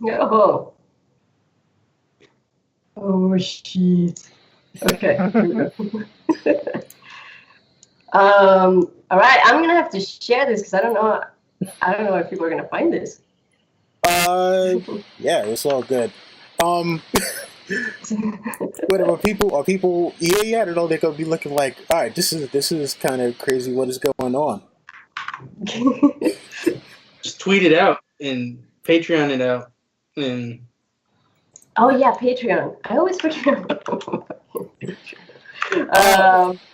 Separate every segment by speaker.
Speaker 1: Oh. Oh, shit. Okay. All right. I'm gonna have to share this because I don't know. I don't know if people are gonna find this.
Speaker 2: Yeah, it's all good. Whatever are people here yet? Or they're gonna be looking like, all right, this is kind of crazy. What is going on?
Speaker 3: Just tweet it out and Patreon it out. And
Speaker 1: oh yeah, Patreon. I always forget.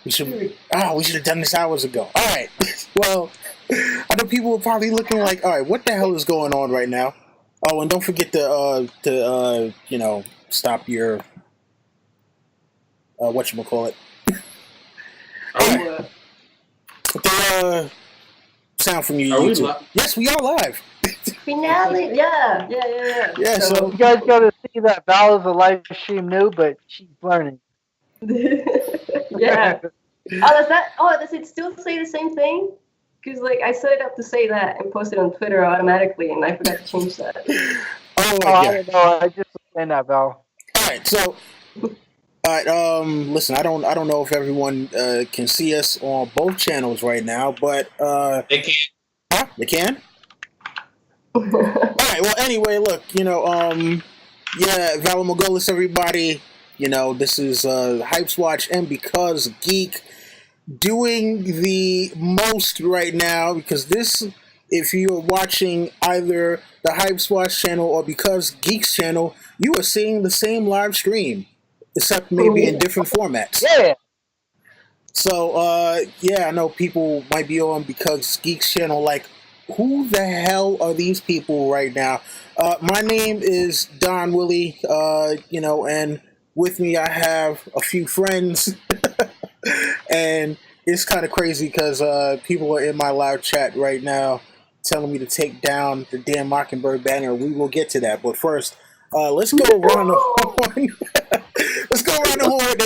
Speaker 2: We should have done this hours ago. All right. Well, I know people are probably looking like, all right, what the hell is going on right now? Oh, and don't forget to stop your whatchamacallit. The sound from you.
Speaker 3: Are we
Speaker 2: YouTube.
Speaker 3: live?
Speaker 2: Yes, we are live.
Speaker 1: Finale. Yeah.
Speaker 2: Yeah, so
Speaker 4: you guys got to see that Val is a live stream new, but she's learning.
Speaker 1: Yeah. Does it still say the same thing? Because I set it up to say that and post it on Twitter automatically, and I forgot to change that.
Speaker 4: I don't know. I just understand that, Val.
Speaker 2: All right, so listen, I don't know if everyone can see us on both channels right now, but
Speaker 3: they can.
Speaker 2: Huh? They can. All right. Well, anyway, look, Valamogolis, everybody. This is Hypes Watch, and because Geek doing the most right now, because this, if you're watching either the Hypes Watch channel or because Geek's channel, you are seeing the same live stream, except maybe in different formats.
Speaker 4: Yeah.
Speaker 2: So, I know people might be on because Geek's channel, like, who the hell are these people right now? My name is Don Willie, and with me I have a few friends, and it's kind of crazy because people are in my live chat right now telling me to take down the damn Mockingbird banner. We will get to that, but first, let's go around the horn. Let's go around the horn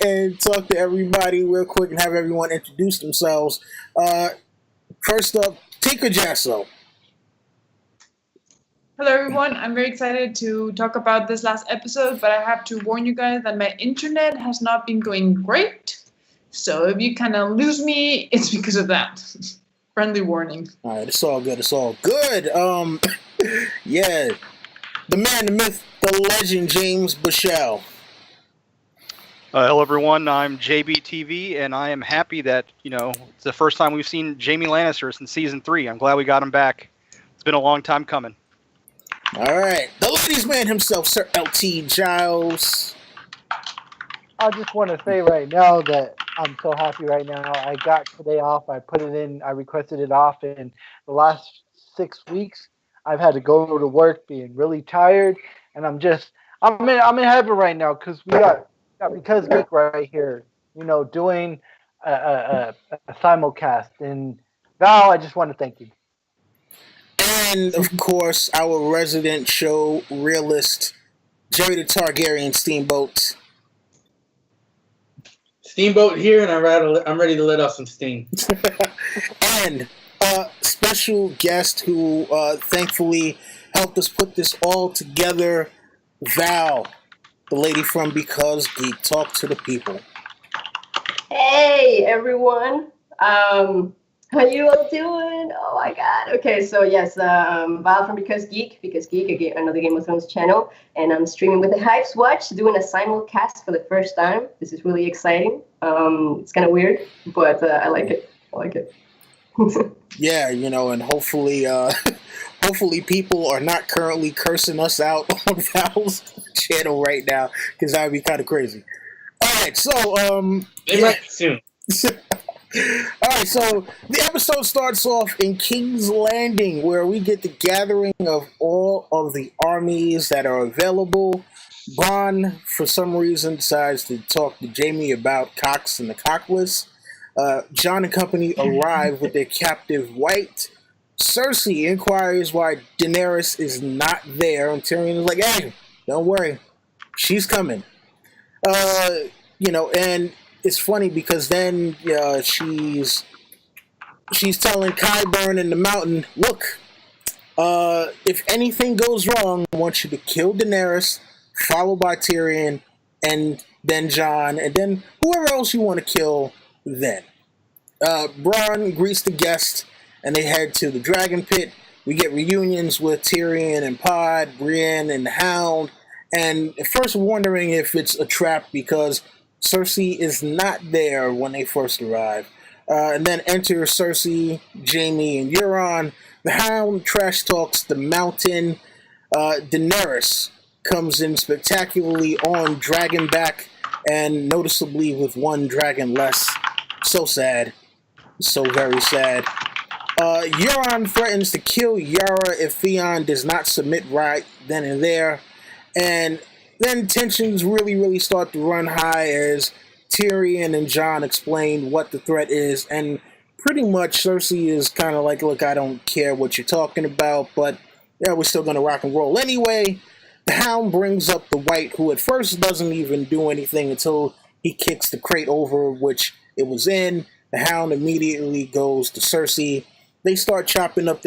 Speaker 2: and talk to everybody real quick and have everyone introduce themselves. First up, Tinker Jasso.
Speaker 5: Hello everyone, I'm very excited to talk about this last episode, but I have to warn you guys that my internet has not been going great. So if you kind of lose me, it's because of that. Friendly warning.
Speaker 2: All right, it's all good. Yeah, the man, the myth, the legend, James Bushell.
Speaker 6: Hello everyone, I'm JBTV, and I am happy that, it's the first time we've seen Jaime Lannister since Season 3. I'm glad we got him back. It's been a long time coming.
Speaker 2: All right, the ladies' man himself, Sir LT Giles.
Speaker 4: I just want to say right now that I'm so happy right now. I got today off. I put it in. I requested it off. And the last 6 weeks, I've had to go to work being really tired. And I'm in heaven right now because we got because Geek right here, doing a simulcast. And Val, I just want to thank you.
Speaker 2: And of course, our resident show realist, Jerry the Targaryen Steamboat.
Speaker 3: Steamboat here, and I'm ready to let off some steam.
Speaker 2: And a special guest who thankfully helped us put this all together, Val, the lady from Because Geek. Talk to the people.
Speaker 1: Hey everyone, how you all doing? Oh my god. Okay, so yes, Val from Because Geek, another Game of Thrones channel, and I'm streaming with the Hypes Watch, doing a simulcast for the first time. This is really exciting. It's kind of weird, but I like it.
Speaker 2: Yeah, and hopefully people are not currently cursing us out on Val's channel right now, because that would be kind of crazy. All right, so
Speaker 3: they might soon.
Speaker 2: All right, so the episode starts off in King's Landing, where we get the gathering of all of the armies that are available. Bran, for some reason, decides to talk to Jaime about Cox and the Cockless. Jon and company arrive with their captive White. Cersei inquires why Daenerys is not there, and Tyrion is like, hey, don't worry, she's coming. And it's funny because then she's telling Qyburn in the mountain, look, If anything goes wrong, I want you to kill Daenerys, followed by Tyrion, and then Jon, and then whoever else you want to kill then. Bran greets the guest, and they head to the Dragon Pit. We get reunions with Tyrion and Pod, Brienne and the Hound, and at first wondering if it's a trap because Cersei is not there when they first arrive. And then enter Cersei, Jaime, and Euron. The Hound trash talks the Mountain. Daenerys comes in spectacularly on Dragonback and noticeably with one dragon less. So sad. So very sad. Euron threatens to kill Yara if Theon does not submit right then and there. And then tensions really start to run high as Tyrion and Jon explain what the threat is. And pretty much Cersei is kind of like, look, I don't care what you're talking about, but yeah, we're still going to rock and roll anyway. The Hound brings up the White, who at first doesn't even do anything until he kicks the crate over which it was in. The Hound immediately goes to Cersei. They start chopping up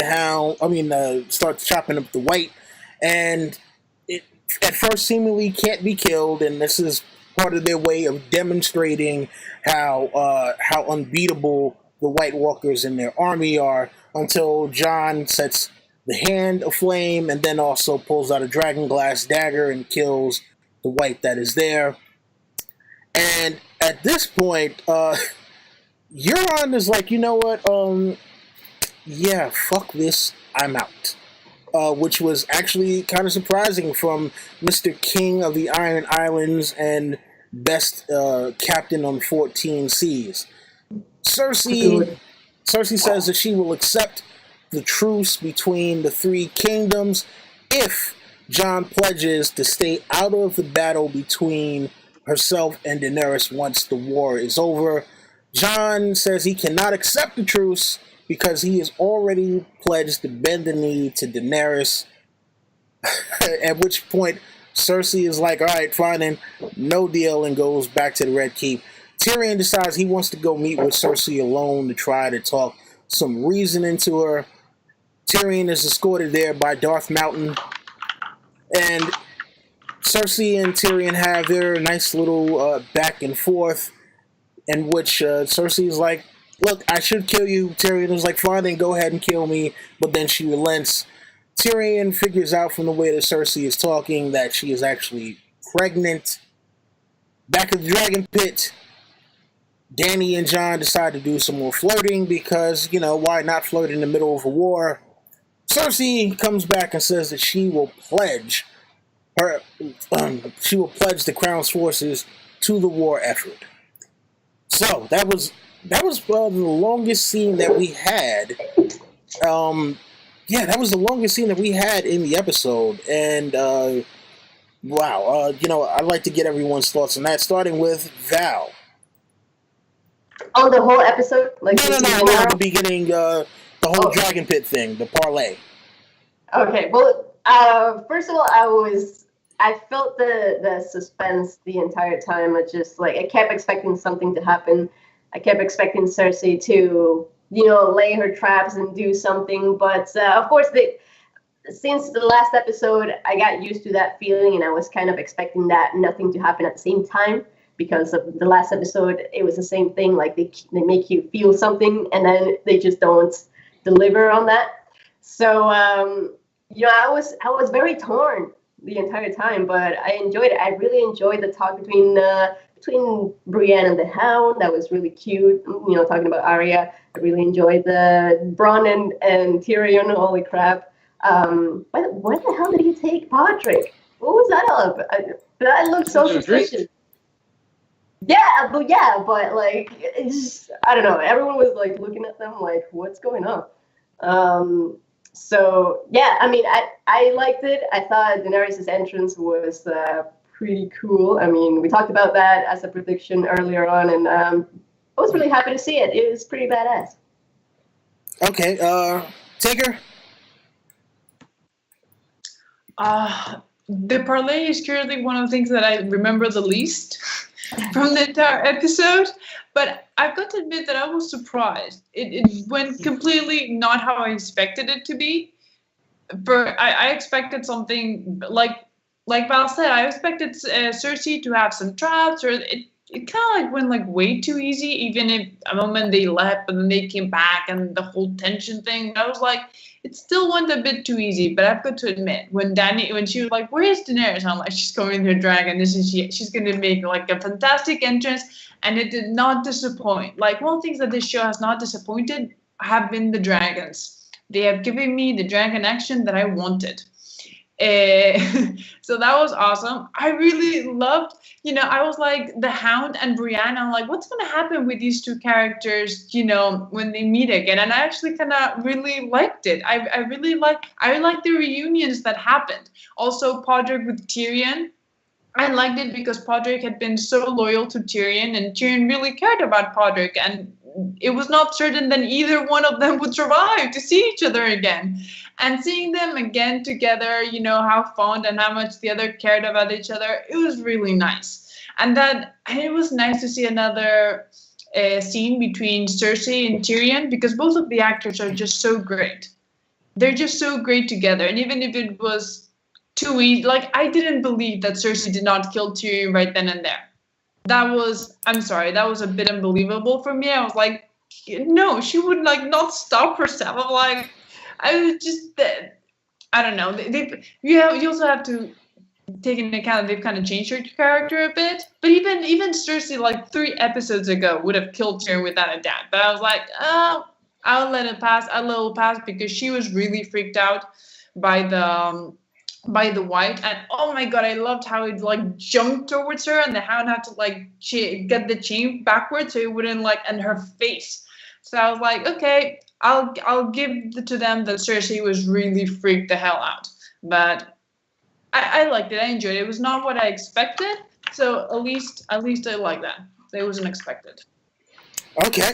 Speaker 2: start chopping up the White, and it at first seemingly can't be killed, and this is part of their way of demonstrating how unbeatable the White Walkers and their army are, until Jon sets the hand aflame and then also pulls out a dragonglass dagger and kills the White that is there. And at this point, Euron is like, you know what, yeah, fuck this, I'm out. Which was actually kind of surprising from Mr. King of the Iron Islands and best captain on 14 seas. Cersei says that she will accept the truce between the three kingdoms if Jon pledges to stay out of the battle between herself and Daenerys once the war is over. Jon says he cannot accept the truce because he has already pledged to bend the knee to Daenerys. At which point Cersei is like, all right, fine, and no deal, and goes back to the Red Keep. Tyrion decides he wants to go meet with Cersei alone to try to talk some reason into her. Tyrion is escorted there by Darth Mountain, and Cersei and Tyrion have their nice little back and forth, in which Cersei is like, look, I should kill you. Tyrion is like, fine, then go ahead and kill me, but then she relents. Tyrion figures out from the way that Cersei is talking that she is actually pregnant. Back at the Dragon Pit, Dany and Jon decide to do some more flirting because, you know, why not flirt in the middle of a war? Cersei comes back and says that she will pledge the Crown's forces to the war effort. So that was the longest scene that we had. That was the longest scene that we had in the episode, and wow, I'd like to get everyone's thoughts on that, starting with Val.
Speaker 1: On the whole episode? Like
Speaker 2: No, at the beginning, the whole Dragon Pit thing, the parlay.
Speaker 1: Okay, well, first of all, I felt the suspense the entire time. I kept expecting something to happen. I kept expecting Cersei to, lay her traps and do something. But of course, since the last episode, I got used to that feeling, and I was kind of expecting that nothing to happen at the same time. Because of the last episode, it was the same thing. Like they make you feel something, and then they just don't deliver on that. So I was very torn the entire time, but I enjoyed it. I really enjoyed the talk between Brienne and the Hound. That was really cute. Talking about Arya. I really enjoyed the Bran and Tyrion. Holy crap! Where the hell did he take Patrick? What was that all about? That looked so suspicious. Yeah, but it's just, I don't know. Everyone was like looking at them like, what's going on? So yeah, I mean, I liked it. I thought Daenerys' entrance was pretty cool. I mean, we talked about that as a prediction earlier on, and I was really happy to see it. It was pretty badass.
Speaker 2: Okay, Tigger?
Speaker 5: The parlay is currently one of the things that I remember the least from the entire episode, but I've got to admit that I was surprised. It went completely not how I expected it to be. I expected something like Val said. I expected Cersei to have some traps, or it kind of like went like way too easy. Even if a moment they left, but then they came back, and the whole tension thing. I was like, it still went a bit too easy. But I've got to admit, when she was like, "Where is Daenerys?" I'm like, she's going to dragon. She's going to make like a fantastic entrance, and it did not disappoint. Like one of the things that this show has not disappointed have been the dragons. They have given me the dragon action that I wanted. So that was awesome. I really loved, I was like the Hound and Brienne. I'm like, what's going to happen with these two characters, when they meet again? And I actually kind of really liked it. I like the reunions that happened. Also, Podrick with Tyrion. I liked it because Podrick had been so loyal to Tyrion, and Tyrion really cared about Podrick, and it was not certain that either one of them would survive to see each other again. And seeing them again together, how fond and how much the other cared about each other, it was really nice. And it was nice to see another scene between Cersei and Tyrion, because both of the actors are just so great. They're just so great together. And even if it was too easy, like I didn't believe that Cersei did not kill Tyrion right then and there. That was a bit unbelievable for me. I was like, no, she would like not stop herself. I'm like, I was just, I don't know. You also have to take into account that they've kind of changed her character a bit. But even Cersei, like 3 episodes ago, would have killed Tyrion without a doubt. But I was like, I'll let it pass. I'll let it pass, because she was really freaked out by the White, and oh my god, I loved how it like jumped towards her, and the Hound had to like get the chain backwards so it wouldn't like in her face. So I was like, okay, I'll give to them that Cersei was really freaked the hell out, but I liked it. I enjoyed it. It was not what I expected, so at least I like that. It wasn't expected.
Speaker 2: Okay,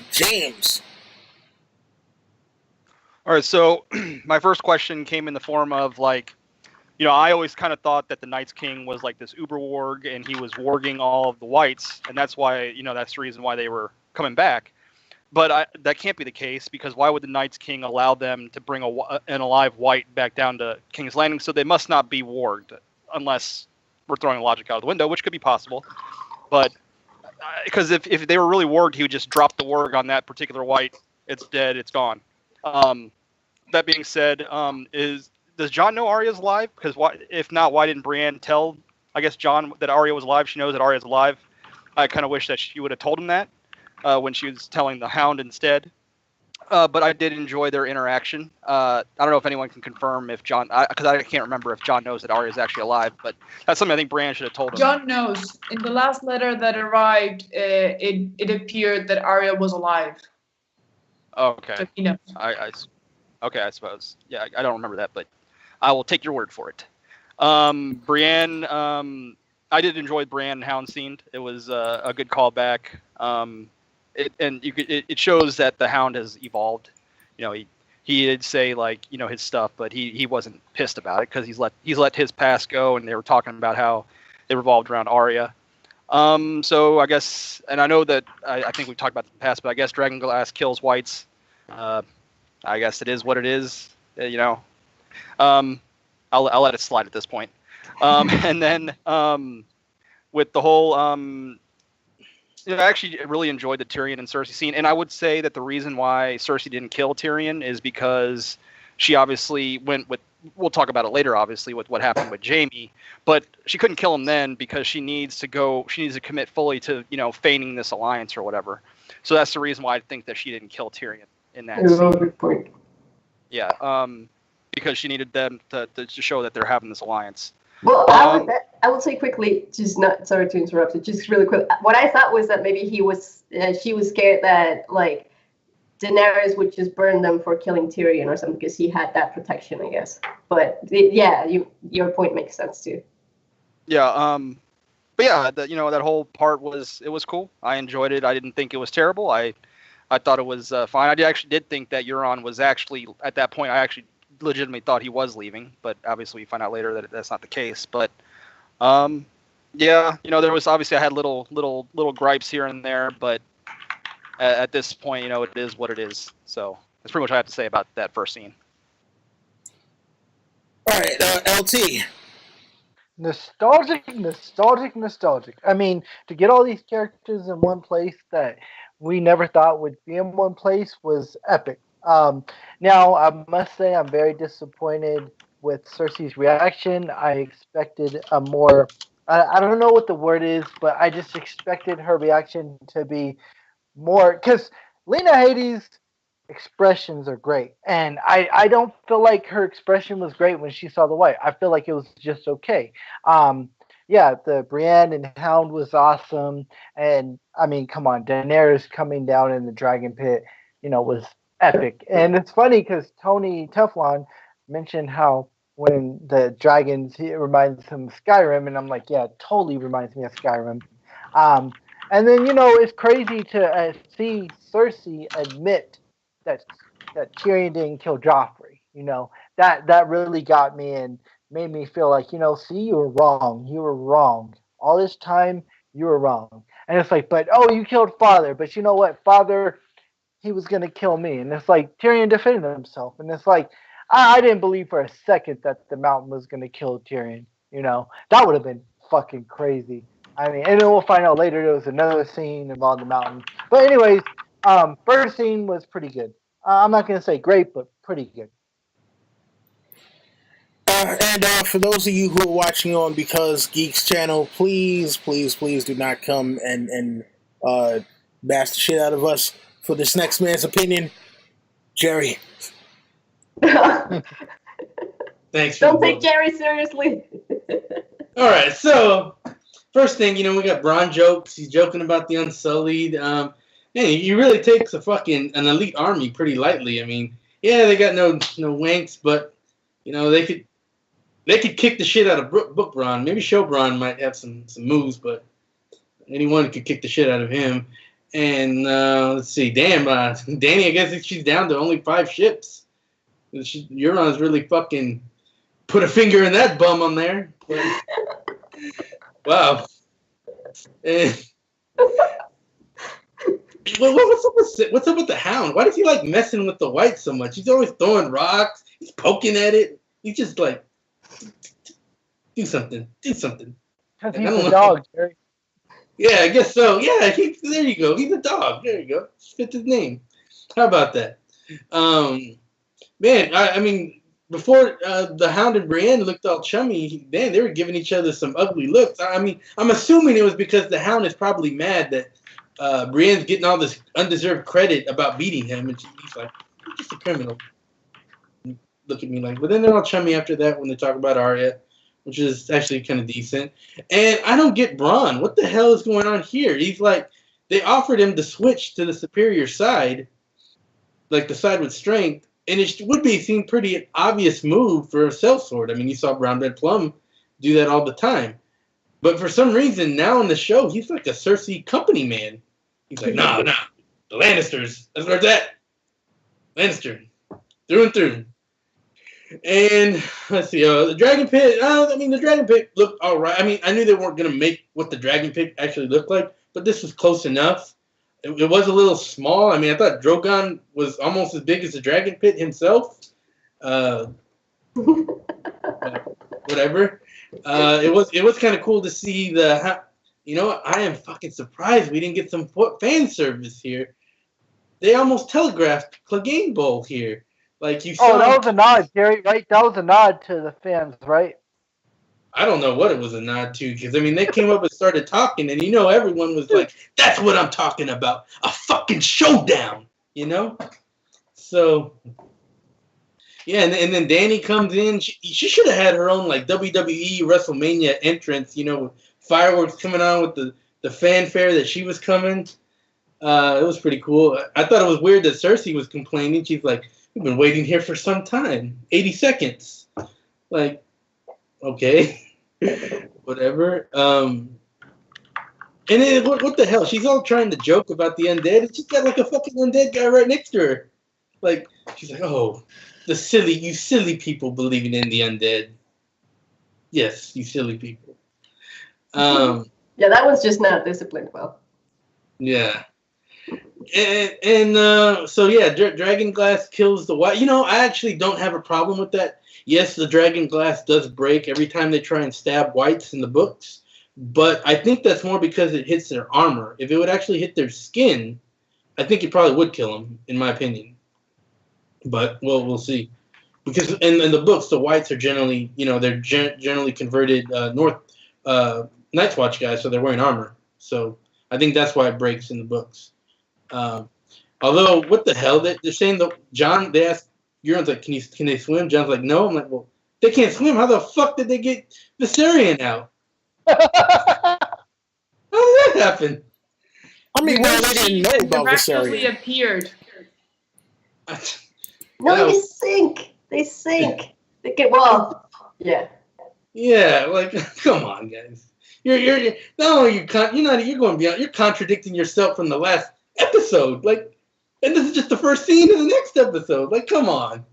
Speaker 2: James.
Speaker 6: All right, so my first question came in the form of like, I always kind of thought that the Night's King was like this uber warg, and he was warging all of the whites, and that's why, that's the reason why they were coming back. But that can't be the case, because why would the Night's King allow them to bring an alive white back down to King's Landing? So they must not be warged, unless we're throwing logic out of the window, which could be possible. But because if they were really warged, he would just drop the warg on that particular white. It's dead. It's gone. That being said, does Jon know Arya's alive? Because if not, why didn't Brienne tell, I guess, Jon that Arya was alive? She knows that Arya's alive. I kind of wish that she would have told him that when she was telling the Hound instead. But I did enjoy their interaction. I don't know if anyone can confirm if Jon, because I can't remember if Jon knows that Arya is actually alive. But that's something I think Brienne should have told him.
Speaker 5: Jon knows. In the last letter that arrived, it appeared that Arya was alive.
Speaker 6: Okay.
Speaker 5: So he knows.
Speaker 6: Okay, I suppose. Yeah, I don't remember that, but I will take your word for it. Brienne, I did enjoy Bran and Hound scene. It was a good callback. It shows that the Hound has evolved. He did say like his stuff, but he wasn't pissed about it because he's let his past go, and they were talking about how it revolved around Arya. So I guess, and I know that I think we've talked about this in the past, but I guess Dragonglass kills whites. I guess it is what it is. I'll let it slide at this point. And then with the whole, I actually really enjoyed the Tyrion and Cersei scene, and I would say that the reason why Cersei didn't kill Tyrion is because she obviously went with. We'll talk about it later, obviously, with what happened with Jaime. But she couldn't kill him then because she needs to commit fully to, feigning this alliance or whatever. So that's the reason why I think that she didn't kill Tyrion in that scene.
Speaker 1: Good point.
Speaker 6: Yeah, because she needed them to show that they're having this alliance.
Speaker 1: Well, I would say quickly, sorry to interrupt you, just really quick. What I thought was that maybe she was scared that, like, Daenerys would just burn them for killing Tyrion or something because he had that protection, I guess. But your point makes sense too.
Speaker 6: Yeah. But yeah, that whole part was cool. I enjoyed it. I didn't think it was terrible. I thought it was fine. I actually did think that Euron was actually at that point. I actually legitimately thought he was leaving, but obviously we find out later that that's not the case. But there was obviously I had little gripes here and there, but. At this point, it is what it is. So that's pretty much what I have to say about that first scene.
Speaker 2: right, LT.
Speaker 4: Nostalgic. I mean, to get all these characters in one place that we never thought would be in one place was epic. Now, I must say I'm very disappointed with Cersei's reaction. I expected a more, I don't know what the word is, but I just expected her reaction to be more, because Lena Headey's expressions are great, and I don't feel like her expression was great when she saw the white. I feel like it was just okay. Um, yeah, the Brienne and Hound was awesome, and I mean, come on, Daenerys coming down in the dragon pit, was epic. And it's funny because Tony Teflon mentioned how when the dragons, it reminds him of Skyrim, and I'm like, yeah, it totally reminds me of Skyrim. Um, and then it's crazy to see Cersei admit that Tyrion didn't kill Joffrey. That really got me and made me feel like, see, you were wrong. You were wrong. All this time, you were wrong. And it's like, but you killed Father. But you know what, Father, he was gonna kill me. And it's like Tyrion defended himself. And it's like I didn't believe for a second that the Mountain was gonna kill Tyrion. That would have been fucking crazy. I mean, and then we'll find out later there was another scene involving the mountain. But anyways, first scene was pretty good. I'm not gonna say great, but pretty good.
Speaker 2: And for those of you who are watching on Because Geeks channel, please, please, please do not come and bash the shit out of us for this next man's opinion. Jerry.
Speaker 3: Thanks.
Speaker 1: Don't take Jerry seriously.
Speaker 3: All right, so first thing, we got Bran jokes. He's joking about the Unsullied. Man, he really takes an elite army pretty lightly. I mean, yeah, they got no wanks, but they could kick the shit out of Book Bran. Maybe Show Bran might have some moves, but anyone could kick the shit out of him. And let's see, damn, Dany, I guess she's down to only 5 ships. Euron's really fucking put a finger in that bum on there. Wow. What's up with the Hound? Why does he like messing with the white so much? He's always throwing rocks. He's poking at it. He's just like, do something.
Speaker 4: Because he's a dog, Jerry.
Speaker 3: Yeah, I guess so. Yeah, there you go. He's a dog. There you go. Fits his name. How about that? Man, I mean, before the Hound and Brienne looked all chummy, man, they were giving each other some ugly looks. I mean, I'm assuming it was because the Hound is probably mad that Brienne's getting all this undeserved credit about beating him, and he's like, "You're just a criminal." Look at me like, but then they're all chummy after that when they talk about Arya, which is actually kind of decent. And I don't get Bronn. What the hell is going on here? He's like, they offered him to switch to the superior side, like the side with strength, and it would be seemed pretty obvious move for a sellsword. I mean, you saw Brown Red Plum do that all the time. But for some reason, now in the show, he's like a Cersei company man. He's like, no, the Lannisters. That's where it's at. Lannister. Through and through. And let's see, the Dragon Pit. The Dragon Pit looked all right. I mean, I knew they weren't going to make what the Dragon Pit actually looked like, but this was close enough. It was a little small. I mean, I thought Drogon was almost as big as the Dragon Pit himself. Whatever. It was kind of cool to see the. I am fucking surprised we didn't get some fan service here. They almost telegraphed Clegane Bowl here. Like you saw.
Speaker 4: Oh, that was a nod, Jerry, right? That was a nod to the fans, right?
Speaker 3: I don't know what it was a nod to, because, I mean, they came up and started talking, and, everyone was like, that's what I'm talking about. A fucking showdown, So, yeah, and then Dany comes in. She should have had her own, like, WWE WrestleMania entrance, fireworks coming on with the fanfare that she was coming. It was pretty cool. I thought it was weird that Cersei was complaining. She's like, we've been waiting here for some time. 80 seconds. Like, okay. Whatever. And then what the hell? She's all trying to joke about the undead. She's got like a fucking undead guy right next to her. Like, she's like, oh, you silly people believing in the undead. Yes, you silly people.
Speaker 1: Yeah, that was just not disciplined well.
Speaker 3: Yeah. So yeah, dragon glass kills the white. I actually don't have a problem with that. Yes, the dragon glass does break every time they try and stab whites in the books, but I think that's more because it hits their armor. If it would actually hit their skin, I think it probably would kill them, in my opinion. But we'll see. Because in the books, the whites are generally, they're generally converted North Night's Watch guys, so they're wearing armor. So I think that's why it breaks in the books. Although, what the hell? They're saying that Jon, they asked Euron's like, can they swim? Jon's like, no. I'm like, well, they can't swim. How the fuck did they get Viserion out? How did that happen?
Speaker 2: I mean, well, they didn't know about
Speaker 5: miraculously
Speaker 2: Viserion.
Speaker 5: appeared.
Speaker 1: No, they sink. They sink. They get yeah.
Speaker 3: Yeah, like, come on, guys. You're not only you're going beyond. You're contradicting yourself from the last episode. Like, and this is just the first scene of the next episode. Like, come on.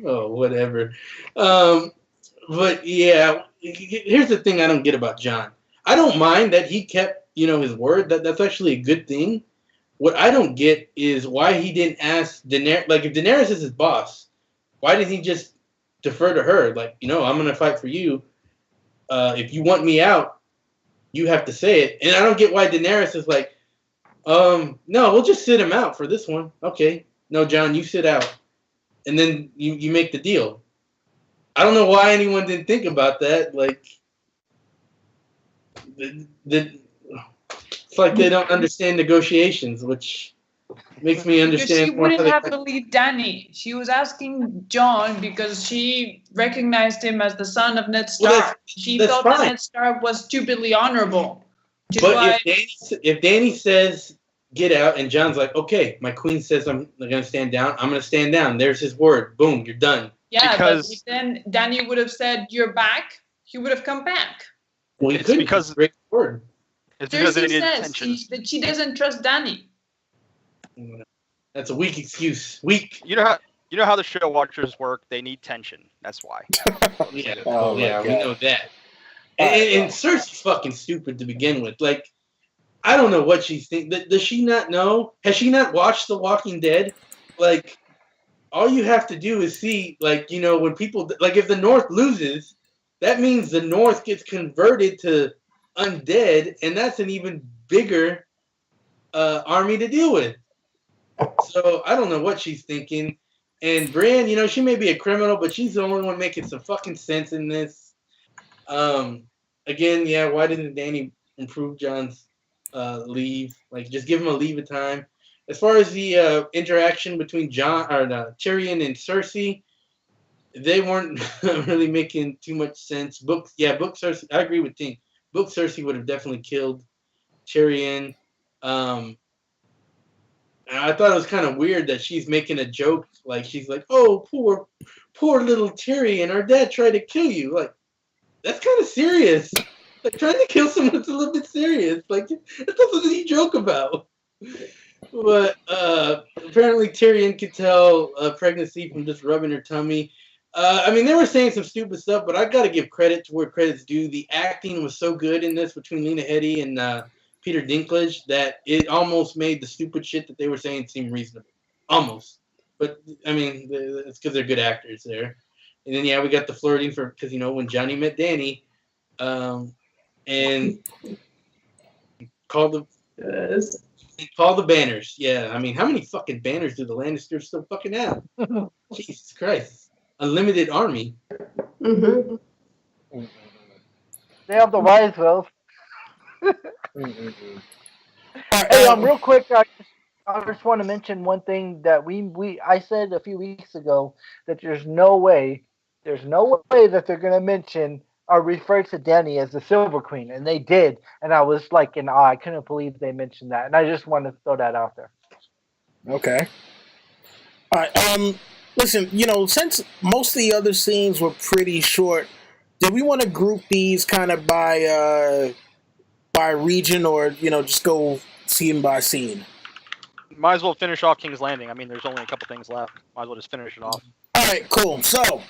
Speaker 3: Oh, whatever. But yeah, here's the thing I don't get about Jon. I don't mind that he kept, his word. That's actually a good thing. What I don't get is why he didn't ask Daenerys. Like, if Daenerys is his boss, why didn't he just defer to her? Like, I'm going to fight for you. If you want me out, you have to say it. And I don't get why Daenerys is like, no, we'll just sit him out for this one. Okay. No, Jon, you sit out. And then you make the deal. I don't know why anyone didn't think about that. Like, it's like they don't understand negotiations, which makes me understand.
Speaker 5: Because she wouldn't have believed Dany. She was asking Jon because she recognized him as the son of Ned Stark.
Speaker 3: Well,
Speaker 5: she
Speaker 3: that's
Speaker 5: thought
Speaker 3: fine.
Speaker 5: that Ned Stark was stupidly honorable.
Speaker 3: But if Dany says get out, and Jon's like, okay, my queen says I'm going to stand down, I'm going to stand down. There's his word. Boom, you're done.
Speaker 5: Yeah, but then Dany would have said, you're back. He would have come back.
Speaker 3: Well,
Speaker 6: it's because
Speaker 3: break the word.
Speaker 6: It's because they
Speaker 5: Cersei
Speaker 6: needed
Speaker 5: says
Speaker 6: tension.
Speaker 5: that she doesn't trust Dany.
Speaker 3: That's a weak excuse. Weak.
Speaker 6: You know how the show watchers work. They need tension. That's why.
Speaker 3: Yeah,
Speaker 2: Oh,
Speaker 3: yeah,
Speaker 2: my
Speaker 3: we
Speaker 2: God.
Speaker 3: know that. And Cersei's fucking stupid to begin with. Like, I don't know what she's thinking. Does she not know? Has she not watched The Walking Dead? Like, all you have to do is see, like, when people, like, if the North loses, that means the North gets converted to undead, and that's an even bigger army to deal with. So I don't know what she's thinking. And Bran, she may be a criminal, but she's the only one making some fucking sense in this. Again, yeah, why didn't Dany improve Jon's leave? Like, just give him a leave of time. As far as the interaction between Tyrion and Cersei, they weren't really making too much sense. Book Cersei. I agree with Ting. Book Cersei would have definitely killed Tyrion. I thought it was kind of weird that she's making a joke. Like, she's like, "Oh, poor little Tyrion. Our dad tried to kill you." Like, that's kind of serious. Like, trying to kill someone's a little bit serious. Like, that's something you joke about. But apparently Tyrion could tell pregnancy from just rubbing her tummy. I mean, they were saying some stupid stuff, but I got to give credit to where credit's due. The acting was so good in this between Lena Headey and Peter Dinklage that it almost made the stupid shit that they were saying seem reasonable. Almost. But, I mean, it's because they're good actors there. And then, yeah, we got the flirting because, when Johnny met Dany and called the banners. Yeah, I mean, how many fucking banners do the Lannisters still fucking have? Jesus Christ. Unlimited army.
Speaker 1: Mm-hmm.
Speaker 4: They have the rise though. Hey, real quick, I just want to mention one thing that I said a few weeks ago that there's no way that they're gonna mention or refer to Dany as the Silver Queen, and they did, and I was like in awe. I couldn't believe they mentioned that, and I just wanted to throw that out there.
Speaker 2: Okay. All right. Listen, since most of the other scenes were pretty short, did we want to group these kind of by region, or just go scene by scene?
Speaker 6: Might as well finish off King's Landing. I mean, there's only a couple things left. Might as well just finish it off.
Speaker 2: All right, cool. So,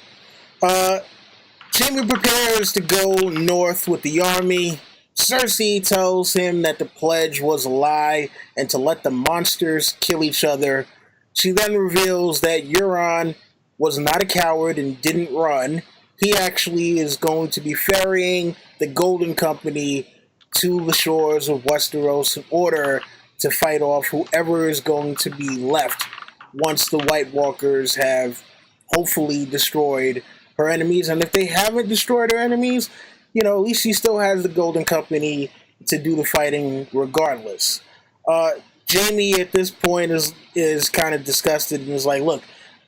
Speaker 2: Jaime prepares to go north with the army. Cersei tells him that the pledge was a lie and to let the monsters kill each other. She then reveals that Euron was not a coward and didn't run. He actually is going to be ferrying the Golden Company to the shores of Westeros in order to fight off whoever is going to be left once the White Walkers have hopefully destroyed her enemies. And if they haven't destroyed her enemies, at least she still has the Golden Company to do the fighting regardless. Jaime at this point is kind of disgusted and is like, look,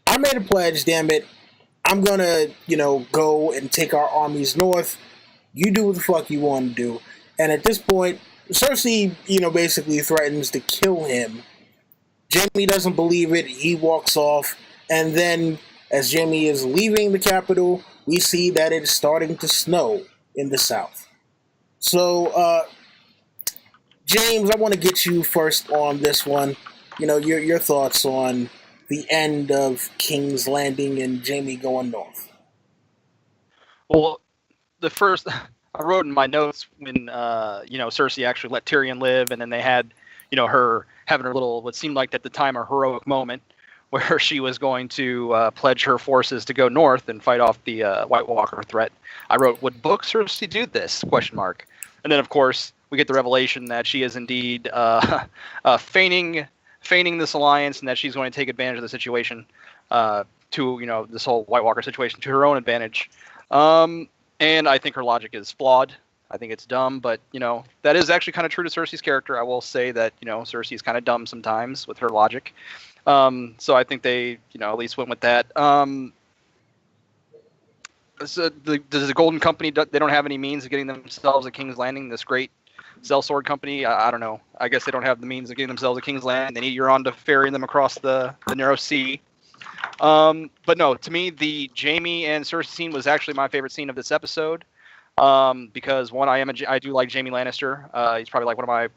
Speaker 2: I made a pledge, damn it. I'm gonna, go and take our armies north. You do what the fuck you want to do. And at this point, Cersei, basically threatens to kill him. Jaime doesn't believe it. He walks off. And then, as Jaime is leaving the capital, we see that it's starting to snow in the south. So, James, I want to get you first on this one. Your thoughts on the end of King's Landing and Jaime going north.
Speaker 6: Well, the first I wrote in my notes when Cersei actually let Tyrion live, and then they had her having her little what seemed like at the time a heroic moment where she was going to pledge her forces to go north and fight off the White Walker threat. I wrote, "Would book Cersei do this?" ? And then of course we get the revelation that she is indeed feigning this alliance, and that she's going to take advantage of the situation to this whole White Walker situation to her own advantage. And I think her logic is flawed. I think it's dumb, but that is actually kind of true to Cersei's character. I will say that Cersei is kind of dumb sometimes with her logic. So I think they at least went with that. So the Golden Company, they don't have any means of getting themselves a King's Landing, this great sellsword company. I don't know. I guess they don't have the means of getting themselves a King's Landing. They need Euron to ferry them across the narrow sea. But no, to me, the Jaime and Cersei scene was actually my favorite scene of this episode. Because one, I do like Jaime Lannister. He's probably like one of my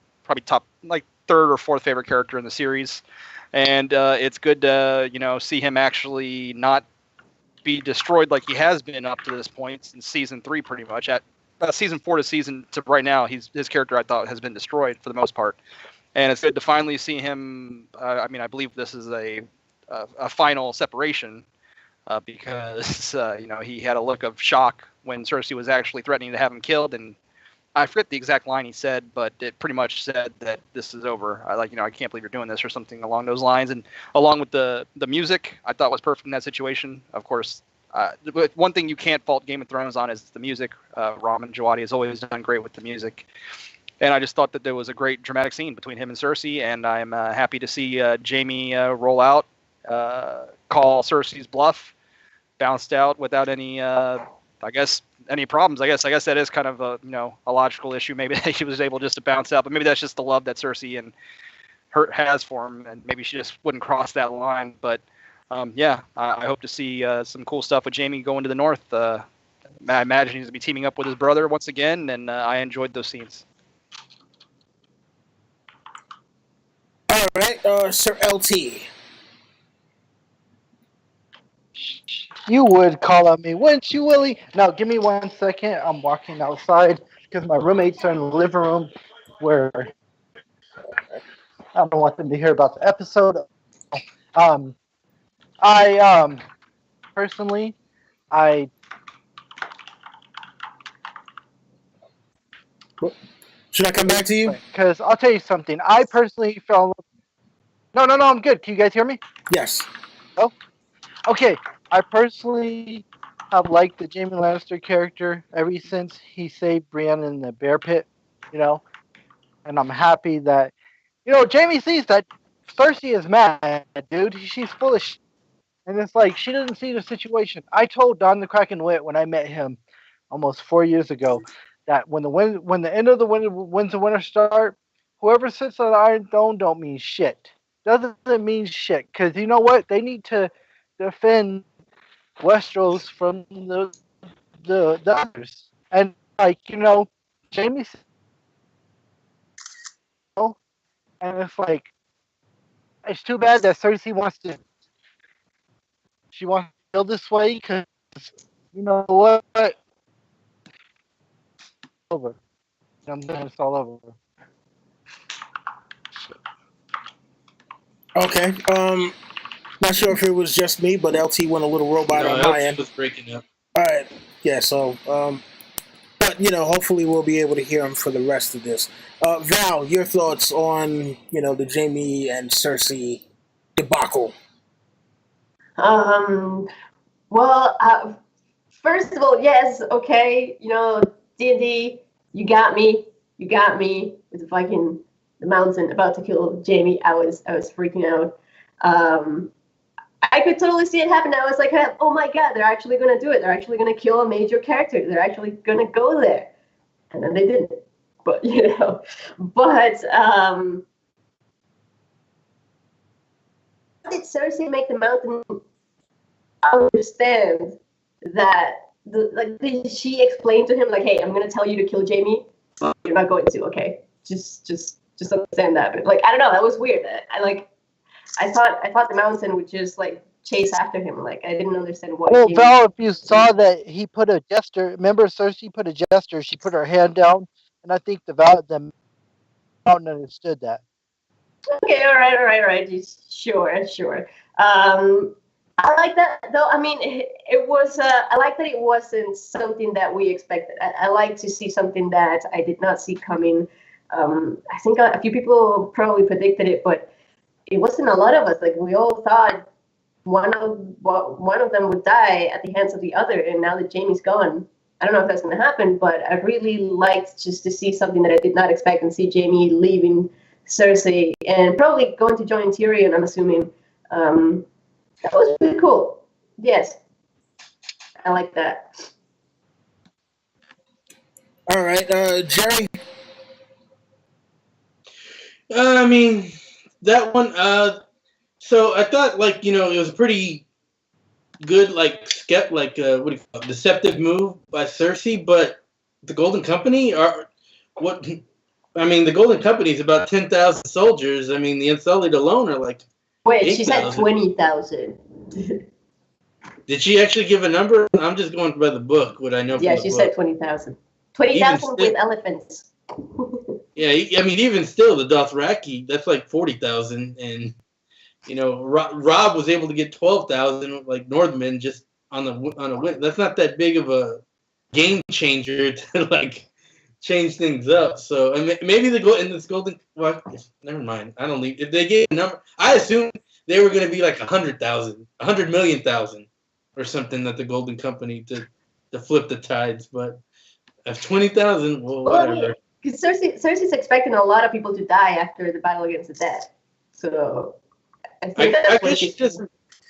Speaker 6: top third or fourth favorite character in the series. And it's good to see him actually not be destroyed like he has been up to this point since season 3, pretty much. At season 4 to right now, his character I thought has been destroyed for the most part, and it's good to finally see him. I believe this is a final separation because he had a look of shock when Cersei was actually threatening to have him killed, and I forget the exact line he said, but it pretty much said that this is over. I can't believe you're doing this, or something along those lines. And along with the music, I thought was perfect in that situation. Of course, one thing you can't fault Game of Thrones on is the music. Ramin Djawadi has always done great with the music. And I just thought that there was a great dramatic scene between him and Cersei, and I'm happy to see Jaime roll out, call Cersei's bluff, bounced out without any any problems. I guess that is kind of a logical issue. Maybe he was able just to bounce out, but maybe that's just the love that Cersei and her has for him, and maybe she just wouldn't cross that line. But I hope to see some cool stuff with Jaime going to the north. I imagine he's going to be teaming up with his brother once again, and I enjoyed those scenes.
Speaker 2: All right, Sir LT.
Speaker 4: You would call on me, wouldn't you, Willie? Now, give me 1 second. I'm walking outside because my roommates are in the living room where I don't want them to hear about the episode. I personally,
Speaker 2: Should I come back to you?
Speaker 4: Because I'll tell you something. I personally fell. No, I'm good. Can you guys hear me?
Speaker 2: Yes.
Speaker 4: Oh, okay. I personally have liked the Jaime Lannister character ever since he saved Bran in the bear pit, and I'm happy that, Jaime sees that Cersei is mad, dude. She's full of shit. And it's like, she doesn't see the situation. I told Don the Kraken Wit when I met him almost 4 years ago that when the end of the winds of winter start, whoever sits on the Iron Throne don't mean shit. Doesn't mean shit. Because you know what? They need to defend Westeros from the others. And Jaime, and it's like, it's too bad that Cersei wants to feel this way, because you know what? Over. I'm done. It's all over.
Speaker 2: Okay. Not sure if it was just me, but LT went a little robot
Speaker 3: No,
Speaker 2: on my
Speaker 3: LT
Speaker 2: end.
Speaker 3: was breaking up.
Speaker 2: All right. Yeah. So, but hopefully we'll be able to hear him for the rest of this. Val, your thoughts on the Jaime and Cersei debacle?
Speaker 1: Well, first of all, yes, okay, D&D, you got me with the fucking the mountain about to kill Jaime. I was freaking out. I could totally see it happen. I was like, oh my god, they're actually gonna do it. They're actually gonna kill a major character. They're actually gonna go there, and then they didn't. But did Cersei make the mountain understand that? Did she explain to him like, hey, I'm gonna tell you to kill Jaime? You're not going to, okay? Just understand that. But like, I don't know, that was weird. I thought the mountain would just like chase after him. Like, I didn't understand what.
Speaker 4: Well, Val, if you saw that he put a gesture, remember Cersei put a gesture. She put her hand down, and I think the mountain understood that.
Speaker 1: Okay, all right. Sure. I like that though. I mean, it was. I like that it wasn't something that we expected. I like to see something that I did not see coming. I think a few people probably predicted it, but it wasn't a lot of us. Like, we all thought one of them would die at the hands of the other, and now that Jaime's gone, I don't know if that's going to happen. But I really liked just to see something that I did not expect and see Jaime leaving Cersei and probably going to join Tyrion. I'm assuming. That was pretty cool. Yes, I like that.
Speaker 2: All right, Jerry.
Speaker 3: I mean, that one. So I thought, it was a pretty good, what do you call it, deceptive move by Cersei. But the Golden Company are what? I mean, the Golden Company is about 10,000 soldiers. I mean, the Unsullied alone are like.
Speaker 1: Wait,
Speaker 3: 8,
Speaker 1: she said 20,000.
Speaker 3: Did she actually give a number? I'm just going by the book. What I know.
Speaker 1: Yeah,
Speaker 3: from the
Speaker 1: she
Speaker 3: book.
Speaker 1: said 20,000. 20,000 with elephants.
Speaker 3: Yeah, I mean, even still, the Dothraki, that's like 40,000, and Rob was able to get 12,000, like Northman, just on a win. That's not that big of a game changer to change things up. So maybe this Golden. Well, never mind. I don't need. If they gave a number, I assume they were going to be like 100,000, 100 million thousand, or something that the Golden Company to flip the tides. But at 20,000, well, whatever.
Speaker 1: Because Cersei's expecting a lot of people to die after the battle against the dead. So
Speaker 3: I guess she's just.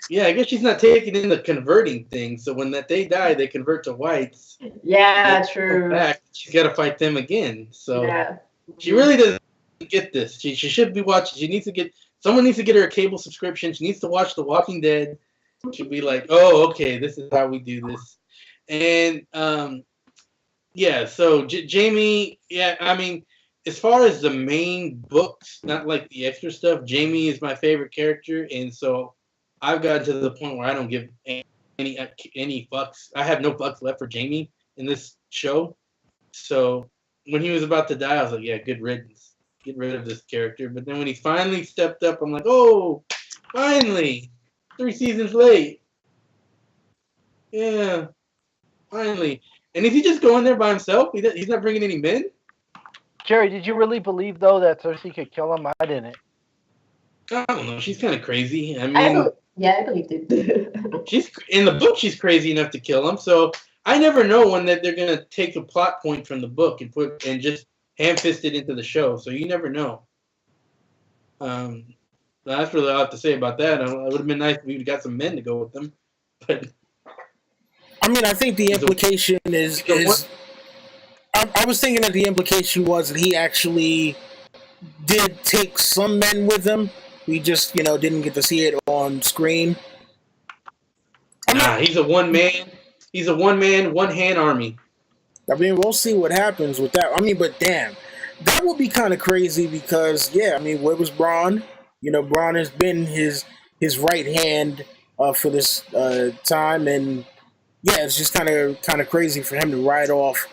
Speaker 3: Yeah, I guess she's not taking in the converting thing. So when they die, they convert to whites.
Speaker 1: Yeah, true.
Speaker 3: Back, she's got to fight them again. So
Speaker 1: yeah.
Speaker 3: She really doesn't get this. She should be watching. Someone needs to get her a cable subscription. She needs to watch The Walking Dead. She'll be like, oh, okay, this is how we do this. And yeah. So Jaime. Yeah, I mean, as far as the main books, not like the extra stuff, Jaime is my favorite character, and so. I've gotten to the point where I don't give any fucks. I have no fucks left for Jaime in this show. So when he was about to die, I was like, yeah, good riddance. Get rid of this character. But then when he finally stepped up, I'm like, oh, finally. 3 seasons late. Yeah, finally. And is he just going there by himself? He's not bringing any men?
Speaker 4: Jerry, did you really believe, though, that Cersei could kill him? I didn't.
Speaker 3: I don't know. She's kind of crazy. I mean...
Speaker 1: I believed it.
Speaker 3: She's in the book. She's crazy enough to kill him. So I never know when that they're gonna take a plot point from the book and just ham-fist it into the show. So you never know. That's really all I have to say about that. It would have been nice if we got some men to go with them. But
Speaker 2: I mean, I think the implication is I was thinking that the implication was that he actually did take some men with him. We just, didn't get to see it on screen.
Speaker 3: He's a one-man. He's a one-man, one-hand army.
Speaker 2: I mean, we'll see what happens with that. I mean, but damn, that would be kind of crazy because, yeah, I mean, where was Bran? Bran has been his right hand for this time, and yeah, it's just kind of crazy for him to ride off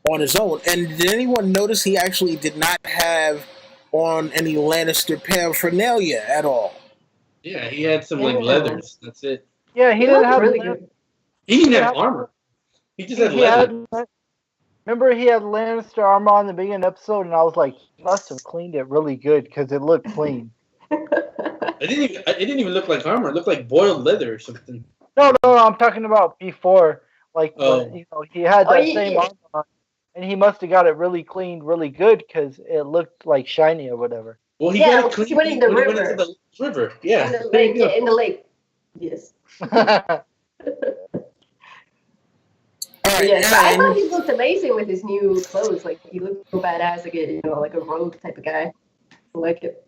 Speaker 2: on his own. And did anyone notice he actually did not have on any Lannister paraphernalia at all?
Speaker 3: Yeah, he had some
Speaker 1: Yeah.
Speaker 3: like leathers. That's it.
Speaker 4: Yeah, he
Speaker 1: He
Speaker 4: didn't
Speaker 1: looked
Speaker 4: have.
Speaker 1: really good.
Speaker 3: He didn't
Speaker 4: Yeah.
Speaker 3: have armor. He just had
Speaker 4: He
Speaker 3: leather.
Speaker 4: had. Remember, he had Lannister armor on the beginning episode, and I was like, he must have cleaned it really good because it looked clean.
Speaker 3: It didn't even look like armor. It looked like boiled leather or something.
Speaker 4: No, I'm talking about before. Like, when, he had that same armor on, and he must have got it really cleaned, really good because it looked like shiny or whatever.
Speaker 3: Well, he
Speaker 1: Yeah,
Speaker 3: got it clean
Speaker 1: he went in the
Speaker 3: when he
Speaker 1: river.
Speaker 3: went into the river. Yeah,
Speaker 1: In the
Speaker 3: there
Speaker 1: lake.
Speaker 3: you go.
Speaker 1: Yeah, in the lake. Yes.
Speaker 2: All right,
Speaker 1: Yes, but I thought
Speaker 2: and
Speaker 1: he looked amazing with his new clothes. Like he looked so badass, like a rogue type of guy. I like it.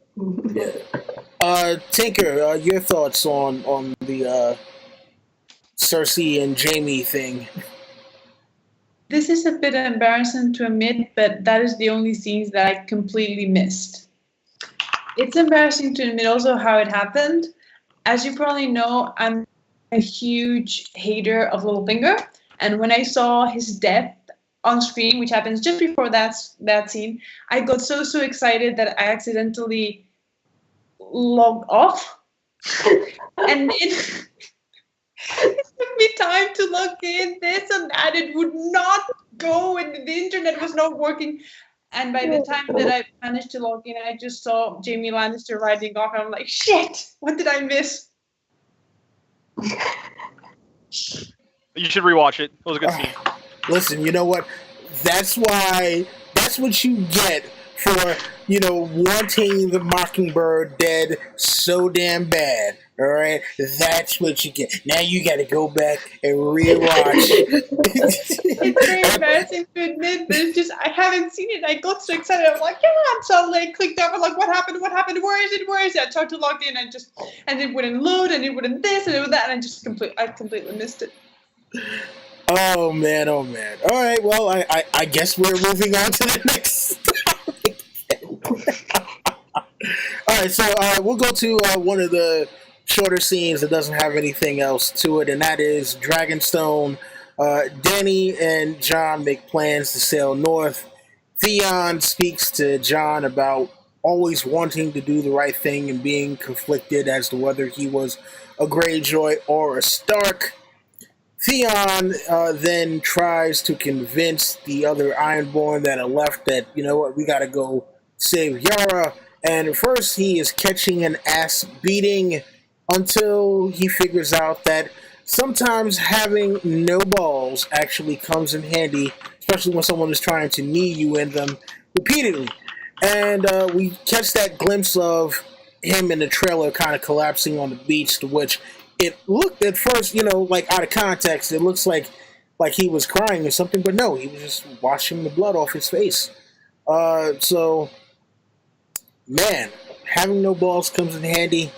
Speaker 2: Tinker, your thoughts on the Cersei and Jaime thing?
Speaker 5: This is a bit embarrassing to admit, but that is the only scenes that I completely missed. It's embarrassing to admit also how it happened. As you probably know, I'm a huge hater of Littlefinger, and when I saw his death on screen, which happens just before that scene, I got so excited that I accidentally logged off, and it took me time to log in, this and that. It would not go, and the internet was not working. And by the time that I managed to log in, I just saw Jaime Lannister riding off, and I'm like, shit, what did I miss?
Speaker 6: You should rewatch it. It was a good scene.
Speaker 2: Listen, you know what? That's what you get for, wanting the Mockingbird dead so damn bad. All right? That's what you get. Now you got to go back and rewatch.
Speaker 5: It's very embarrassing to admit, but it's just, I haven't seen it. I got so excited. I'm like, yeah, and so I clicked up. I'm like, what happened? Where is it? I tried to log in, and it wouldn't load, and it wouldn't this, and it would that, and I completely missed it.
Speaker 2: Oh man. All right, well, I guess we're moving on to the next topic. All right, so we'll go to one of the shorter scenes that doesn't have anything else to it, and that is Dragonstone. Dany and Jon make plans to sail north. Theon speaks to Jon about always wanting to do the right thing and being conflicted as to whether he was a Greyjoy or a Stark. Theon then tries to convince the other Ironborn that are left that, you know what, we gotta go save Yara. And first he is catching an ass beating until he figures out that sometimes having no balls actually comes in handy, especially when someone is trying to knee you in them repeatedly. And we catch that glimpse of him in the trailer kind of collapsing on the beach, to which it looked at first, like out of context, it looks like he was crying or something, but no, he was just washing the blood off his face. So, man, having no balls comes in handy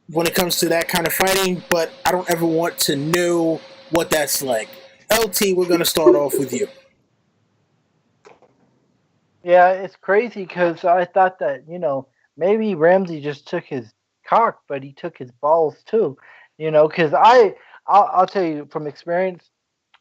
Speaker 2: when it comes to that kind of fighting, but I don't ever want to know what that's like. LT, we're going to start off with you.
Speaker 4: Yeah, it's crazy because I thought that, maybe Ramsay just took his cock, but he took his balls too, because I'll tell you from experience,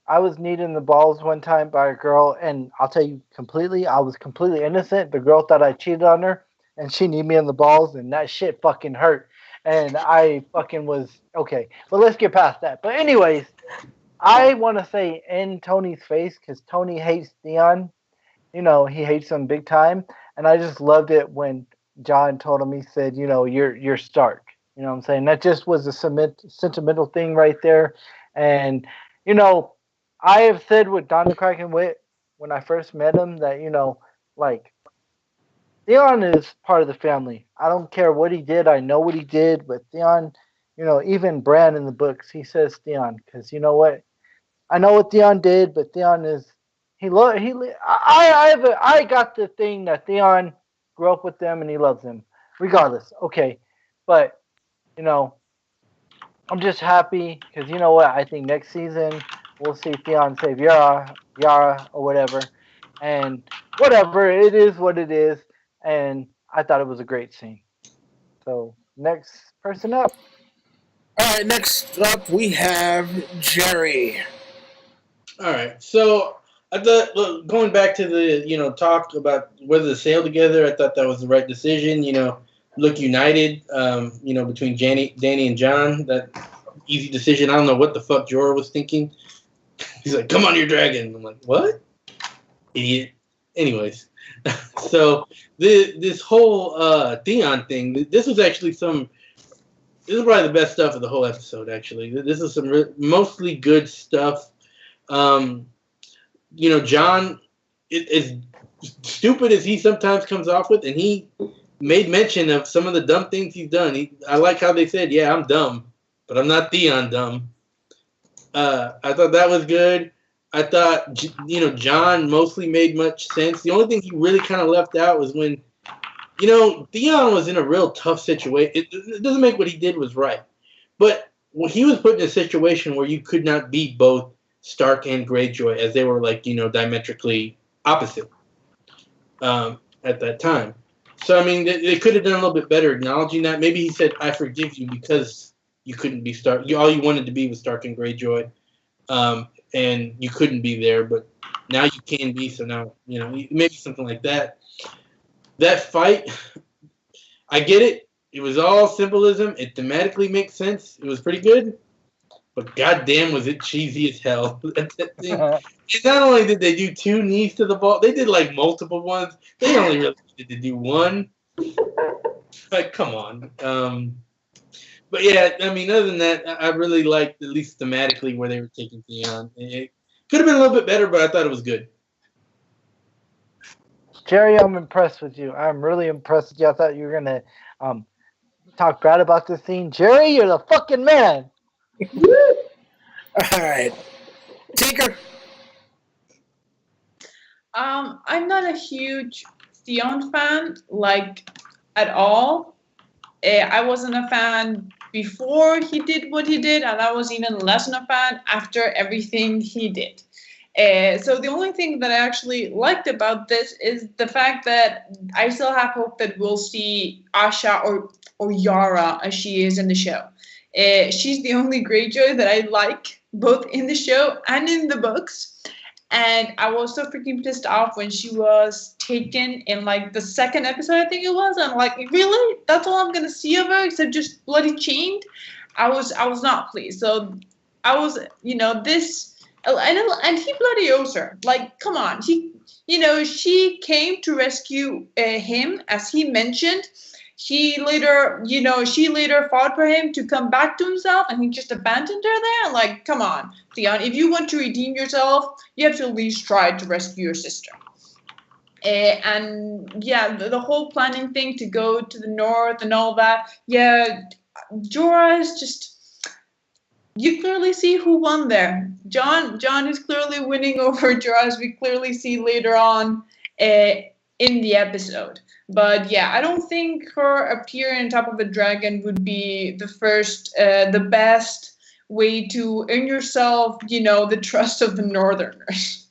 Speaker 4: I was kneading the balls one time by a girl, and I'll tell you completely, I was completely innocent. The girl thought I cheated on her, and she kneed me in the balls, and that shit fucking hurt. And I fucking was, okay, but let's get past that. But anyways, I want to say in Tony's face, because Tony hates Theon, he hates him big time, and I just loved it when Jon told him, he said, you're Stark. You know what I'm saying? That just was a sentimental thing right there. And, I have said with Don the Kraken Wit when I first met him that, like, Theon is part of the family. I don't care what he did. I know what he did. But Theon, even Bran in the books, he says Theon. Because you know what? I know what Theon did, but Theon is, I got the thing that Theon grew up with them and he loves them. Regardless. Okay. But, I'm just happy because you know what? I think next season we'll see Theon save Yara or whatever. And whatever, it is what it is. And I thought it was a great scene. So, next person up.
Speaker 2: All right, next up we have Jerry.
Speaker 3: All right. So I thought, look, going back to the talk about whether to sail together, I thought that was the right decision. Look united. Between Danny and Jon, that easy decision. I don't know what the fuck Jorah was thinking. He's like, "Come on, your dragon." I'm like, "What, idiot?" Anyways, so this whole Theon thing. This was actually This is probably the best stuff of the whole episode. Actually, this is some mostly good stuff. Jon, as stupid as he sometimes comes off with, and he made mention of some of the dumb things he's done. I like how they said, "Yeah, I'm dumb, but I'm not Theon dumb." I thought that was good. I thought, Jon mostly made much sense. The only thing he really kind of left out was when, Theon was in a real tough situation. It doesn't make what he did was right. But when he was put in a situation where you could not be both Stark and Greyjoy, as they were diametrically opposite at that time. So, I mean, they could have done a little bit better acknowledging that. Maybe he said, "I forgive you," because you couldn't be Stark. All you wanted to be was Stark and Greyjoy. And you couldn't be there, but now you can be, so now, maybe something like that. That fight, I get it. It was all symbolism. It thematically makes sense. It was pretty good. But goddamn, was it cheesy as hell. That thing. And not only did they do 2 knees to the ball, they did multiple ones. They only really needed to do 1. Come on. But yeah, I mean, other than that, I really liked, at least thematically, where they were taking Theon. It could have been a little bit better, but I thought it was good.
Speaker 4: Jerry, I'm impressed with you. I'm really impressed with you. I thought you were going to talk bad about this scene. Jerry, you're the fucking man.
Speaker 2: All right. Tinker.
Speaker 5: I'm not a huge Theon fan, at all. I wasn't a fan before he did what he did, and I was even less than a fan after everything he did. So the only thing that I actually liked about this is the fact that I still have hope that we'll see Asha or Yara as she is in the show. She's the only Greyjoy that I like, both in the show and in the books. And I was so freaking pissed off when she was taken in the second episode, I think it was. I'm like, really? That's all I'm gonna see of her, except just bloody chained? I was not pleased. So I was, this, and he bloody owes her. Come on, she came to rescue him, as he mentioned. She later fought for him to come back to himself, and he just abandoned her there. Come on, Theon, if you want to redeem yourself, you have to at least try to rescue your sister. And yeah, the whole planning thing to go to the north and all that. Yeah, Jorah is just. You clearly see who won there. Jon is clearly winning over Jorah, as we clearly see later on in the episode. But yeah, I don't think her appearing on top of a dragon would be the best way to earn yourself, the trust of the Northerners.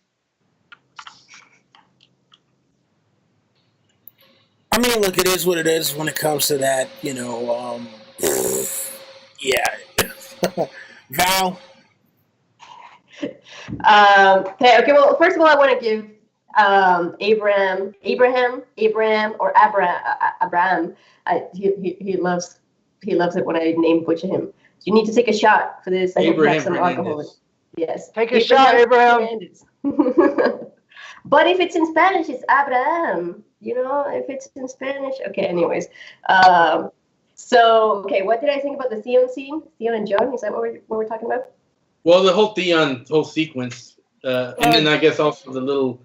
Speaker 2: I mean, look, it is what it is when it comes to that, yeah. Val?
Speaker 1: Okay, well, first of all, I want to give Abraham, or Abraham. He loves it when I name butcher him. You need to take a shot for this. I hope you have some alcohol. Yes.
Speaker 4: Take a shot, Abraham.
Speaker 1: But if it's in Spanish, it's Abraham. If it's in Spanish. Okay, anyways. So, okay, what did I think about the Theon scene? Theon and Jon? Is that what we're talking about?
Speaker 3: Well, the whole Theon sequence. And then I guess also the little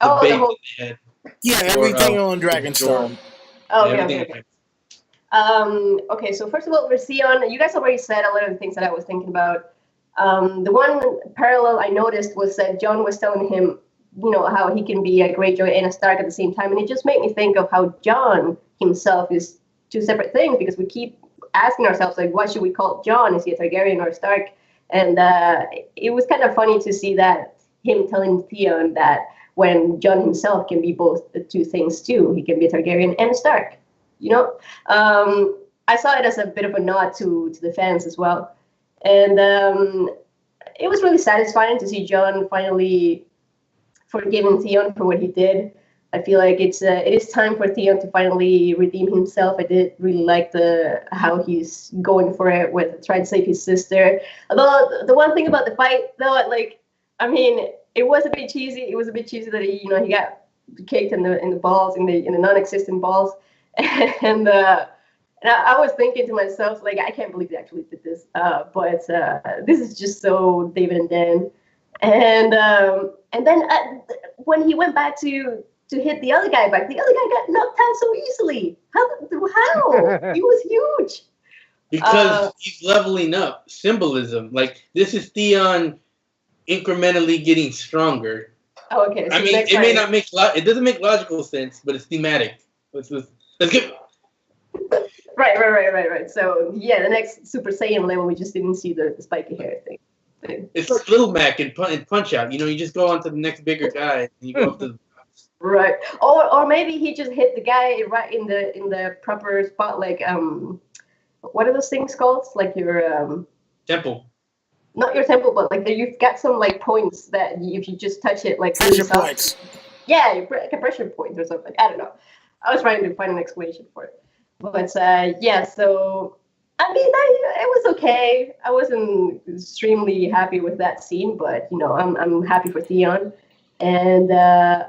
Speaker 3: debate that they had.
Speaker 2: Yeah, everything on Dragonstone.
Speaker 1: Oh, yeah, okay. Okay, so first of all, for Theon, you guys already said a lot of the things that I was thinking about. The one parallel I noticed was that Jon was telling him, how he can be a Greyjoy and a Stark at the same time. And it just made me think of how Jon himself is 2 separate things, because we keep asking ourselves, what should we call Jon? Is he a Targaryen or a Stark? And it was kind of funny to see that him telling Theon that when Jon himself can be both the 2 things too. He can be a Targaryen and a Stark, I saw it as a bit of a nod to the fans as well. And it was really satisfying to see Jon finally forgiven Theon for what he did. I feel like it is time for Theon to finally redeem himself. I did really like how he's going for it with trying to save his sister. Although the one thing about the fight, though, like, I mean, it was a bit cheesy. It was a bit cheesy that he got kicked in the balls, in the non-existent balls, and I was thinking to myself, like, I can't believe they actually did this. But this is just so David and Dan. And then when he went back to hit the other guy back, the other guy got knocked out so easily. How? He was huge.
Speaker 3: Because he's leveling up. Symbolism. Like, this is Theon incrementally getting stronger.
Speaker 1: Oh, okay. So
Speaker 3: I mean, it may not make it doesn't make logical sense, but it's thematic. Let's get.
Speaker 1: Right. So yeah, the next Super Saiyan level, we just didn't see the spiky hair thing.
Speaker 3: It's like Little Mac in Punch Out. You just go on to the next bigger guy, and you go up to.
Speaker 1: Right. Or maybe he just hit the guy right in the proper spot, like what are those things called? Like your
Speaker 3: temple.
Speaker 1: Not your temple, but like you've got some like points that if you just touch it, like
Speaker 2: pressure points.
Speaker 1: Yeah, like a pressure point or something. I don't know. I was trying to find an explanation for it, but yeah. So I mean, it was okay. I wasn't extremely happy with that scene, but I'm happy for Theon, and I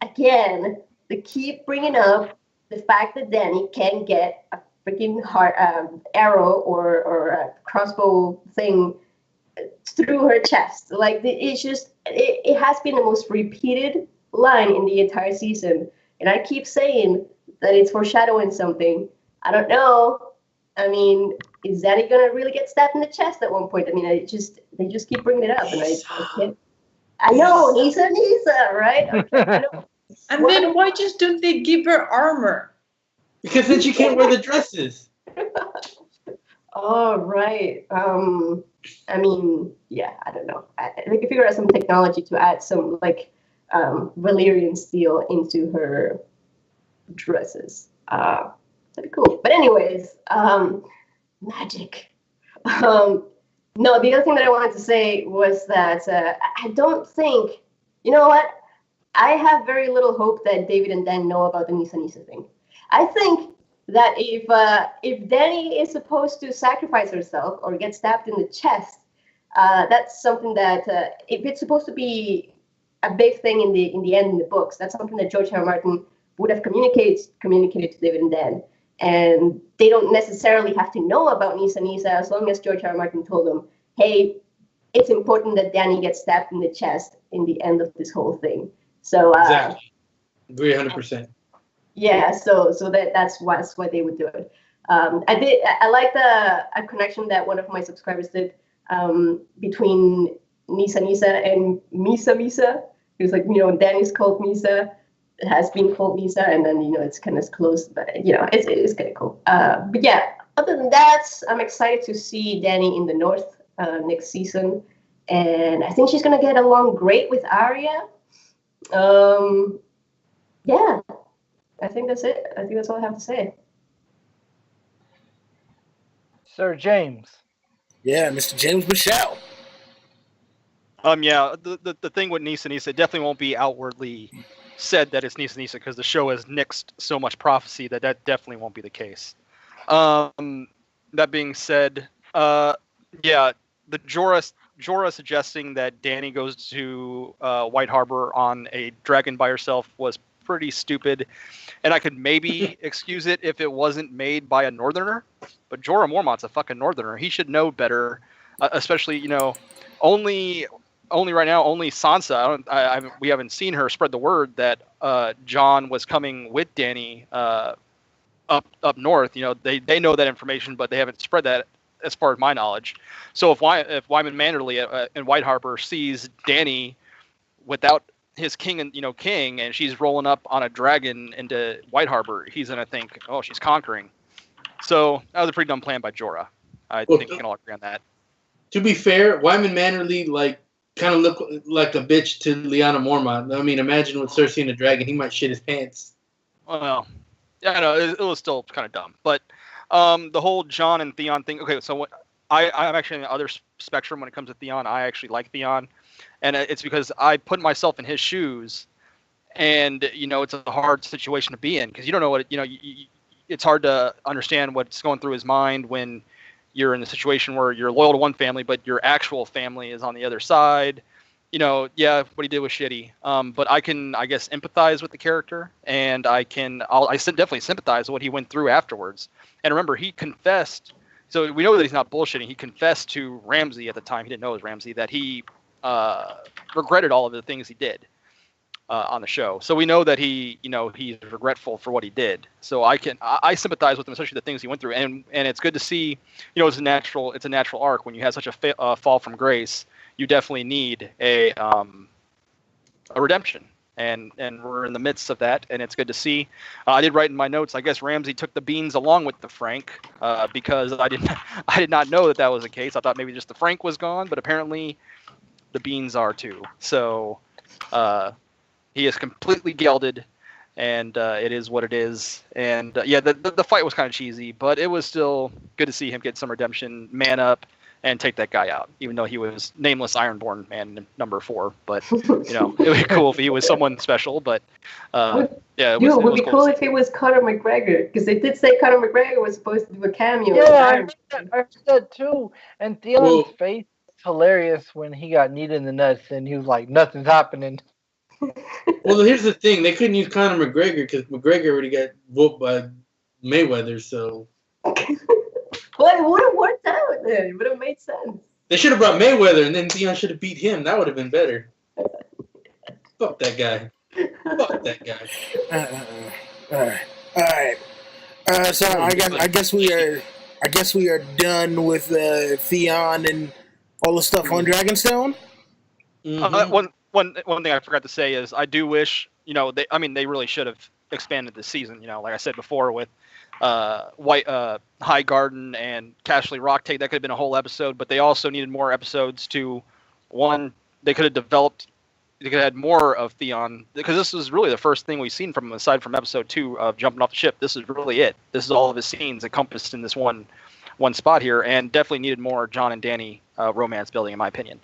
Speaker 1: again they keep bringing up the fact that Dany can get a freaking arrow or a crossbow thing through her chest. Like, it has been the most repeated line in the entire season, and I keep saying that it's foreshadowing something. I don't know. I mean, is Dany gonna really get stabbed in the chest at one point? I mean, they just keep bringing it up, and I can't. I know, Nisa, right? Okay, I know.
Speaker 5: And then why just don't they give her armor?
Speaker 3: Because then she can't wear the dresses.
Speaker 1: Oh, right. I mean, yeah, I don't know. They could figure out some technology to add some like Valyrian steel into her dresses. That'd be cool. But anyways, magic. No, the other thing that I wanted to say was that I don't think, you know what? I have very little hope that David and Dan know about the Nisa thing. I think that if Dany is supposed to sacrifice herself or get stabbed in the chest, that's something that if it's supposed to be a big thing in the end in the books, that's something that George R.R. Martin would have communicated to David and Dan. And they don't necessarily have to know about Nisa as long as George R.R. Martin told them, hey, it's important that Dany gets stabbed in the chest in the end of this whole thing. So
Speaker 3: exactly. Agree 100%.
Speaker 1: Yeah, so that's why they would do it. I like a connection that one of my subscribers did between Nisa and Misa. He was like, Dany's called Misa. It has been called Nisa, and then it's kind of close, but it's kind of cool. But yeah, other than that, I'm excited to see Dany in the North next season, and I think she's gonna get along great with Arya. Yeah, I think that's it. I think that's all I have to say.
Speaker 4: Sir James.
Speaker 2: Yeah, Mr. James Michelle.
Speaker 6: Yeah, the thing with Nisa, it definitely won't be outwardly said that it's Nisa because the show has nixed so much prophecy that definitely won't be the case. That being said, yeah, the Jorah suggesting that Dany goes to White Harbor on a dragon by herself was pretty stupid, and I could maybe excuse it if it wasn't made by a northerner, but Jorah Mormont's a fucking northerner. He should know better, especially, only right now, only Sansa, we haven't seen her spread the word that Jon was coming with Dany up north. They know that information, but they haven't spread that as far as my knowledge. So if Wyman Manderley in White Harbor sees Dany without his king and she's rolling up on a dragon into White Harbor, he's gonna think, oh, she's conquering. So that was a pretty dumb plan by Jorah. I think we can all agree on that.
Speaker 3: To be fair, Wyman Manderley kind of looked like a bitch to Lyanna Mormont. I mean, imagine with Cersei and the dragon, he might shit his pants.
Speaker 6: Well, yeah, I know it was still kind of dumb, but the whole Jon and Theon thing. Okay, so I'm actually on the other spectrum when it comes to Theon. I actually like Theon, and it's because I put myself in his shoes, and it's a hard situation to be in because you don't know what it's hard to understand what's going through his mind when you're in a situation where you're loyal to one family, but your actual family is on the other side. Yeah, what he did was shitty. But I can, I guess, empathize with the character, and I definitely sympathize with what he went through afterwards. And remember, he confessed. So we know that he's not bullshitting. He confessed to Ramsay at the time. He didn't know it was Ramsay, that he regretted all of the things he did on the show. So we know that he's regretful for what he did. So I sympathize with him, especially the things he went through. And it's good to see, it's a natural arc when you have such a fall from grace. You definitely need a redemption, and we're in the midst of that, and it's good to see. I did write in my notes, I guess Ramsay took the beans along with the Frank, because I did not know that was the case. I thought maybe just the Frank was gone, but apparently the beans are too. So he is completely gelded, and it is what it is. And the fight was kind of cheesy, but it was still good to see him get some redemption, man up, and take that guy out, even though he was nameless Ironborn man number 4. But it would be cool if he was someone special. But it would
Speaker 1: be cool if he was Conor McGregor, because they did say Conor McGregor was supposed to do a cameo.
Speaker 4: Yeah, I heard that too. And Theon's face was hilarious when he got kneed in the nuts, and he was like, "Nothing's happening."
Speaker 3: Well, here's the thing: they couldn't use Conor McGregor because McGregor already got whooped by Mayweather, so.
Speaker 1: Well, it would have worked out then. It would have made sense. They
Speaker 3: should have brought Mayweather, and then Theon should have beat him. That would have been better. Fuck that guy. Fuck that guy.
Speaker 2: All right. So I guess we are done with Theon and all the stuff on Dragonstone.
Speaker 6: Mm-hmm. One thing I forgot to say is I do wish they really should have expanded the season. Like I said before with. High Garden and Cashley Rock Take, that could have been a whole episode, but they also needed more episodes they could have had more of Theon, because this is really the first thing we've seen from him aside from episode 2 of jumping off the ship. This is really it. This is all of his scenes encompassed in this one spot here, and definitely needed more Jon and Dany romance building, in my opinion.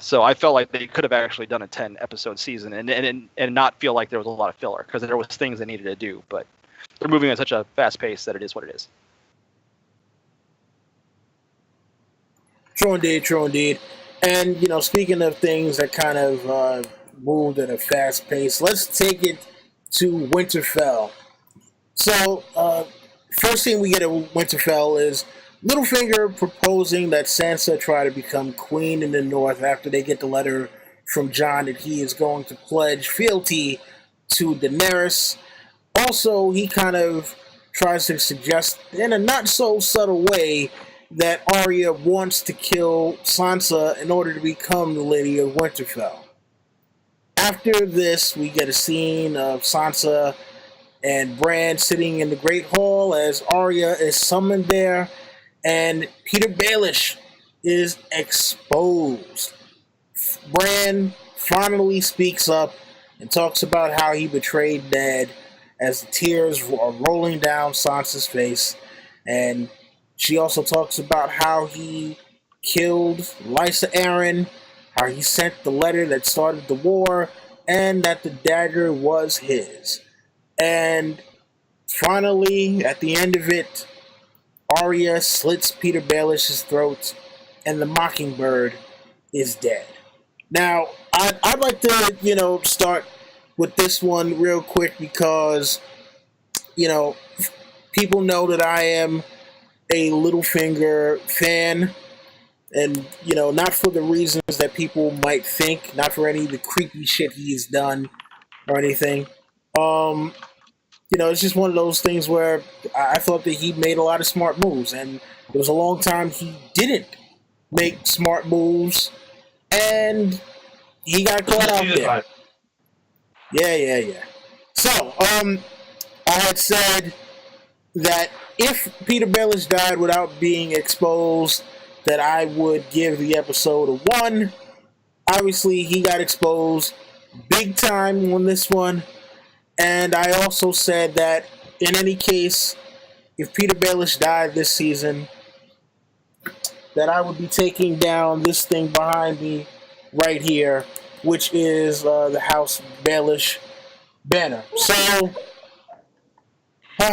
Speaker 6: So I felt like they could have actually done a 10-episode season and not feel like there was a lot of filler, because there was things they needed to do, but they're moving at such a fast pace that it is what it is.
Speaker 2: True indeed. And, speaking of things that kind of moved at a fast pace, let's take it to Winterfell. So, first thing we get at Winterfell is Littlefinger proposing that Sansa try to become queen in the North after they get the letter from Jon that he is going to pledge fealty to Daenerys. Also, he kind of tries to suggest, in a not-so-subtle way, that Arya wants to kill Sansa in order to become the Lady of Winterfell. After this, we get a scene of Sansa and Bran sitting in the Great Hall as Arya is summoned there, and Peter Baelish is exposed. Bran finally speaks up and talks about how he betrayed Ned, as the tears are rolling down Sansa's face. And she also talks about how he killed Lysa Arryn, how he sent the letter that started the war, and that the dagger was his. And finally, at the end of it, Arya slits Peter Baelish's throat, and the Mockingbird is dead. Now, I'd like to, start with this one real quick because, people know that I am a Littlefinger fan, and, not for the reasons that people might think, not for any of the creepy shit he's done or anything. It's just one of those things where I thought that he made a lot of smart moves, and there was a long time he didn't make smart moves, and he got caught out there. Yeah. So, I had said that if Peter Baelish died without being exposed, that I would give the episode a 1. Obviously, he got exposed big time on this one. And I also said that, in any case, if Peter Baelish died this season, that I would be taking down this thing behind me right here, which is the House Baelish banner. So, to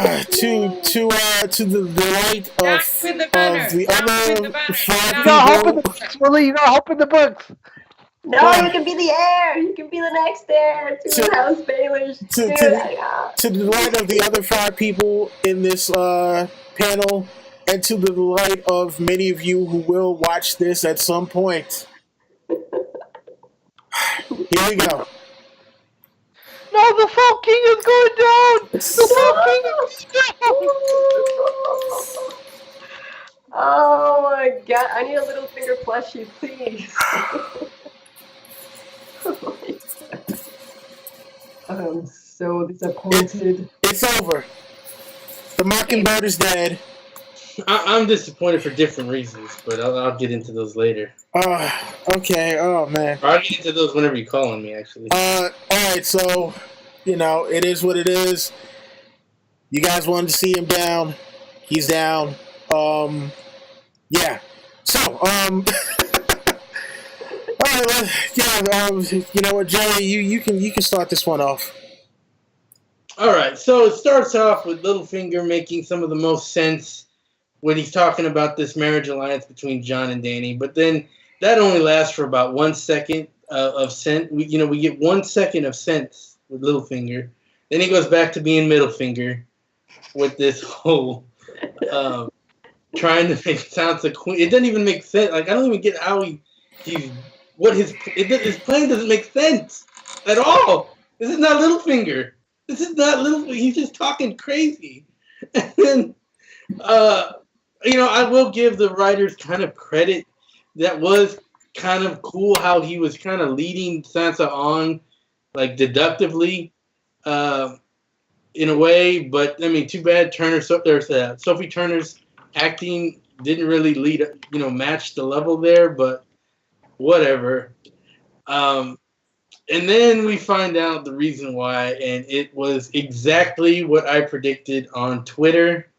Speaker 2: the delight
Speaker 5: Down with the banner.
Speaker 2: the
Speaker 5: Down with
Speaker 2: other
Speaker 5: the banner.
Speaker 2: five
Speaker 4: You
Speaker 5: Down
Speaker 4: got hope in
Speaker 2: people.
Speaker 4: the books, Willie. You got hope in the books.
Speaker 1: No, you can be the heir. You can be the next heir to the House Baelish.
Speaker 2: To the delight of the other five people in this panel, and to the delight of many of you who will watch this at some point. Here we go.
Speaker 4: No, the Fall King is going down. The Fall King is going down.
Speaker 1: Oh my god, I need a Littlefinger plushie, please. I'm so disappointed.
Speaker 2: It's over. The Mockingbird is dead.
Speaker 3: I'm disappointed for different reasons, but I'll get into those later.
Speaker 2: Okay. Oh man.
Speaker 3: Or I'll get into those whenever you call on me, actually.
Speaker 2: All right. So, it is what it is. You guys wanted to see him down. He's down. Yeah. So, all right. You know what, Joey? You can start this one off.
Speaker 3: All right. So it starts off with Littlefinger making some of the most sense when he's talking about this marriage alliance between Jon and Dany, but then that only lasts for about 1 second of sense. We get 1 second of sense with Littlefinger. Then he goes back to being Middlefinger with this whole trying to make Sansa queen. It doesn't even make sense. Like, I don't even get how his plan doesn't make sense at all. This is not Littlefinger. This is not Littlefinger. He's just talking crazy. And then, I will give the writers kind of credit. That was kind of cool how he was kind of leading Sansa on, like, deductively, in a way. But I mean, too bad Sophie Turner's acting didn't really match the level there. But whatever. And then we find out the reason why, and it was exactly what I predicted on Twitter,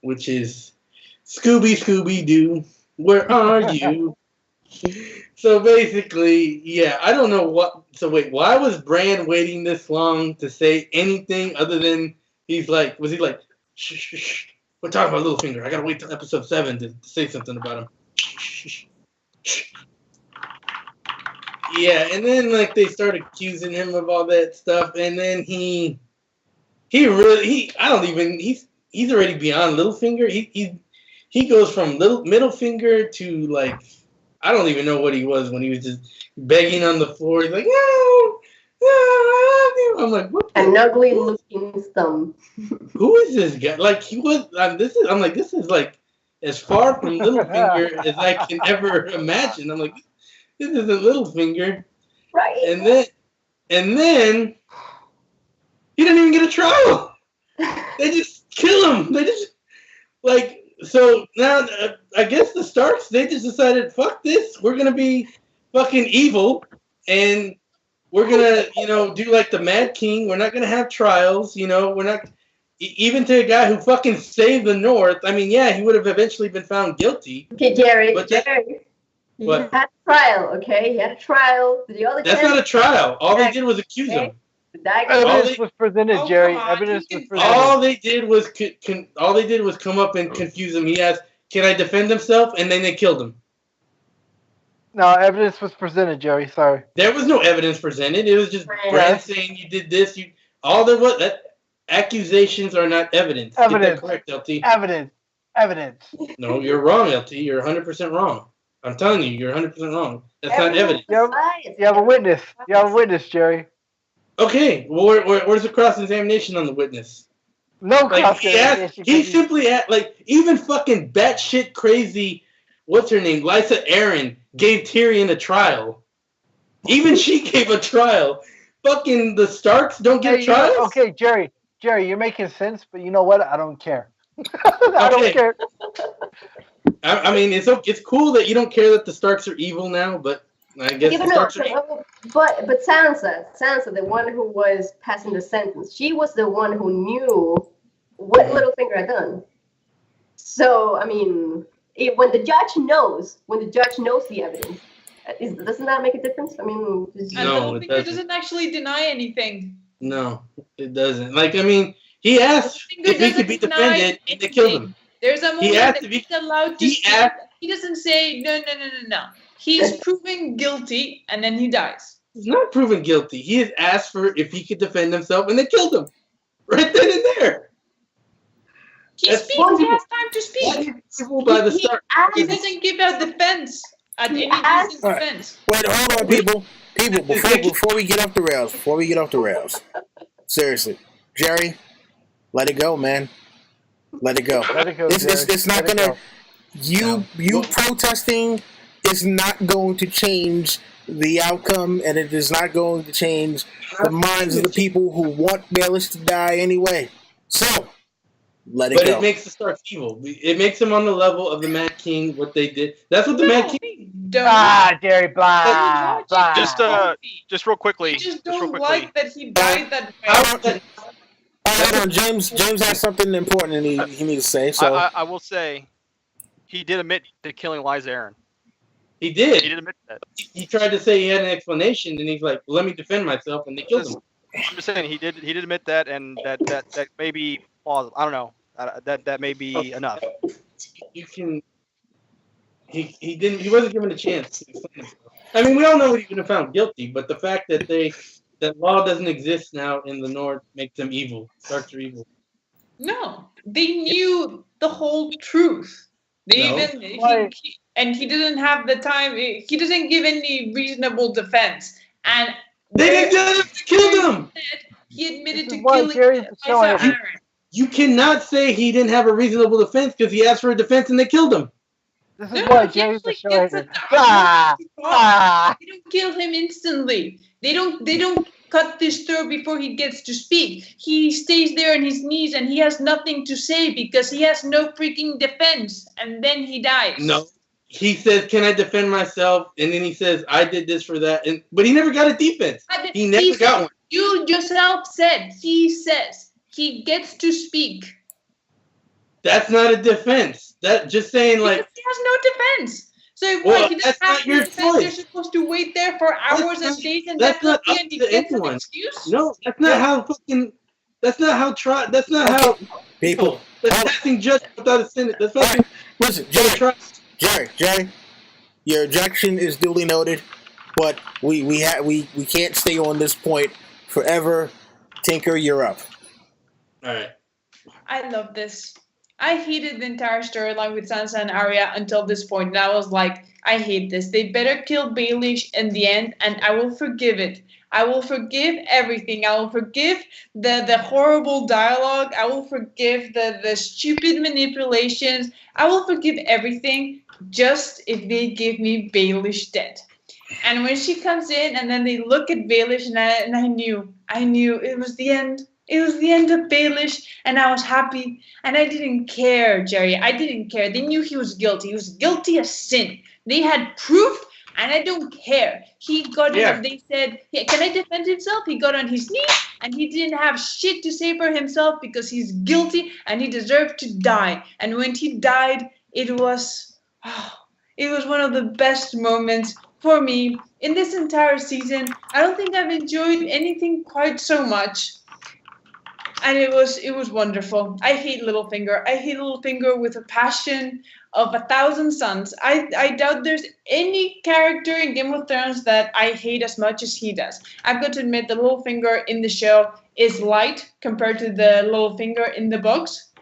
Speaker 3: which is Scooby-Doo, where are you? So basically, yeah, I don't know what. So wait, why was Bran waiting this long to say anything other than was he like, shh, shh, shh. We're talking about Littlefinger. I gotta wait till episode 7 to say something about him. Shh, shh, shh, shh. Yeah, and then they start accusing him of all that stuff, and then he's already beyond Littlefinger. He goes from Middlefinger to I don't even know what he was when he was just begging on the floor. He's like, no, I love you. I'm like, what?
Speaker 1: An ugly looking thumb.
Speaker 3: Who is this guy? This is like as far from Littlefinger as I can ever imagine. I'm like, this isn't Littlefinger.
Speaker 1: Right.
Speaker 3: And then he didn't even get a trial. They just kill him. They just so now I guess the Starks, they just decided, fuck this. We're gonna be fucking evil, and we're gonna do like the Mad King. We're not gonna have trials. We're not even to a guy who fucking saved the North. I mean, yeah, he would have eventually been found guilty.
Speaker 1: Okay, Jerry. He
Speaker 3: What?
Speaker 1: had a trial, okay? He had a trial.
Speaker 3: That's not a trial. All they did was accuse him.
Speaker 4: Evidence was presented, Jerry. Evidence was presented.
Speaker 3: All they did was come up and confuse him. He asked, "Can I defend himself?" And then they killed him.
Speaker 4: No, evidence was presented, Jerry. Sorry.
Speaker 3: There was no evidence presented. It was just Bran saying you did this. Accusations are not evidence.
Speaker 4: Evidence.
Speaker 3: Get that correct, LT.
Speaker 4: Evidence.
Speaker 3: No, you're wrong, LT. You're 100% wrong. I'm telling you, you're 100% wrong. That's not evidence.
Speaker 4: You have a witness. You have a witness, Jerry.
Speaker 3: Okay, well, where's the cross-examination on the witness?
Speaker 4: No cross-examination.
Speaker 3: He simply even fucking batshit crazy, what's her name, Lysa Arryn, gave Tyrion a trial. Even she gave a trial. Fucking the Starks don't get trials?
Speaker 4: Okay, Jerry, you're making sense, but you know what? I don't care. I don't care.
Speaker 3: I mean, it's cool that you don't care that the Starks are evil now, but I guess the Starks are evil.
Speaker 1: But Sansa, the one who was passing the sentence, she was the one who knew what Littlefinger had done. So, I mean, when the judge knows the evidence, doesn't that make a difference? I mean,
Speaker 5: And
Speaker 3: No, it
Speaker 5: Littlefinger doesn't actually deny anything.
Speaker 3: No, it doesn't. Like, I mean, he asked if he could be defended, and they killed him.
Speaker 5: There's a moment
Speaker 3: asked
Speaker 5: that
Speaker 3: if
Speaker 5: he's allowed to speak. He doesn't say, no. He's proven guilty, and then he dies.
Speaker 3: He's not proven guilty. He has asked for if he could defend himself, and they killed him. Right then and there.
Speaker 5: He speaks. He has time to speak.
Speaker 3: By the start.
Speaker 5: He doesn't give a defense. At any decent defense.
Speaker 2: Wait, hold on, people. Before we get off the rails. Seriously. Jerry, let it go, man. Let it go. It's not gonna. You protesting is not going to change the outcome, and it is not going to change the minds of the people who want Baelish to die anyway. So, let it go.
Speaker 3: But it makes the Starks evil. It makes them on the level of the Mad King. What they did. That's what the Mad King.
Speaker 4: Jerry, blah.
Speaker 6: Just real quickly.
Speaker 5: You just don't like that he died that way.
Speaker 2: Hold on, James has something important he needs to say. So
Speaker 6: I will say, he did admit to killing Liza Aaron.
Speaker 3: He did.
Speaker 6: He did admit that.
Speaker 3: He tried to say he had an explanation, and he's like, "Let me defend myself," and they killed him.
Speaker 6: I'm just saying he did admit that, and that may be plausible. I don't know. That may be enough.
Speaker 3: You can. He didn't. He wasn't given a chance to defend himself. I mean, we all know he would have found guilty, but the fact that that law doesn't exist now in the North makes them evil. Starks are evil.
Speaker 5: No, they knew the whole truth. And he didn't have the time. He doesn't give any reasonable defense. And
Speaker 3: they didn't kill him.
Speaker 5: He admitted to killing Liza Aaron.
Speaker 3: You cannot say he didn't have a reasonable defense because he asked for a defense and they killed him.
Speaker 4: This is why James is showing it.
Speaker 5: They don't kill him instantly. They don't cut this throat before he gets to speak. He stays there on his knees and he has nothing to say because he has no freaking defense. And then he dies.
Speaker 3: No. He says, "Can I defend myself?" And then he says, "I did this for that." But he never got a defense. He never got one.
Speaker 5: You yourself said. He says he gets to speak.
Speaker 3: That's not a defense. That just saying like
Speaker 5: because he has no defense. So what? He doesn't have
Speaker 3: your
Speaker 5: defense.
Speaker 3: choice.
Speaker 5: You're supposed to wait there for hours and days and
Speaker 3: that's not up
Speaker 5: and he
Speaker 3: to
Speaker 5: gets an
Speaker 3: anyone.
Speaker 5: excuse.
Speaker 3: No, that's not how fucking. That's not how try. That's not how
Speaker 2: people.
Speaker 3: That's passing judgment without a Senate. That's fucking.
Speaker 2: Listen, Jerry, your objection is duly noted, but we can't stay on this point forever. Tinker, you're up.
Speaker 3: All right.
Speaker 5: I love this. I hated the entire storyline with Sansa and Arya until this point, and I was like, I hate this. They better kill Baelish in the end, and I will forgive it. I will forgive everything. I will forgive the horrible dialogue. I will forgive the stupid manipulations. I will forgive everything just if they give me Baelish dead. And when she comes in and then they look at Baelish and I knew it was the end. It was the end of Baelish and I was happy and I didn't care, Jerry. I didn't care. They knew he was guilty. He was guilty of sin. They had proof and I don't care. He got it. They said, can I defend himself? He got on his knees and he didn't have shit to say for himself because he's guilty and he deserved to die. And when he died, it was one of the best moments for me in this entire season. I don't think I've enjoyed anything quite so much. And it was wonderful. I hate Littlefinger. I hate Littlefinger with a passion of 1,000 suns. I doubt there's any character in Game of Thrones that I hate as much as he does. I've got to admit the Littlefinger in the show is light compared to the Littlefinger in the books.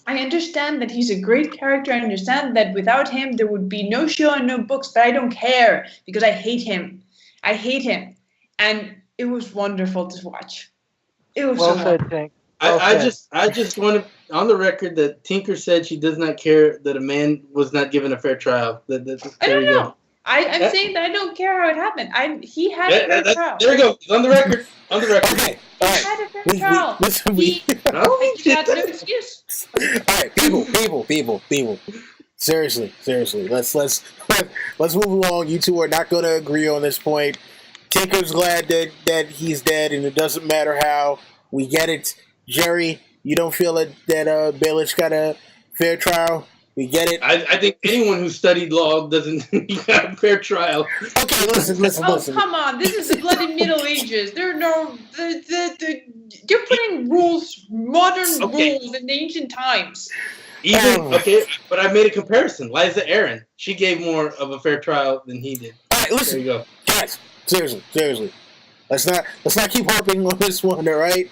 Speaker 5: I understand that he's a great character. I understand that without him there would be no show and no books, but I don't care because I hate him. I hate him. And it was wonderful to watch. It was
Speaker 4: well
Speaker 5: so
Speaker 4: said,
Speaker 5: fun.
Speaker 4: Tank.
Speaker 3: I just want to on the record that Tinker said she does not care that a man was not given a fair trial.
Speaker 5: I don't know. I'm saying that I don't care how it happened. He had a fair trial.
Speaker 3: There we go. It's on the record. On the record.
Speaker 2: Okay.
Speaker 5: He had a fair trial. He had no excuse.
Speaker 2: All right, people. Seriously. Let's move along. You two are not going to agree on this point. Tinker's glad that he's dead, and it doesn't matter how. We get it. Jerry, you don't feel that Baelish got a fair trial? We get it.
Speaker 3: I think anyone who studied law doesn't have a fair trial.
Speaker 2: Okay, listen.
Speaker 5: Oh, come on. This is the bloody Middle Ages. There are no... You're putting rules, modern rules in the ancient times.
Speaker 3: Okay, but I made a comparison. Liza Aaron, she gave more of a fair trial than he did.
Speaker 2: All right, listen.
Speaker 3: There you go.
Speaker 2: Guys, seriously. Let's not keep harping on this one, all right?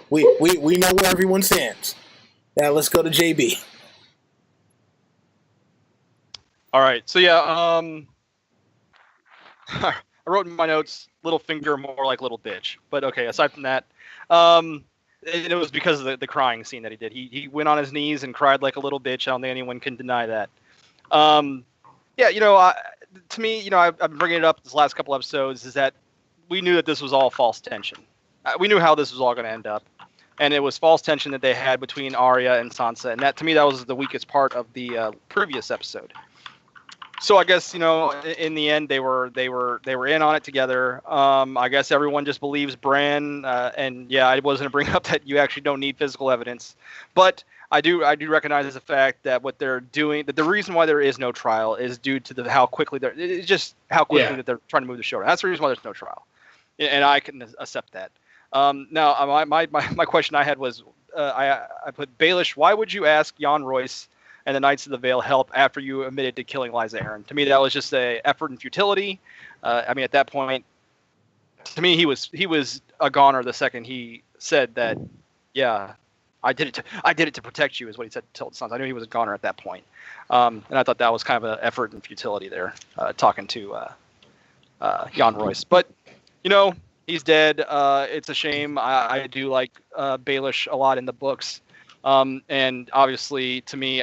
Speaker 2: We know where everyone stands. Now let's go to JB.
Speaker 6: All right, so yeah, I wrote in my notes, Littlefinger more like little bitch. But okay, aside from that, it was because of the crying scene that he did. He went on his knees and cried like a little bitch. I don't think anyone can deny that. Yeah, to me, I've been bringing it up this last couple episodes, is that we knew that this was all false tension. We knew how this was all going to end up. And it was false tension that they had between Arya and Sansa. And that, to me, that was the weakest part of the previous episode. So I guess, in the end, they were in on it together. I guess everyone just believes Bran. And yeah, I was going to bring up that you actually don't need physical evidence. But I do recognize the fact that what they're doing, that the reason why there is no trial is due to how quickly that they're trying to move the show. That's the reason why there's no trial. And I can accept that. Now, my question I had was, I put, Baelish, why would you ask Jon Royce and the Knights of the Vale help after you admitted to killing Liza Aaron? To me, that was just a effort and futility. At that point, to me, he was a goner the second he said that, yeah, I did it to protect you, is what he said to Sons. I knew he was a goner at that point. And I thought that was kind of an effort and futility there, talking to Jon Royce. But, he's dead. It's a shame. I do like Baelish a lot in the books. And obviously, to me,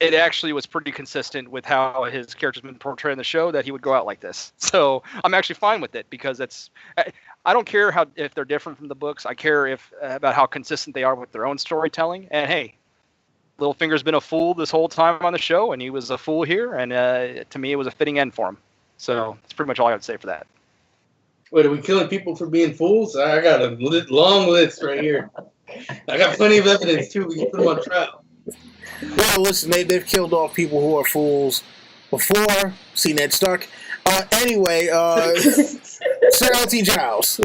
Speaker 6: it actually was pretty consistent with how his character's been portrayed in the show, that he would go out like this. So I'm actually fine with it, because I don't care if they're different from the books. I care about how consistent they are with their own storytelling. And hey, Littlefinger's been a fool this whole time on the show, and he was a fool here. And to me, it was a fitting end for him. So that's pretty much all I got to say for that.
Speaker 3: Wait, are we killing people for being fools? I got a long list right here. I got plenty of evidence, too. We can put them on trial.
Speaker 2: Well, listen, they've killed off people who are fools before. See Ned Stark. Anyway, Sir L.T. Giles.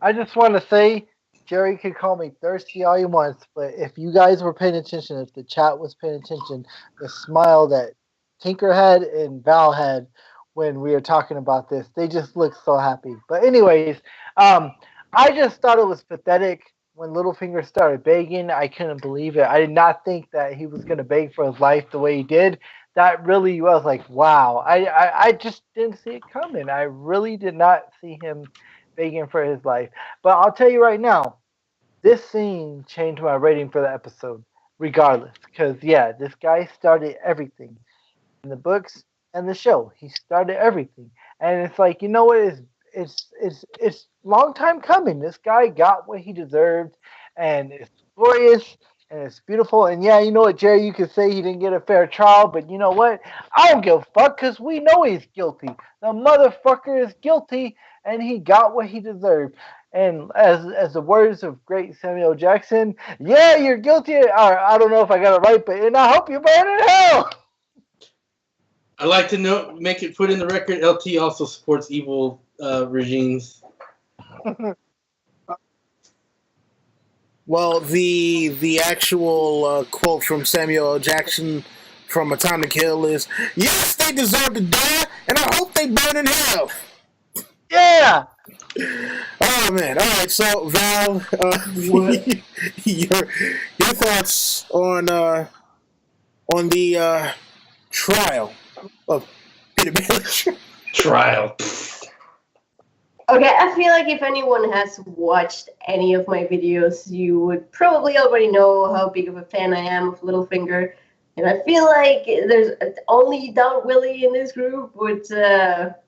Speaker 4: I just want to say, Jerry could call me thirsty all he wants, but if you guys were paying attention, if the chat was paying attention, the smile that Tinker had and Val had when we were talking about this, they just looked so happy. But anyways, I just thought it was pathetic when Littlefinger started begging. I couldn't believe it. I did not think that he was going to beg for his life the way he did. That really was like, wow. I just didn't see it coming. I really did not see him begging for his life. But I'll tell you right now, this scene changed my rating for the episode, regardless. Because, yeah, this guy started everything. In the books and the show, he started everything. And it's like, you know what? It's long time coming. This guy got what he deserved, and it's glorious and it's beautiful. And yeah, you know what, Jerry, you could say he didn't get a fair trial, but you know what? I don't give a fuck, because we know he's guilty. The motherfucker is guilty, and he got what he deserved. And as the words of great Samuel Jackson, yeah, you're guilty. Or I don't know if I got it right, but and I hope you burn in hell.
Speaker 3: I like to put in the record, LT also supports evil regimes.
Speaker 2: Well, the actual quote from Samuel L. Jackson from A Time to Kill is, yes, they deserve to die, and I hope they burn in hell.
Speaker 4: Yeah.
Speaker 2: Oh, man. All right, so, Val, your thoughts on the trial of Peter Baelish?
Speaker 3: Trial.
Speaker 1: Okay, I feel like if anyone has watched any of my videos, you would probably already know how big of a fan I am of Littlefinger. And I feel like there's only Don Willie in this group would relate.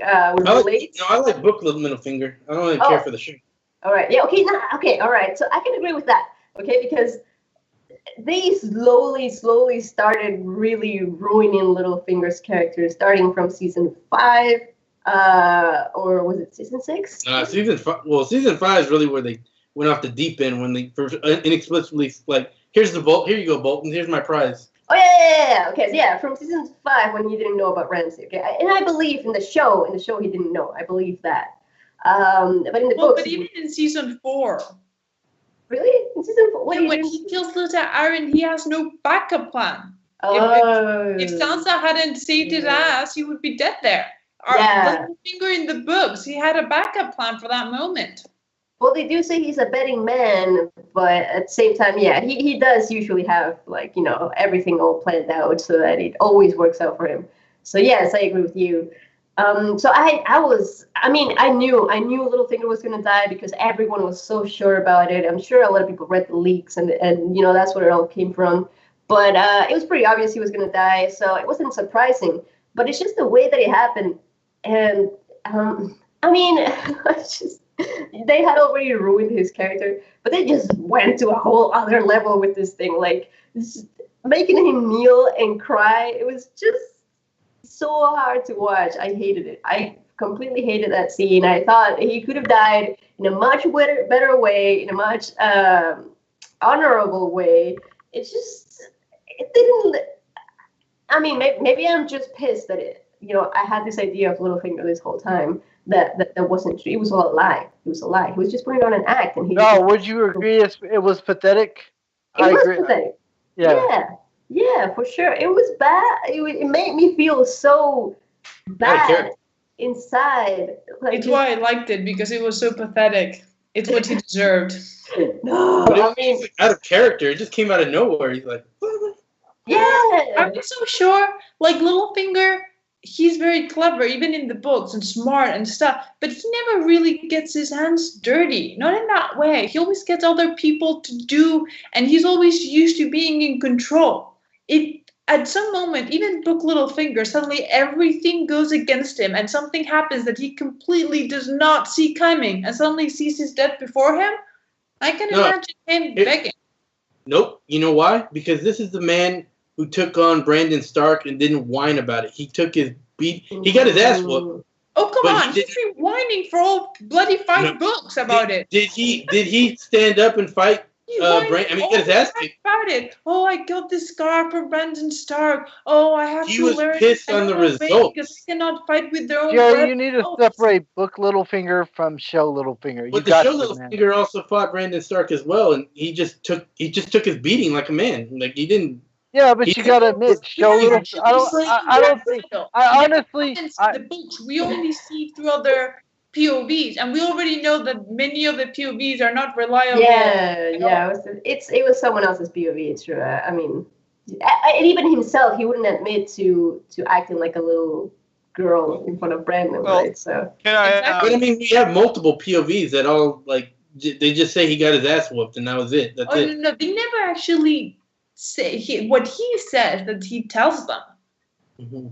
Speaker 3: I like book Littlefinger. I don't really care for the show.
Speaker 1: All right. Yeah, okay, all right. So I can agree with that, okay? Because they slowly started really ruining Littlefinger's character, starting from season 5. Or was it season 6?
Speaker 3: Season 5. Well, season 5 is really where they went off the deep end when they inexplicably Here's the Bolt. Here you go, Bolton. Here's my prize.
Speaker 1: Oh yeah. Okay, so yeah, from season 5 when he didn't know about Ramsay. Okay, and I believe in the show he didn't know. I believe that. But in the books,
Speaker 5: but even in season 4.
Speaker 1: Really? In season 4?
Speaker 5: When he kills little Aaron, he has no backup plan.
Speaker 1: Oh.
Speaker 5: If Sansa hadn't saved his ass, he would be dead there. Littlefinger in the books, he had a backup plan for that moment.
Speaker 1: Well, they do say he's a betting man, but at the same time, yeah, he does usually have, like, you know, everything all planned out so that it always works out for him. So yes, I agree with you. So I knew Littlefinger was gonna die because everyone was so sure about it. I'm sure a lot of people read the leaks and you know, that's where it all came from. But it was pretty obvious he was gonna die, so it wasn't surprising. But it's just the way that it happened, and I mean, it's just. They had already ruined his character, but they just went to a whole other level with this thing, like making him kneel and cry. It was just so hard to watch. I hated it. I completely hated that scene. I thought he could have died in a much better way, in a much honorable way. It didn't. I mean, maybe I'm just pissed that I had this idea of Littlefinger this whole time. That wasn't true. It was all a lie. It was a lie. He was just putting on an act. And
Speaker 4: would you agree it was pathetic?
Speaker 1: I agree. Pathetic. Yeah, for sure. It was bad. It made me feel so bad inside. Like,
Speaker 5: it's why I liked it, because it was so pathetic. It's what he deserved.
Speaker 1: No,
Speaker 3: but I mean, out of character. It just came out of nowhere. He's like,
Speaker 5: yeah. I'm so sure. Like Littlefinger, he's very clever, even in the books, and smart and stuff, but he never really gets his hands dirty. Not in that way. He always gets other people to do, and he's always used to being in control. At some moment, even book Littlefinger, suddenly everything goes against him, and something happens that he completely does not see coming, and suddenly sees his death before him. I can imagine him begging.
Speaker 3: Nope. You know why? Because this is the man who took on Brandon Stark and didn't whine about it. He took his beat. He got his ass whooped.
Speaker 5: Oh, come on. He's been whining for all bloody 5 books about it.
Speaker 3: Did he stand up and fight Brandon? I mean, he got his ass kicked.
Speaker 5: About it. Oh, I got this scar for Brandon Stark. Oh, I have
Speaker 3: he
Speaker 5: to learn.
Speaker 3: He was pissed on the result.
Speaker 5: Because they cannot fight with their own
Speaker 4: you need to separate book Littlefinger from show Littlefinger.
Speaker 3: But the show Littlefinger also fought Brandon Stark as well, and he just took his beating like a man. Like, he didn't.
Speaker 4: Yeah, but you gotta admit, I don't think. I honestly,
Speaker 5: the books we only see through other POVs, and we already know that many of the POVs are not reliable.
Speaker 1: Yeah. It was someone else's POV. It's true. I mean, and even himself, he wouldn't admit to acting like a little girl in front of Brandon, right? So.
Speaker 3: But I mean, we have multiple POVs that all like they just say he got his ass whooped, and that was it. That's it.
Speaker 5: No, they never actually say what he says that he tells them.
Speaker 3: Mm-hmm.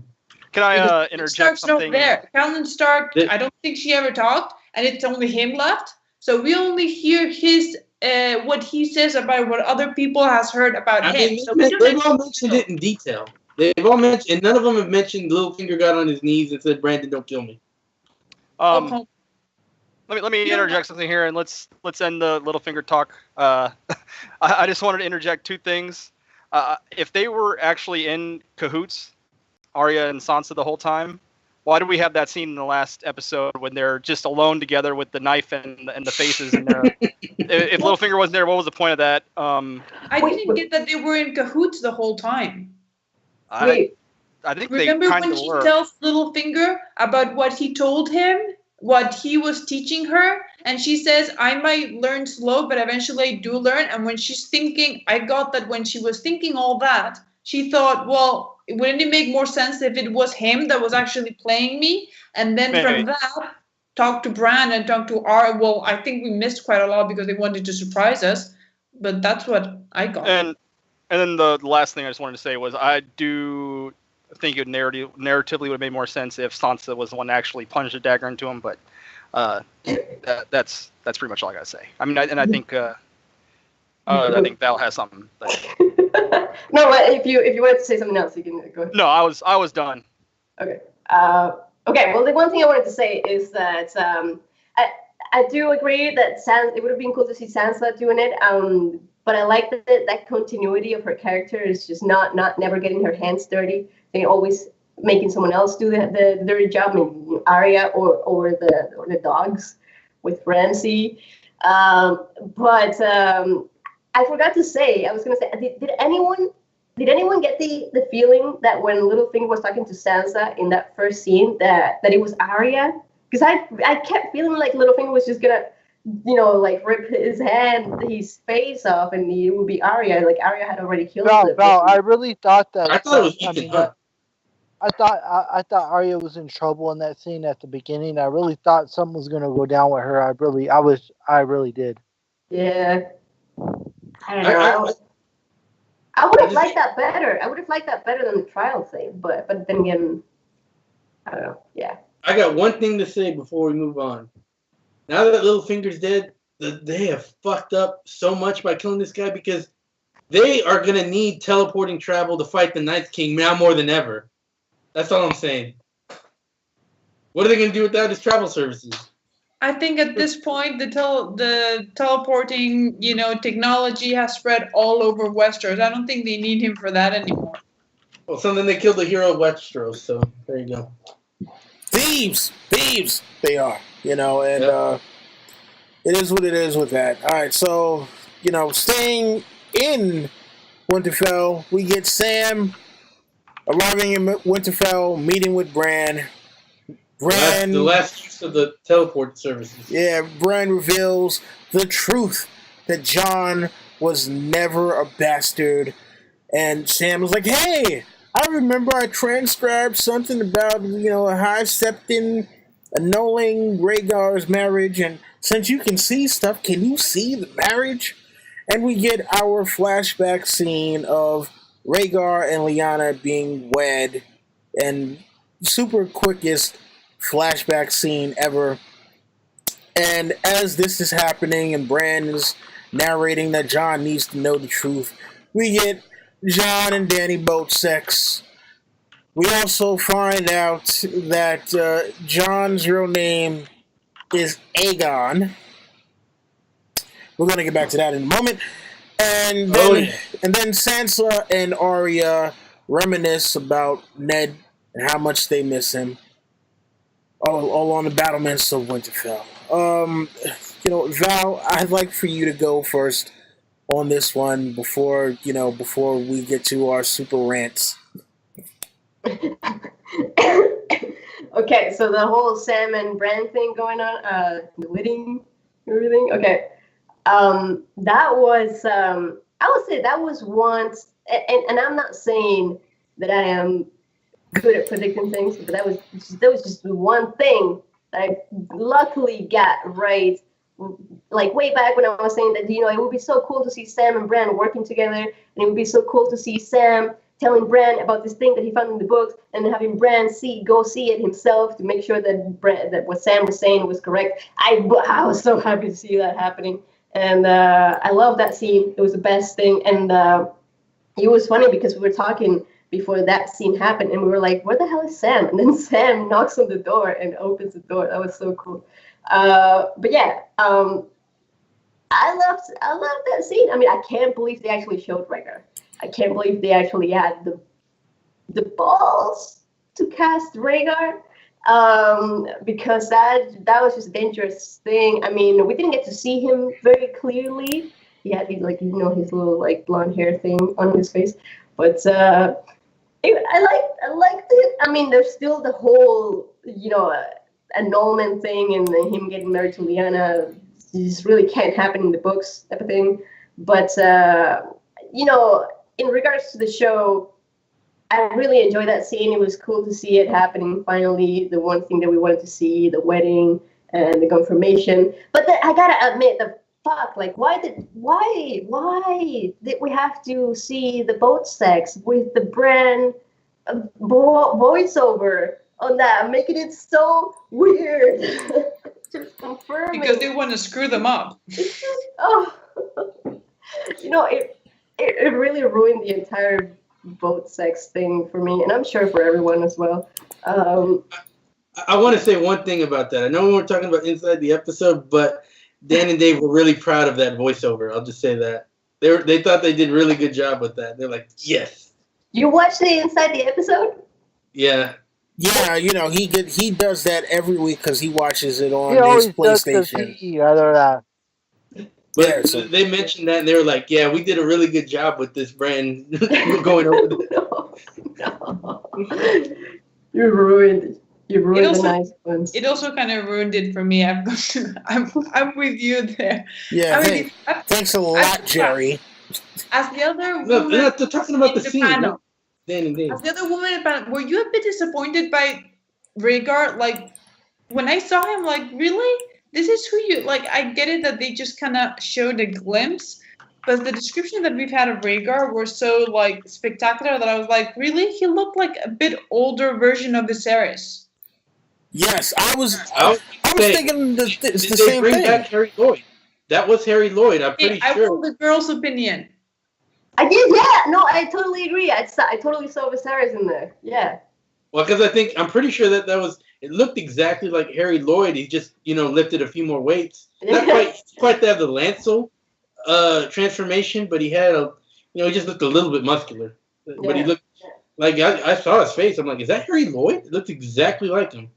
Speaker 6: Can I interject
Speaker 5: Stark's
Speaker 6: something?
Speaker 5: Not there. Catelyn Stark, I don't think she ever talked, and it's only him left. So we only hear his what he says about what other people has heard about him.
Speaker 3: They've all mentioned it in detail. They've all mentioned, and none of them have mentioned Littlefinger got on his knees and said, "Brandon, don't kill me."
Speaker 6: Let me interject something here, and let's end the Littlefinger talk. I just wanted to interject 2 things. If they were actually in cahoots, Arya and Sansa, the whole time, why did we have that scene in the last episode when they're just alone together with the knife and the faces in there? If Littlefinger wasn't there, what was the point of that?
Speaker 5: I didn't get that they were in cahoots the whole time.
Speaker 6: I think
Speaker 5: remember
Speaker 6: they kind
Speaker 5: when
Speaker 6: of
Speaker 5: he
Speaker 6: were.
Speaker 5: tells Littlefinger about what he told him, what he was teaching her, and she says, I might learn slow, but eventually I do learn. And when she's thinking, I got that when she was thinking all that, she thought, well, wouldn't it make more sense if it was him that was actually playing me? And then from that, talk to Bran and talk to Arya. Well, I think we missed quite a lot because they wanted to surprise us, but that's what I got.
Speaker 6: And then the last thing I just wanted to say was I do think it narratively would have made more sense if Sansa was the one that actually plunged a dagger into him, but that's pretty much all I gotta say. I mean, I think Val has something.
Speaker 1: No, but if you wanted to say something else, you can go ahead.
Speaker 6: No, I was done.
Speaker 1: Okay. Okay. Well, the one thing I wanted to say is that I do agree that it would have been cool to see Sansa doing it. but I like that continuity of her character is just not never getting her hands dirty. They always making someone else do the dirty job. I mean, Arya or the dogs with Ramsay. But I forgot to say, I was gonna say, did anyone get the feeling that when Littlefinger was talking to Sansa in that first scene that it was Arya? Because I kept feeling like Littlefinger was just gonna, like rip his face off, and it would be Arya. Like Arya had already killed him.
Speaker 4: No, I really thought that.
Speaker 3: I thought it was Ethan Hunt.
Speaker 4: I thought Arya was in trouble in that scene at the beginning. I really thought something was gonna go down with her. I really did.
Speaker 1: Yeah. I don't know. I would have liked that better. I would have liked that better than the trial thing. But then again, I don't know. Yeah.
Speaker 3: I got one thing to say before we move on. Now that Littlefinger's dead, they have fucked up so much by killing this guy because they are gonna need teleporting travel to fight the Night King now more than ever. That's all I'm saying. What are they going to do without his travel services?
Speaker 5: I think at this point, the teleporting, technology has spread all over Westeros. I don't think they need him for that anymore.
Speaker 3: Well, so then they killed the hero of Westeros, so there you go.
Speaker 2: Thieves they are, and it is what it is with that. All right, so, staying in Winterfell, we get Sam arriving in Winterfell, meeting with Bran.
Speaker 3: The last use of the teleport services.
Speaker 2: Yeah, Bran reveals the truth that Jon was never a bastard. And Sam was like, hey, I remember I transcribed something about, a High Septon annulling Rhaegar's marriage. And since you can see stuff, can you see the marriage? And we get our flashback scene of Rhaegar and Lyanna being wed, and super quickest flashback scene ever. And as this is happening and Bran is narrating that Jon needs to know the truth, we get Jon and Dany both sex. We also find out that Jon's real name is Aegon. We're going to get back to that in a moment. And then Sansa and Arya reminisce about Ned and how much they miss him. All on the battlements of Winterfell. Val, I'd like for you to go first on this one before we get to our super rants.
Speaker 1: Okay, so the whole Sam and Bran thing going on, the wedding, everything. Okay. That was, I would say that was once, and I'm not saying that I am good at predicting things, but that was just the one thing that I luckily got right, like way back when I was saying that, it would be so cool to see Sam and Bran working together, and it would be so cool to see Sam telling Bran about this thing that he found in the books, and then having Bran go see it himself to make sure that what Sam was saying was correct. I was so happy to see that happening. And I love that scene. It was the best thing. And it was funny because we were talking before that scene happened, and we were like, where the hell is Sam? And then Sam knocks on the door and opens the door. That was so cool. But yeah, I loved that scene. I mean, I can't believe they actually showed Rhaegar. I can't believe they actually had the balls to cast Rhaegar. Because that was just a dangerous thing. I mean, we didn't get to see him very clearly. He had his little blonde hair thing on his face, but I liked it. I mean, there's still the whole annulment thing and him getting married to Lyanna. This really can't happen in the books, type of thing. But in regards to the show, I really enjoyed that scene. It was cool to see it happening finally. The one thing that we wanted to see, the wedding and the confirmation. But I gotta admit, why did we have to see the boat sex with the Bran voiceover on that, making it so weird? Just confirming.
Speaker 5: Because they want to screw them up.
Speaker 1: It really ruined the entire boat sex thing for me, and I'm sure for everyone as well.
Speaker 3: I want to say one thing about that. I know we were talking about inside the episode, but Dan and Dave were really proud of that voiceover. I'll just say that. They thought they did a really good job with that. They're like, yes.
Speaker 1: You watched it inside the episode?
Speaker 3: Yeah.
Speaker 2: Yeah, he does that every week because he watches it on
Speaker 4: He always
Speaker 2: his
Speaker 4: does because
Speaker 2: PlayStation.
Speaker 4: he rather
Speaker 3: But
Speaker 2: Yeah, so-
Speaker 3: they mentioned that and they were like, yeah, we did a really good job with this brand going over the
Speaker 1: No. You ruined the
Speaker 5: also-
Speaker 1: nice ones.
Speaker 5: It also kind of ruined it for me. I'm with you there.
Speaker 2: Yeah,
Speaker 5: I mean,
Speaker 2: thanks a lot, Jerry.
Speaker 5: as the other
Speaker 3: No,
Speaker 5: woman
Speaker 3: they're not talking about the
Speaker 5: in
Speaker 3: scene.
Speaker 5: panel,
Speaker 3: No. Dan and Dave.
Speaker 5: as the other woman in the panel, were you a bit disappointed by Rhaegar? Like, when I saw him, like, really? This is who you like? I get it that they just kind of showed a glimpse, but the description that we've had of Rhaegar were so like spectacular that I was like, really? He looked like a bit older version of Viserys.
Speaker 2: Yes, I was
Speaker 3: saying,
Speaker 2: thinking it's the
Speaker 3: Did they
Speaker 2: same
Speaker 3: bring
Speaker 2: thing.
Speaker 3: back Harry Lloyd? That was Harry Lloyd. I'm
Speaker 5: Hey,
Speaker 3: pretty
Speaker 5: I
Speaker 3: sure.
Speaker 5: want the girl's opinion.
Speaker 1: I did, yeah. No, I totally agree. I totally saw Viserys in there. Yeah.
Speaker 3: Well, because I'm pretty sure that was. It looked exactly like Harry Lloyd. He just lifted a few more weights. Not quite to have the Lancel transformation, but he had he just looked a little bit muscular. But he looked like I saw his face. I'm like, is that Harry Lloyd? It looked exactly like him.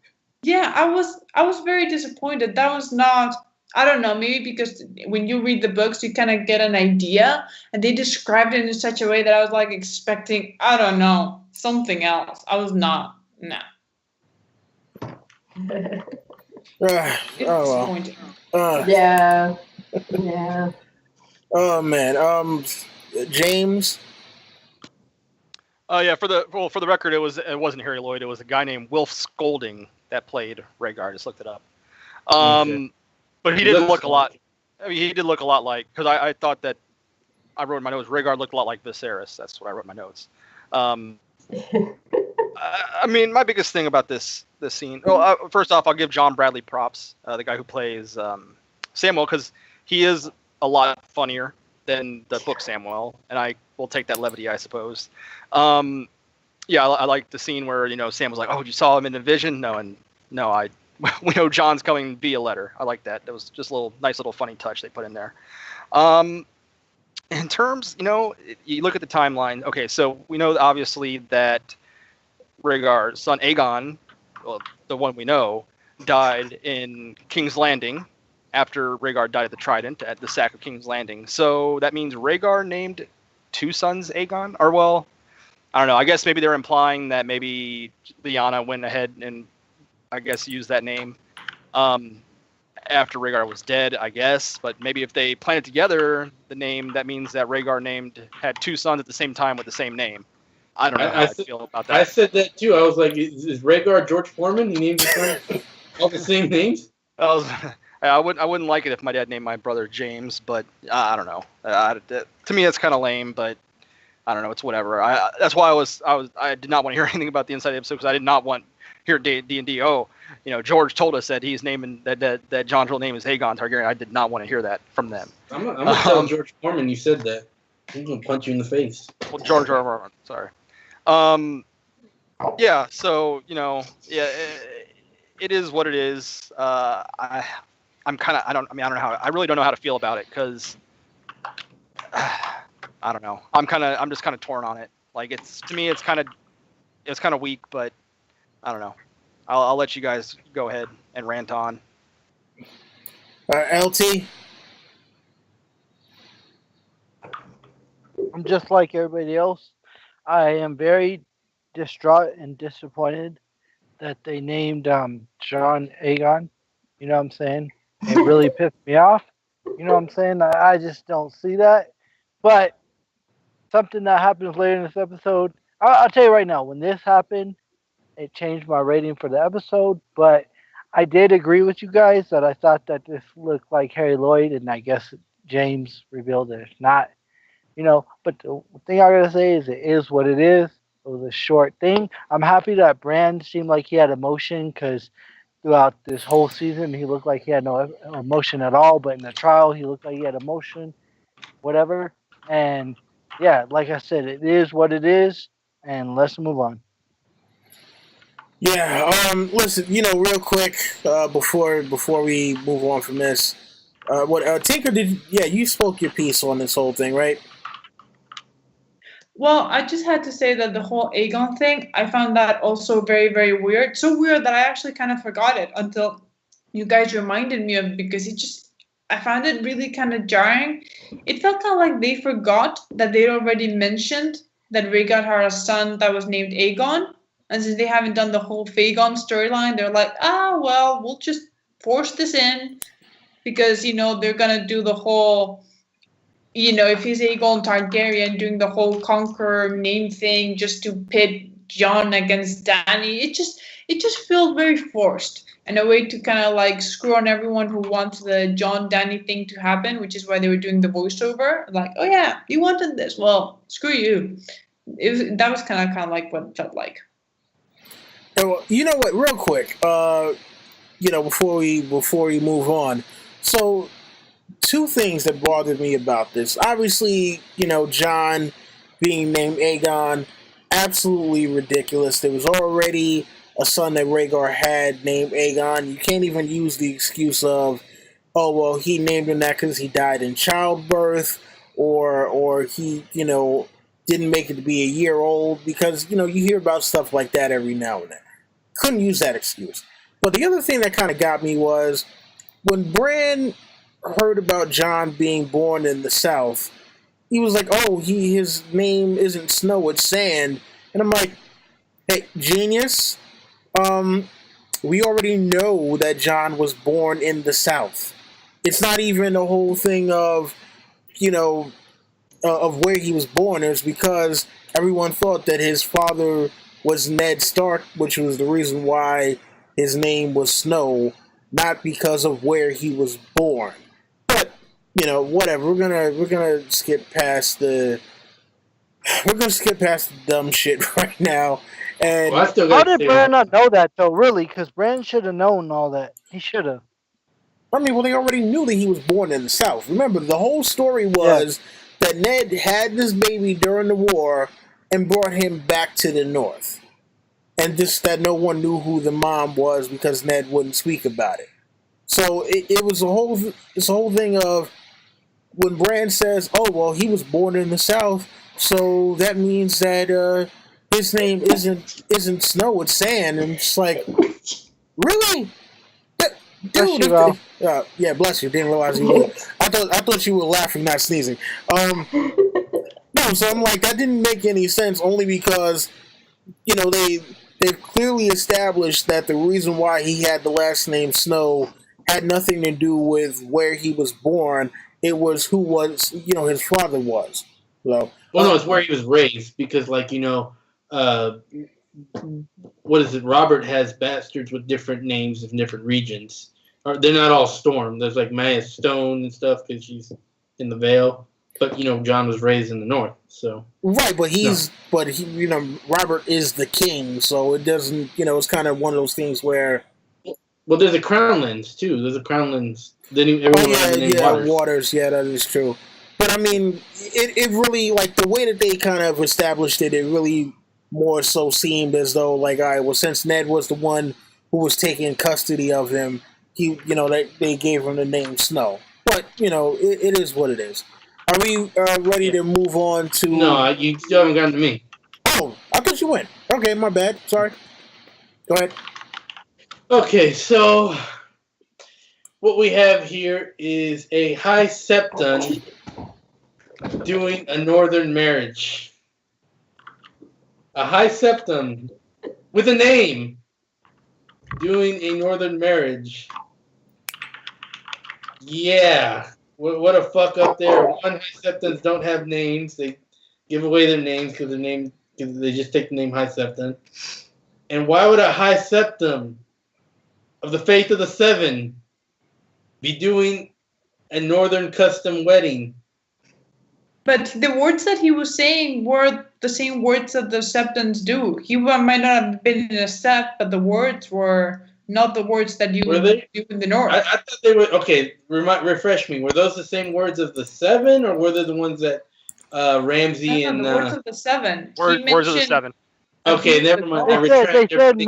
Speaker 5: Yeah, I was very disappointed. That was not. I don't know, maybe because when you read the books, you kind of get an idea, and they described it in such a way that I was like expecting, I don't know, something else. I was not. No. It's disappointing.
Speaker 1: Yeah. Yeah.
Speaker 2: Oh man. James.
Speaker 6: Yeah, for the record, it wasn't Harry Lloyd. It was a guy named Wilf Scolding that played Rhaegar. I just looked it up.
Speaker 3: Okay.
Speaker 6: But he didn't look a lot. I mean, he did look a lot like, because I thought that I wrote in my notes Rhaegar looked a lot like Viserys. That's what I wrote in my notes. I mean, my biggest thing about this scene. Well, first off, I'll give John Bradley props, the guy who plays Samuel, because he is a lot funnier than the book Samuel, and I will take that levity, I suppose. Yeah, I like the scene where Sam was like, "Oh, you saw him in the vision?" We know John's coming via letter. I like that. That was just a nice little funny touch they put in there. In terms, you look at the timeline. Okay, so we know obviously that Rhaegar's son Aegon, well, the one we know, died in King's Landing after Rhaegar died at the Trident at the sack of King's Landing. So that means Rhaegar named two sons Aegon? Or, well, I don't know. I guess maybe they're implying that maybe Lyanna went ahead and, I guess, used that name after Rhaegar was dead, I guess. But maybe if they planted together the name, that means that Rhaegar had two sons at the same time with the same name. I don't know how I feel about that.
Speaker 3: I said that too. I was like, is Rhaegar George Foreman? He named his son all the same names?
Speaker 6: I wouldn't like it if my dad named my brother James, but I don't know. To me, that's kind of lame, but I don't know. It's whatever. That's why I did not want to hear anything about the inside episode, because I did not want to hear D&D. Oh, George told us that he's naming that John's real name is Aegon Targaryen. I did not want to hear that from them.
Speaker 3: I'm gonna tell George Foreman you said that. I'm gonna punch you in the face.
Speaker 6: Well, George R. Sorry. Yeah. So it is what it is. I really don't know how to feel about it, because I don't know. I'm just kind of torn on it. Like, to me it's kind of weak, but I don't know. I'll let you guys go ahead and rant on.
Speaker 2: LT.
Speaker 4: I'm just like everybody else. I am very distraught and disappointed that they named John Aegon. You know what I'm saying? It really pissed me off. You know what I'm saying? I just don't see that. But something that happens later in this episode, I'll tell you right now, when this happened, it changed my rating for the episode. But I did agree with you guys that I thought that this looked like Harry Lloyd, and I guess James revealed that it's not. But the thing I gotta say is it is what it is. It was a short thing. I'm happy that Bran seemed like he had emotion, because throughout this whole season he looked like he had no emotion at all. But in the trial he looked like he had emotion, whatever. And yeah, like I said, it is what it is, and let's move on.
Speaker 2: Yeah. Listen. Real quick, before we move on from this, Tinker, you spoke your piece on this whole thing, right?
Speaker 5: Well, I just had to say that the whole Aegon thing, I found that also very, very weird. So weird that I actually kind of forgot it until you guys reminded me of it, because I found it really kind of jarring. It felt kind of like they forgot that they'd already mentioned that Rhaegar had a son that was named Aegon. And since they haven't done the whole Fagon storyline, they're like, well, we'll just force this in because, they're going to do the whole, if he's Aegon Targaryen doing the whole conqueror name thing just to pit Jon against Dany, it just felt very forced and a way to kind of like screw on everyone who wants the Jon Dany thing to happen, which is why they were doing the voiceover. Like, oh yeah, you wanted this. Well, screw you. That was kind of like what it felt like.
Speaker 2: Well, you know what? Real quick, before we move on, so two things that bothered me about this. Obviously, Jon being named Aegon, absolutely ridiculous. There was already a son that Rhaegar had named Aegon. You can't even use the excuse of, oh well, he named him that because he died in childbirth, or he didn't make it to be a year old, because you hear about stuff like that every now and then. Couldn't use that excuse. But the other thing that kind of got me was when Bran heard about Jon being born in the South, he was like, oh, his name isn't Snow, it's Sand. And I'm like, hey, genius, we already know that Jon was born in the South. It's not even a whole thing of, of where he was born. It's because everyone thought that his father was Ned Stark, which was the reason why his name was Snow, not because of where he was born. But whatever. We're gonna skip past the dumb shit right now. And
Speaker 4: how did Bran not know that though? Really, because Bran should have known all that. He should have.
Speaker 2: I mean, well, they already knew that he was born in the South. Remember, the whole story was that Ned had this baby during the war and brought him back to the North. And just that no one knew who the mom was because Ned wouldn't speak about it. So it was this whole thing of when Bran says, oh, well, he was born in the South, so that means that his name isn't Snow, it's Sand. And it's like, really? Dude, yeah, bless you. Didn't realize you were. I thought you were laughing, not sneezing. No, so I'm like, that didn't make any sense. Only because they've clearly established that the reason why he had the last name Snow had nothing to do with where he was born. It was who was his father was. So,
Speaker 3: well, no, it's where he was raised because, what is it? Robert has bastards with different names in different regions. They're not all Storm. There's like Maya Stone and stuff because she's in the Vale. But Jon was raised in the North, so
Speaker 2: right. But Robert is the king, so it doesn't. It's kind of one of those things where.
Speaker 3: Well, there's a Crownlands too. There's a Crownlands.
Speaker 2: Waters. Yeah, that is true. But I mean, it really the way that they kind of established it. It really more so seemed as though all right, well, since Ned was the one who was taking custody of him, they gave him the name Snow. But it is what it is. Are we ready to move on to?
Speaker 3: No, you still haven't gotten to me.
Speaker 2: Oh, I thought you went. Okay, my bad. Sorry. Go ahead.
Speaker 3: Okay, so what we have here is a High Septon doing a northern marriage. A High Septon with a name doing a northern marriage. Yeah. What a fuck up there. One, High Septons don't have names. They give away their names because they just take the name High Septon. And why would a High Septon of the Faith of the Seven be doing a northern custom wedding?
Speaker 5: But the words that he was saying were the same words that the Septons do. He might not have been in a sept, but the words were not the words that you would do in the North.
Speaker 3: I thought they were, okay, refresh me. Were those the same words of the Seven, or were they the ones that Ramsay and...
Speaker 5: the words of the Seven.
Speaker 6: Words of the Seven.
Speaker 3: Okay, never mind.
Speaker 4: They said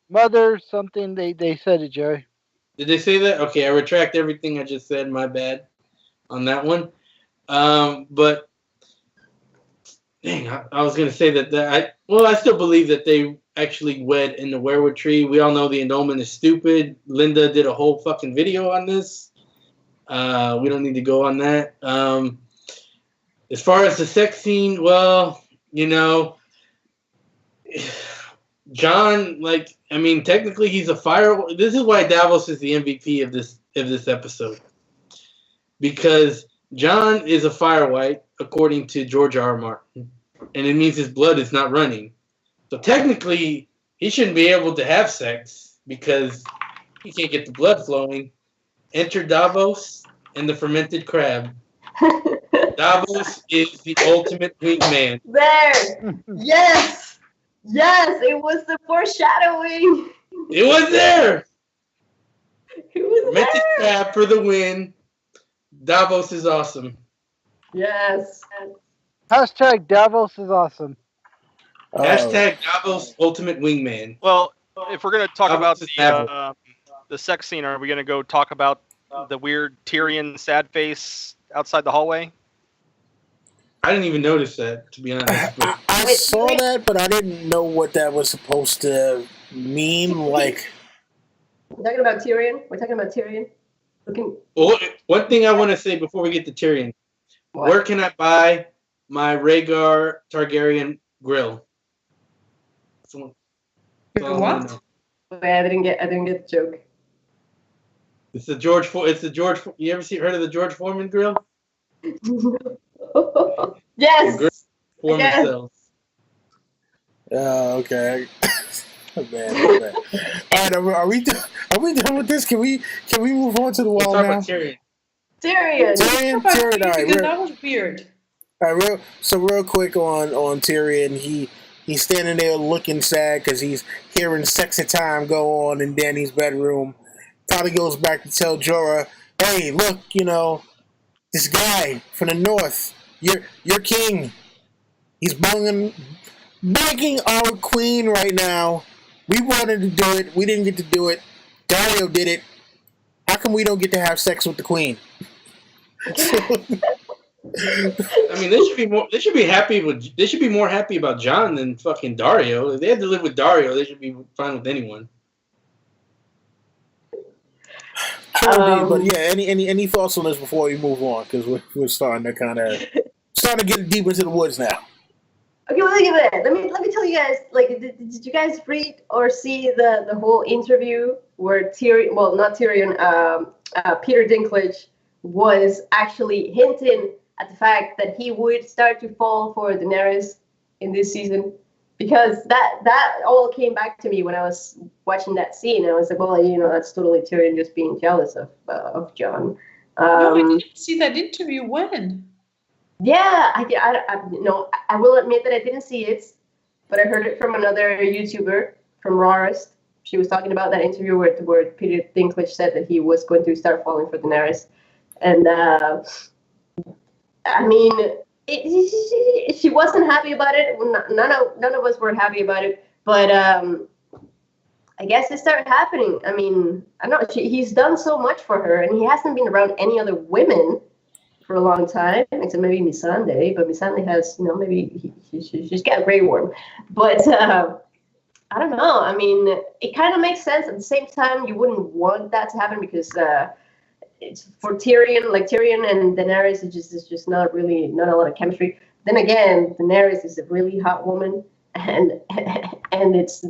Speaker 4: mother something. They said it, Jerry.
Speaker 3: Did they say that? Okay, I retract everything I just said. My bad on that one. But dang, I was gonna say that I still believe that they actually wed in the werewood tree. We all know the annulment is stupid. Linda did a whole fucking video on this. We don't need to go on that. As far as the sex scene, well, you know, Jon, like, I mean, technically he's a fire. This is why Davos is the MVP of this episode, because Jon is a fire white according to George R. R. Martin, and it means his blood is not running. So technically, he shouldn't be able to have sex because he can't get the blood flowing. Enter Davos and the fermented crab. Davos is the ultimate wingman.
Speaker 1: There! Yes! Yes! It was the foreshadowing!
Speaker 3: It was there!
Speaker 1: It was
Speaker 3: Fermented
Speaker 1: there!
Speaker 3: crab for the win. Davos is awesome.
Speaker 1: Yes.
Speaker 4: Hashtag Davos is awesome.
Speaker 3: Hashtag Davos ultimate wingman.
Speaker 6: Well, if we're gonna talk
Speaker 3: Davos
Speaker 6: about the sex scene, are we gonna go talk about the weird Tyrion sad face outside the hallway?
Speaker 3: I didn't even notice that, to be honest. But
Speaker 2: I saw that, but I didn't know what that was supposed to mean. Like,
Speaker 1: We're talking about Tyrion. We're talking about Tyrion. Looking.
Speaker 3: well, one thing I want to say before we get to Tyrion.
Speaker 1: What?
Speaker 3: Where can I buy my Rhaegar Targaryen grill? Someone-
Speaker 5: Your
Speaker 3: someone
Speaker 5: what?
Speaker 3: know.
Speaker 1: Wait, I didn't get the joke.
Speaker 3: It's the George. You ever heard of the George Foreman grill?
Speaker 1: Yes.
Speaker 3: Foreman
Speaker 1: Yes.
Speaker 3: sells.
Speaker 2: okay. Man. All right, are we done with this? Can we move on to the
Speaker 3: Let's
Speaker 2: wall
Speaker 3: talk
Speaker 2: now?
Speaker 3: about Tyrion.
Speaker 1: Tyrion.
Speaker 2: Tyrion.
Speaker 5: How about
Speaker 2: All
Speaker 5: you?
Speaker 2: right,
Speaker 5: Because that was weird.
Speaker 2: all right, real quick on Tyrion. He's standing there looking sad because he's hearing sexy time go on in Dany's bedroom. Probably goes back to tell Jorah, "Hey, look, you know, this guy from the north, your king. He's banging our queen right now. We wanted to do it. We didn't get to do it. Dario did it. How come we don't get to have sex with the queen?"
Speaker 3: I mean, they should be more happy about Jon than fucking Dario. If they had to live with Dario, they should be fine with anyone.
Speaker 2: But yeah, any thoughts on this before we move on? Because we're starting to get deep into the woods now.
Speaker 1: Okay, well, let me tell you guys. Like, did you guys read or see the whole interview where Tyrion? Well, not Tyrion. Peter Dinklage was actually hinting at the fact that he would start to fall for Daenerys in this season, because that all came back to me when I was watching that scene. I was like, well, you know, that's totally Tyrion just being jealous of Jon.
Speaker 5: No, I didn't see that interview. When?
Speaker 1: Yeah, I will admit that I didn't see it, but I heard it from another YouTuber, from Rawest. She was talking about that interview where Peter Dinklage said that he was going to start falling for Daenerys. And, I mean, she wasn't happy about it. None of us were happy about it, but I guess it started happening. I mean, I don't know, he's done so much for her, and he hasn't been around any other women for a long time, except maybe Missandei, but Missandei has, you know, maybe she's got Grey Worm. But I don't know. I mean, it kind of makes sense. At the same time, you wouldn't want that to happen because it's for Tyrion, like Tyrion and Daenerys, it's just not a lot of chemistry. Then again, Daenerys is a really hot woman, and it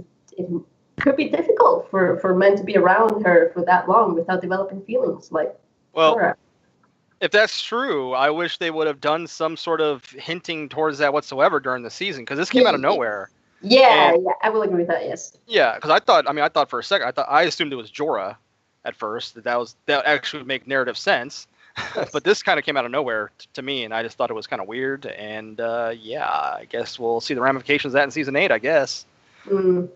Speaker 1: could be difficult for men to be around her for that long without developing feelings. Like,
Speaker 6: Well,
Speaker 1: Jorah.
Speaker 6: if that's true, I wish they would have done some sort of hinting towards that whatsoever during the season, because this came out of nowhere.
Speaker 1: Yeah, I will agree with that. Yes.
Speaker 6: Yeah, because I thought for a second, I assumed it was Jorah at first. That actually would make narrative sense. But this kind of came out of nowhere to me, and I just thought it was kind of weird. And yeah, I guess we'll see the ramifications of that in season 8. I guess.
Speaker 1: Mm.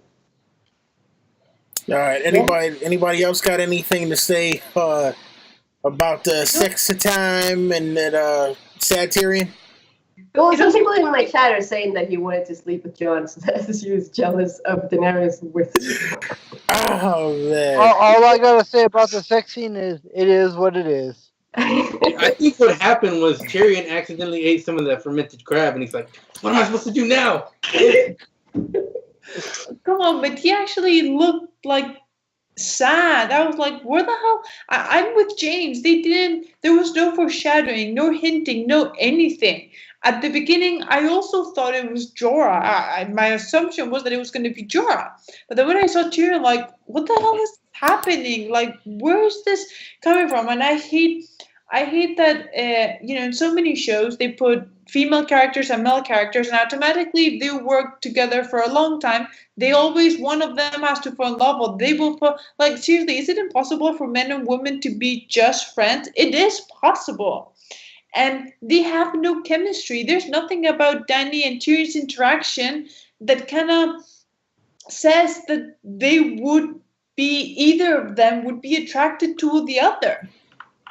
Speaker 2: All right. Anybody else got anything to say about the sexy time and that sad Tyrion?
Speaker 1: Well,
Speaker 5: It
Speaker 1: some
Speaker 5: also
Speaker 1: people in my chat are saying that he wanted to sleep with Jon, so that he was jealous of Daenerys with.
Speaker 2: Oh man.
Speaker 4: All I gotta say about the sex scene is it is what it is.
Speaker 3: I think what happened was Tyrion accidentally ate some of that fermented crab, and he's like, "What am I supposed to do now?"
Speaker 5: come on, but he actually looked like sad. I was like, where the hell? I'm with James. They didn't. There was no foreshadowing, no hinting, no anything. At the beginning, I also thought it was Jorah. My assumption was that it was going to be Jorah. But then when I saw Tyrion, like, what the hell is happening? Like, where is this coming from? And I hate that. In so many shows they put female characters and male characters, and automatically if they work together for a long time, they always one of them has to fall in love, or they will put like seriously. Is it impossible for men and women to be just friends? It is possible. And they have no chemistry. There's nothing about Danny and Tyrion's interaction that kind of says that they would be either of them would be attracted to the other.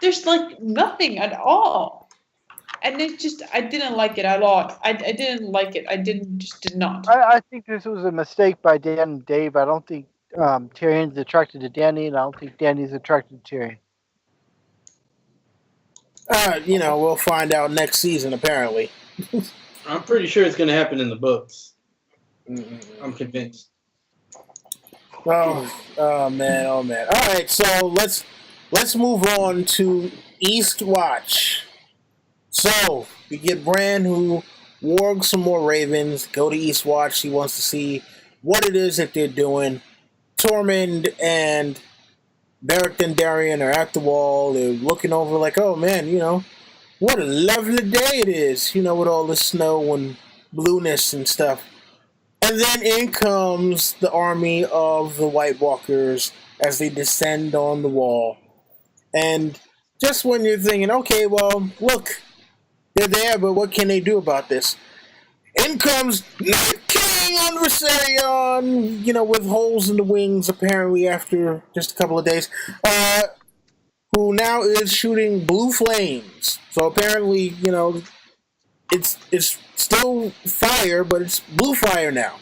Speaker 5: There's like nothing at all. And it just I didn't like it at all. I didn't like it. I did not.
Speaker 4: I think this was a mistake by Dan and Dave. I don't think Tyrion's attracted to Danny, and I don't think Danny's attracted to Tyrion.
Speaker 2: We'll find out next season. Apparently,
Speaker 3: I'm pretty sure it's going to happen in the books. I'm convinced.
Speaker 2: oh man. All right, so let's move on to Eastwatch. So we get Bran, who wargs some more ravens, go to Eastwatch. He wants to see what it is that they're doing. Tormund and Beric Dondarrion are at the wall. They're looking over like, oh man, what a lovely day it is, with all the snow and blueness and stuff. And then in comes the army of the White Walkers as they descend on the wall. And just when you're thinking, okay, well, look, they're there, but what can they do about this? In comes Night King on Viserion, with holes in the wings, apparently, after just a couple of days, who now is shooting blue flames. So apparently, it's still fire, but it's blue fire now.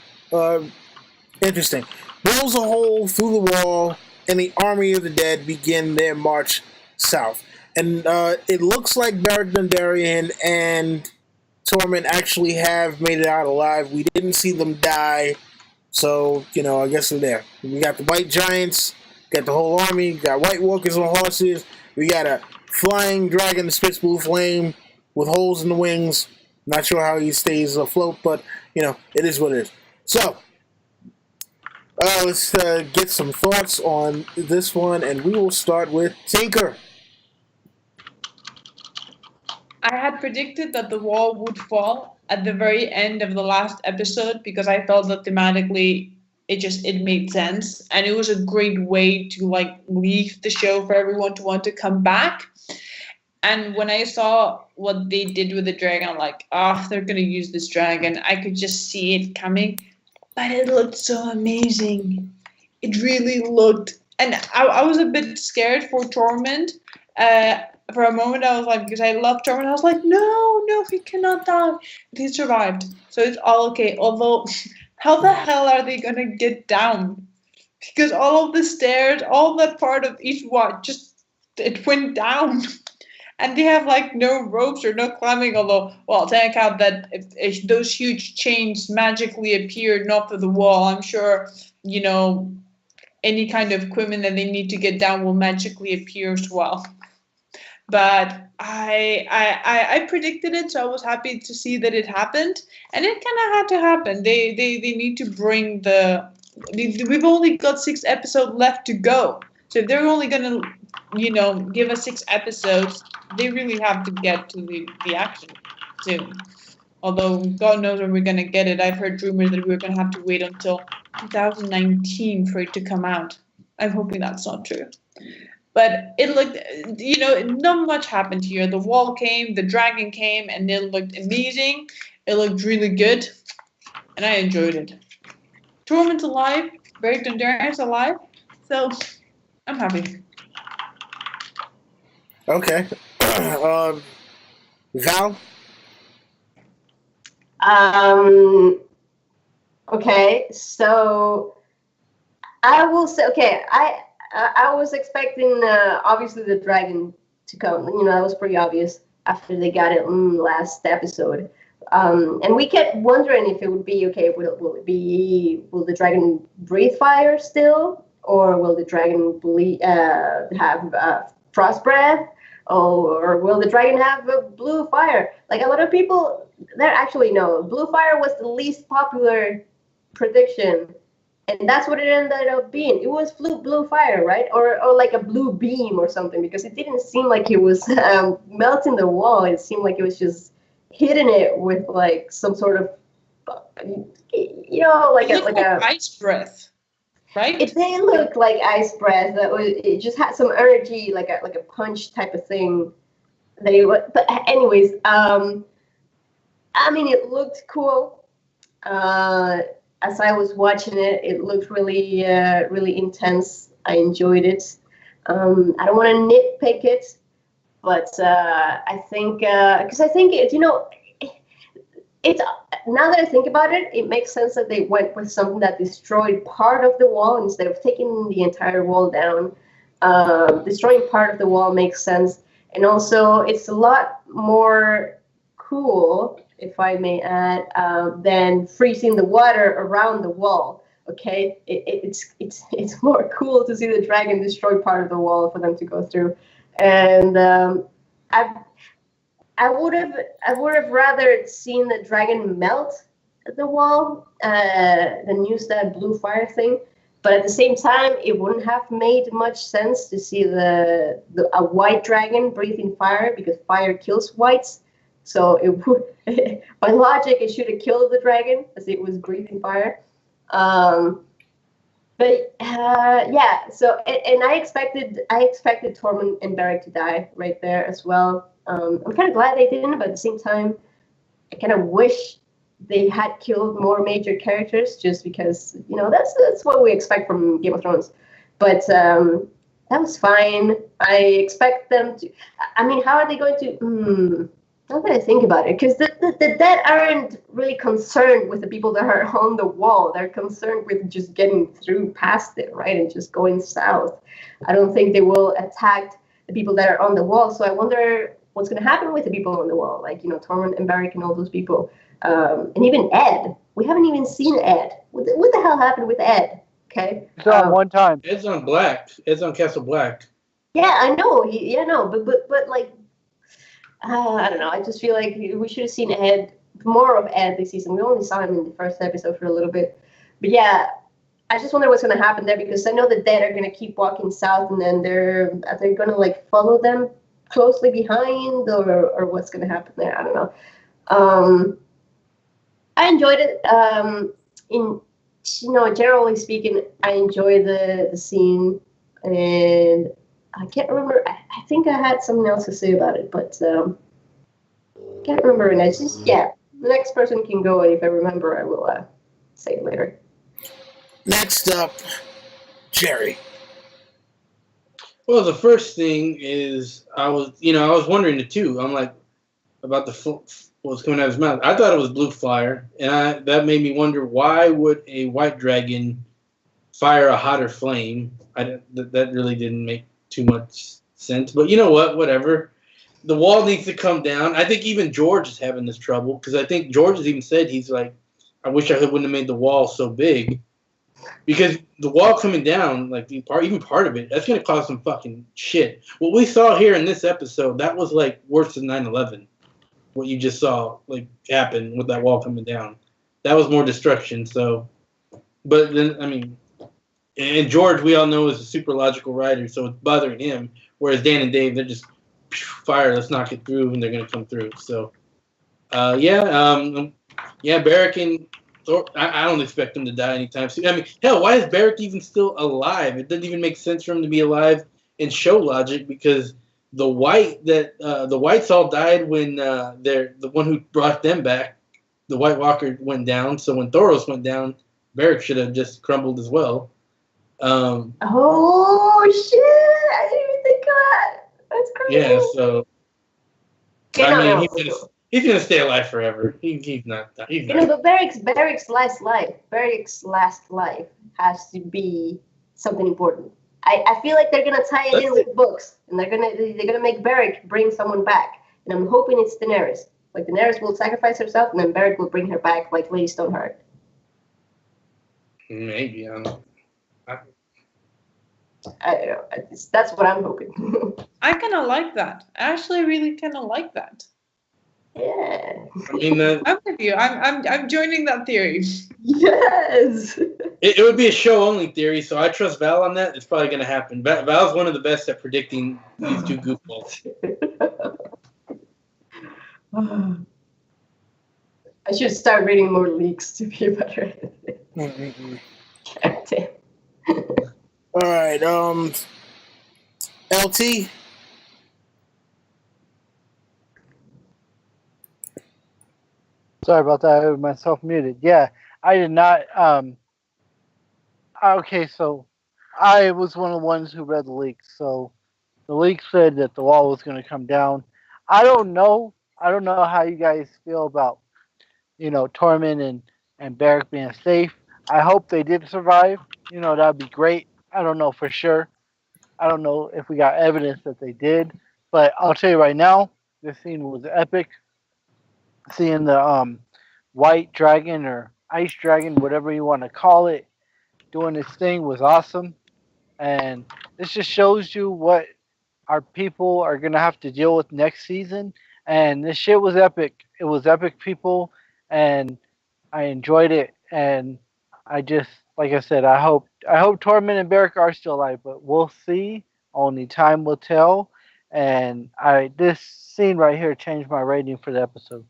Speaker 2: Interesting. Blows a hole through the wall, and the army of the dead begin their march south. And it looks like Beric Dondarrion and Tormund actually have made it out alive. We didn't see them die, so, I guess they're there. We got the White Giants, got the whole army, got White Walkers on horses, we got a flying dragon that spits blue flame with holes in the wings. Not sure how he stays afloat, but, it is what it is. So, let's get some thoughts on this one, and we will start with Tinker.
Speaker 5: I had predicted that the wall would fall at the very end of the last episode because I felt that thematically it made sense, and it was a great way to leave the show for everyone to want to come back. And when I saw what they did with the dragon, I'm like, they're gonna use this dragon. I could just see it coming, but it looked so amazing. It really looked, and I was a bit scared for Tormund. For a moment, I was like, because I love Tormund, I was like, no, he cannot die. But he survived, so it's all okay. Although, how the hell are they gonna get down? Because all of the stairs, all that part of each watch, it went down. And they have no ropes or no climbing, although, well, take out that if those huge chains magically appeared not through the wall, I'm sure, any kind of equipment that they need to get down will magically appear as well. But I predicted it, so I was happy to see that it happened, and it kind of had to happen. They need to bring we've only got 6 episodes left to go, so if they're only gonna give us 6 episodes, they really have to get to the action soon. Although God knows when we're gonna get it. I've heard rumors that we're gonna have to wait until 2019 for it to come out. I'm hoping that's not true. But it looked, not much happened here. The wall came, the dragon came, and it looked amazing. It looked really good, and I enjoyed it. Tormund's alive, Beric Dondarrion's alive, so I'm happy.
Speaker 2: Okay. Val?
Speaker 1: Okay, so I will say, okay, I was expecting obviously the dragon to come. That was pretty obvious after they got it in the last episode. And we kept wondering if it would be okay. Will the dragon breathe fire still, or will the dragon have frost breath, or will the dragon have a blue fire? Like a lot of people, blue fire was the least popular prediction, and that's what it ended up being. It was blue fire, right? Or like a blue beam or something, because it didn't seem like it was melting the wall. It seemed like it was just hitting it with like some sort of, like a
Speaker 5: ice breath, right?
Speaker 1: It didn't look like ice breath. It just had some energy, like a punch type of thing. But anyways, I mean, it looked cool. As I was watching it, it looked really, really intense. I enjoyed it. I don't want to nitpick it, but I think because I think it's now that I think about it, it makes sense that they went with something that destroyed part of the wall instead of taking the entire wall down. Destroying part of the wall makes sense, and also it's a lot more cool, if I may add, than freezing the water around the wall. Okay, it's more cool to see the dragon destroy part of the wall for them to go through, and I would have rather seen the dragon melt the wall than use that blue fire thing. But at the same time, it wouldn't have made much sense to see a white dragon breathing fire, because fire kills whites. So it would, by logic, it should have killed the dragon as it was breathing fire. Yeah. So and I expected Tormund and Beric to die right there as well. I'm kind of glad they didn't, but at the same time, I kind of wish they had killed more major characters, just because that's what we expect from Game of Thrones. But that was fine. I expect them to. I mean, how are they going to? Now that I think about it, because the dead aren't really concerned with the people that are on the wall. They're concerned with just getting through past it, right, and just going south. I don't think they will attack the people that are on the wall. So I wonder what's going to happen with the people on the wall, like Tormund and Beric and all those people, and even Ed. We haven't even seen Ed. What the hell happened with Ed? Okay,
Speaker 4: it's on one time.
Speaker 3: Ed's on Black. Ed's on Castle Black.
Speaker 1: Yeah, I know. But like. I don't know. I just feel like we should have seen more of Ed this season. We only saw him in the first episode for a little bit. But yeah, I just wonder what's going to happen there, because I know the dead are going to keep walking south, and then they're going to like follow them closely behind, or what's going to happen there. I don't know. I enjoyed it. Generally speaking, I enjoy the scene, and I can't remember. I think I had something else to say about it, but can't remember. And it's just, the next person can go, and if I remember, I will say it later.
Speaker 2: Next up, Jerry.
Speaker 3: Well, the first thing is I was wondering it too. I'm like, about what was coming out of his mouth. I thought it was blue fire, and that made me wonder, why would a white dragon fire a hotter flame? That really didn't make too much sense, but you know what? Whatever. The wall needs to come down. I think even George is having this trouble, because I think George has even said, he's like, I wish I wouldn't have made the wall so big, because the wall coming down, like even part of it, that's going to cause some fucking shit. What we saw here in this episode, that was like worse than 9/11. What you just saw like happen with that wall coming down, that was more destruction. So, but then I mean. And George, we all know, is a super logical writer, so it's bothering him. Whereas Dan and Dave, they're just fire, let's knock it through, and they're going to come through. So, Beric and Thor, I don't expect him to die anytime soon. I mean, hell, why is Beric even still alive? It doesn't even make sense for him to be alive in show logic, because the Whites all died when the one who brought them back, the White Walker, went down. So when Thoros went down, Beric should have just crumbled as well.
Speaker 1: Oh shit! I didn't even think of that. That's crazy.
Speaker 3: Yeah, so He's gonna stay alive forever. He's not. He's
Speaker 1: You
Speaker 3: not.
Speaker 1: know, but Beric's last life has to be something important. I feel like they're gonna tie it in with books, and they're gonna make Beric bring someone back, and I'm hoping it's Daenerys. Like Daenerys will sacrifice herself, and then Beric will bring her back, like Lady Stoneheart.
Speaker 3: Maybe I don't know.
Speaker 1: I don't know. That's what I'm hoping.
Speaker 5: I kind of like that. I actually really kind of like that.
Speaker 1: Yeah.
Speaker 3: I mean,
Speaker 5: I'm with you. I'm joining that theory.
Speaker 1: Yes.
Speaker 3: it would be a show only theory, so I trust Val on that. It's probably gonna happen. Val's one of the best at predicting these two goofballs.
Speaker 1: I should start reading more leaks to be better. Damn.
Speaker 2: All right, LT.
Speaker 4: Sorry about that. I had myself muted. Yeah, I did not. Okay, so I was one of the ones who read the leaks. So the leaks said that the wall was going to come down. I don't know. I don't know how you guys feel about, Tormund and Beric being safe. I hope they did survive. That'd be great. I don't know for sure. I don't know if we got evidence that they did, but I'll tell you right now, this scene was epic. Seeing the white dragon or ice dragon, whatever you want to call it, doing its thing was awesome. And this just shows you what our people are going to have to deal with next season. And this shit was epic. It was epic, people. And I enjoyed it. And I just, like I said, I hope Tormund and Beric are still alive, but we'll see. Only time will tell. And this scene right here changed my rating for the episode.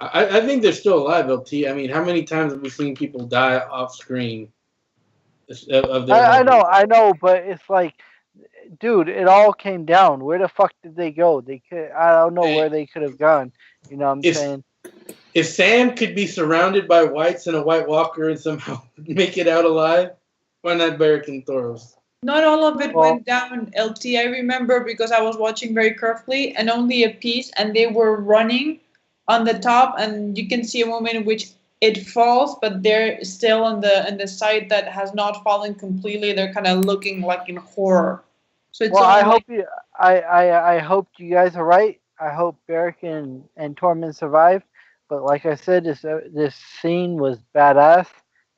Speaker 3: I think they're still alive, LT. I mean, how many times have we seen people die off screen?
Speaker 4: I know, but it's like, dude, it all came down. Where the fuck did they go? I don't know where they could have gone. You know what I'm saying?
Speaker 3: If Sam could be surrounded by whites and a White Walker and somehow make it out alive, why not Beric and Thoros?
Speaker 5: Not all of it went down, LT. I remember because I was watching very carefully, and only a piece, and they were running on the top, and you can see a moment in which it falls, but they're still on the side that has not fallen completely. They're kind of looking like in horror. So it's
Speaker 4: I hope you guys are right. I hope Beric and Tormund survive. But like I said, this scene was badass,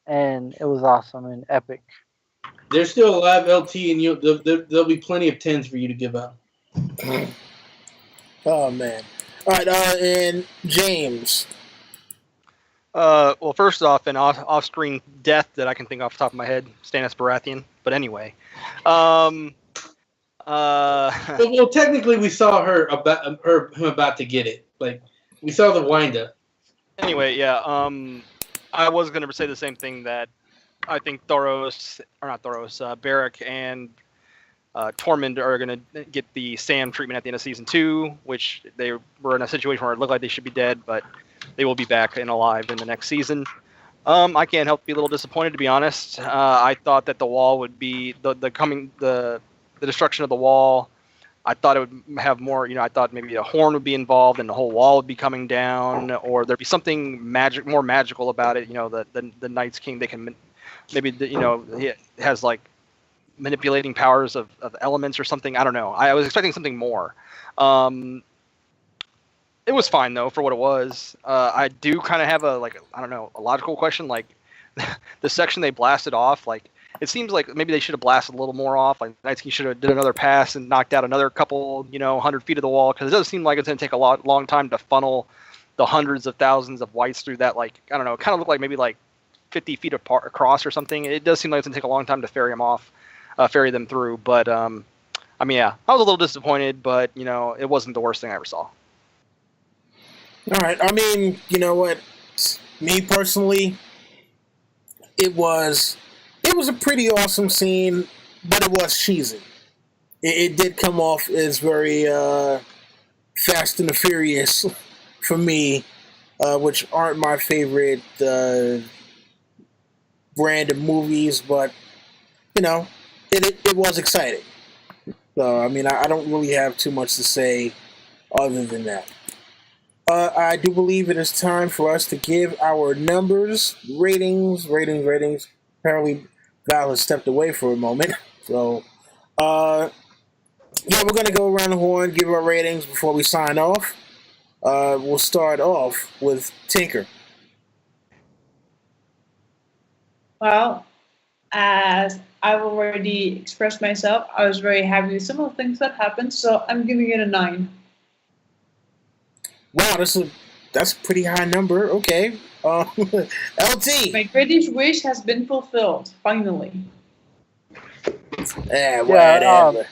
Speaker 4: and it was awesome and epic.
Speaker 3: They're still alive, LT, and there'll be plenty of 10s for you to give out.
Speaker 2: Oh man! All right, and James.
Speaker 6: Well, first off, an off-screen death that I can think off the top of my head, Stannis Baratheon. But anyway,
Speaker 3: well, technically, we saw him about to get it. Like we saw the wind-up.
Speaker 6: Anyway, yeah. I was gonna say the same thing, that I think Beric and Tormund are gonna get the Sam treatment at the end of season 2, which they were in a situation where it looked like they should be dead, but they will be back and alive in the next season. I can't help be a little disappointed, to be honest. I thought that the wall would be the destruction of the wall. I thought it would have more. I thought maybe a horn would be involved and the whole wall would be coming down, or there'd be something more magical about it. The Night's King, they can maybe he has like manipulating powers of elements or something. I don't know. I was expecting something more. It was fine though for what it was. I do kind of have a logical question. Like the section they blasted off, like it seems like maybe they should have blasted a little more off. Like Night's King should have did another pass and knocked out another couple, 100 feet of the wall, because it does seem like it's going to take a long time to funnel the hundreds of thousands of whites through that. Like I don't know, it kind of looked like maybe like 50 feet across or something. It does seem like it's going to take a long time to ferry them through. But I mean, yeah, I was a little disappointed, but it wasn't the worst thing I ever saw.
Speaker 2: All right. I mean, you know what? Me personally, it was a pretty awesome scene, but it was cheesy. It did come off as very Fast and the Furious for me, which aren't my favorite brand of movies, but it was exciting. So I mean, I don't really have too much to say other than that. I do believe it is time for us to give our numbers, ratings. Apparently, Val has stepped away for a moment. So, yeah, we're going to go around the horn, give our ratings before we sign off. We'll start off with Tinker.
Speaker 5: Well, as I've already expressed myself, I was very happy with some of the things that happened, so I'm giving it a 9.
Speaker 2: Wow, that's a pretty high number. Okay. LT.
Speaker 5: My greatest wish has been fulfilled, finally.
Speaker 2: Whatever.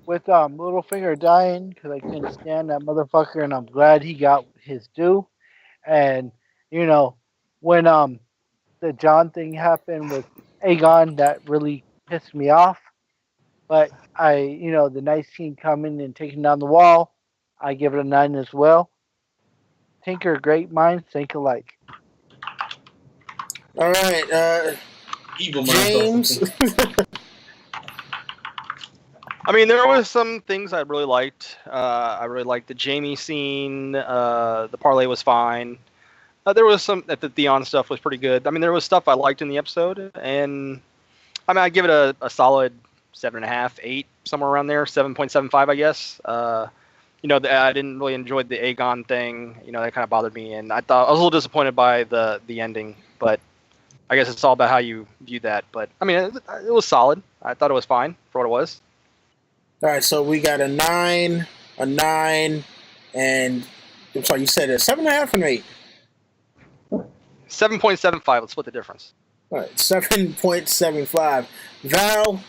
Speaker 4: With Littlefinger dying, because I couldn't stand that motherfucker, and I'm glad he got his due. And, when the John thing happened with Aegon, that really pissed me off. But the nice team coming and taking down the wall, I give it a 9 as well. Tinker, great minds think alike.
Speaker 2: All right,
Speaker 3: Evil
Speaker 2: James.
Speaker 6: I mean, there was some things I really liked. I really liked the Jaime scene. The parlay was fine. There was some the Theon stuff was pretty good. I mean, there was stuff I liked in the episode, and I mean, I give it a solid 7.5, 8, somewhere around there, 7.75, I guess. I didn't really enjoy the Aegon thing. That kind of bothered me, and I was a little disappointed by the ending. But I guess it's all about how you view that. But I mean, it was solid. I thought it was fine for what it was.
Speaker 2: All right, so we got a 9, and I'm sorry, you said a 7.5 and 8.
Speaker 6: 7.75. Let's split the difference.
Speaker 2: All right, 7.75. Val.